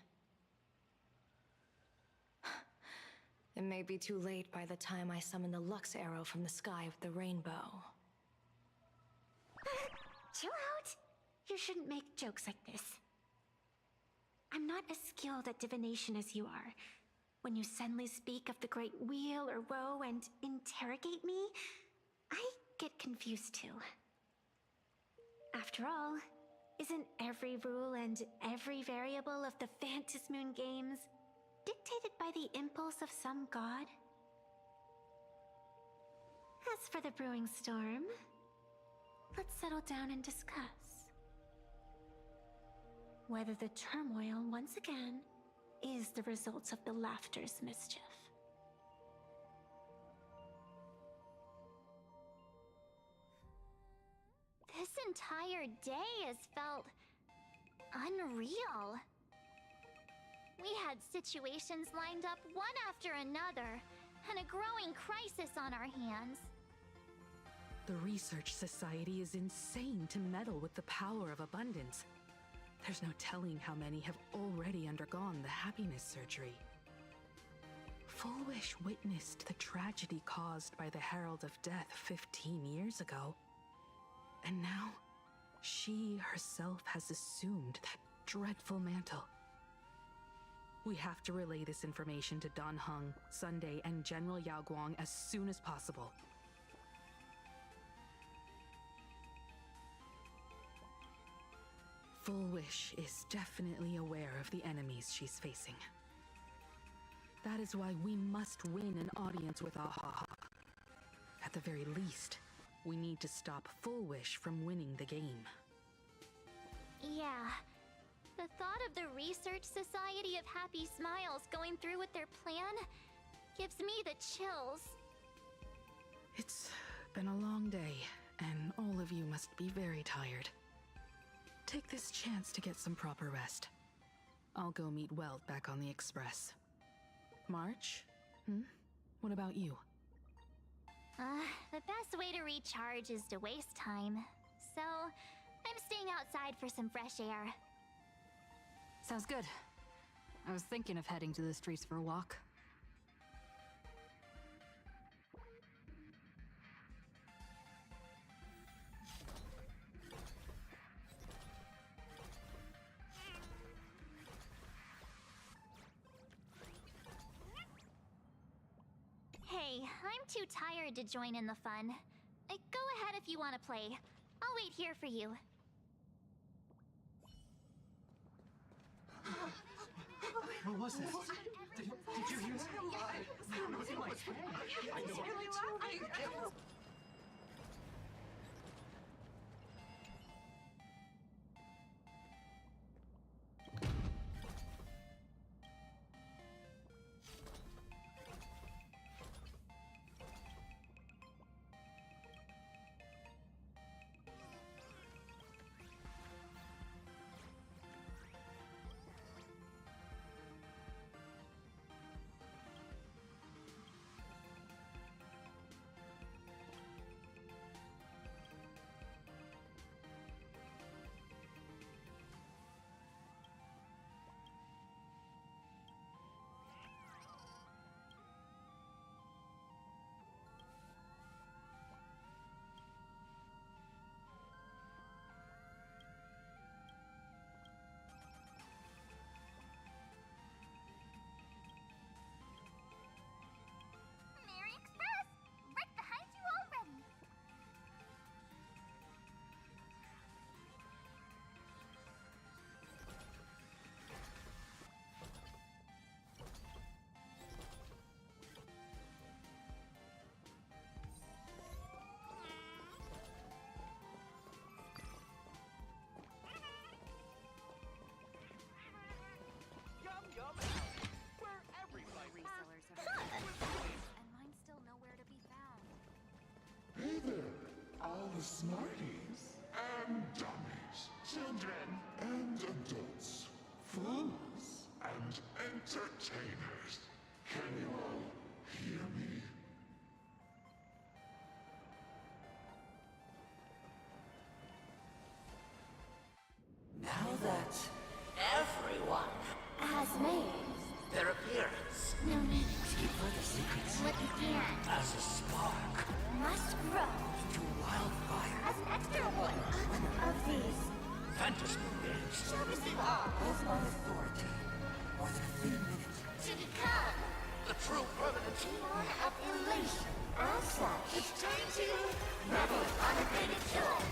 it may be too late by the time I summon the Lux Arrow from the sky with the rainbow. Chill out! You shouldn't make jokes like this. I'm not as skilled at divination as you are. When you suddenly speak of the great wheel or woe and interrogate me, I get confused too. After all, isn't every rule and every variable of the Phantasmoon Games dictated by the impulse of some god? As for the brewing storm, let's settle down and discuss whether the turmoil, once again, is the result of the laughter's mischief. This entire day has felt unreal. We had situations lined up one after another, and a growing crisis on our hands. The Research Society is insane to meddle with the power of abundance. There's no telling how many have already undergone the happiness surgery. Full Wish witnessed the tragedy caused by the Herald of Death 15 years ago. And now, she herself has assumed that dreadful mantle. We have to relay this information to Dan Heng, Sunday, and General Yao Guang as soon as possible. Full Wish is definitely aware of the enemies she's facing. That is why we must win an audience with Ahaha. At the very least, we need to stop Full Wish from winning the game. Yeah. The thought of the Research Society of Happy Smiles going through with their plan gives me the chills. It's been a long day, and all of you must be very tired. Take this chance to get some proper rest. I'll go meet Weld back on the Express. March? What about you? The best way to recharge is to waste time. So, I'm staying outside for some fresh air. Sounds good. I was thinking of heading to the streets for a walk. Hey, I'm too tired to join in the fun. Go ahead if you want to play. I'll wait here for you. What was that? Did you hear that? It was in my head. I know. Merry Express! Right behind you already! Yum Yum Alley, where everybody Resellers and mine still nowhere to be found. Hey there, all the smarties and dummies, children and adults, fools and entertainers. Can you all hear me? Now that everyone has made their appearance, no need to keep further secrets what began as a spark must grow into wildfire. as an extra one of these Fantasy games shall receive all of my authority within a few minutes. to become The true permanent born of elation. As such, it's time to revel on a greater joy.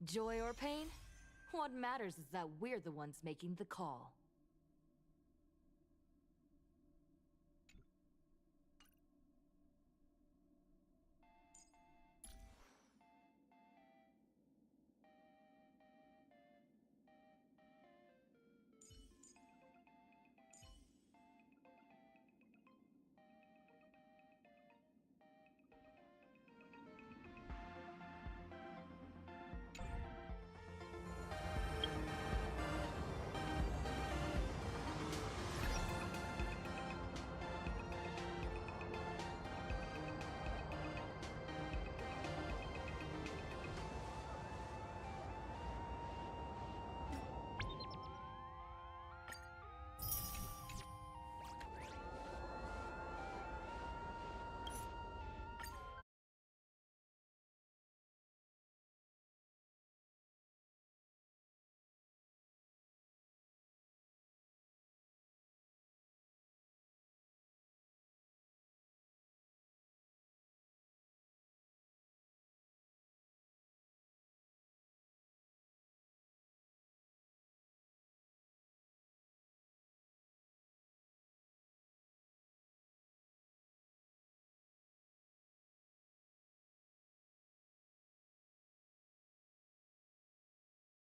Joy or pain? What matters is that we're the ones making the call.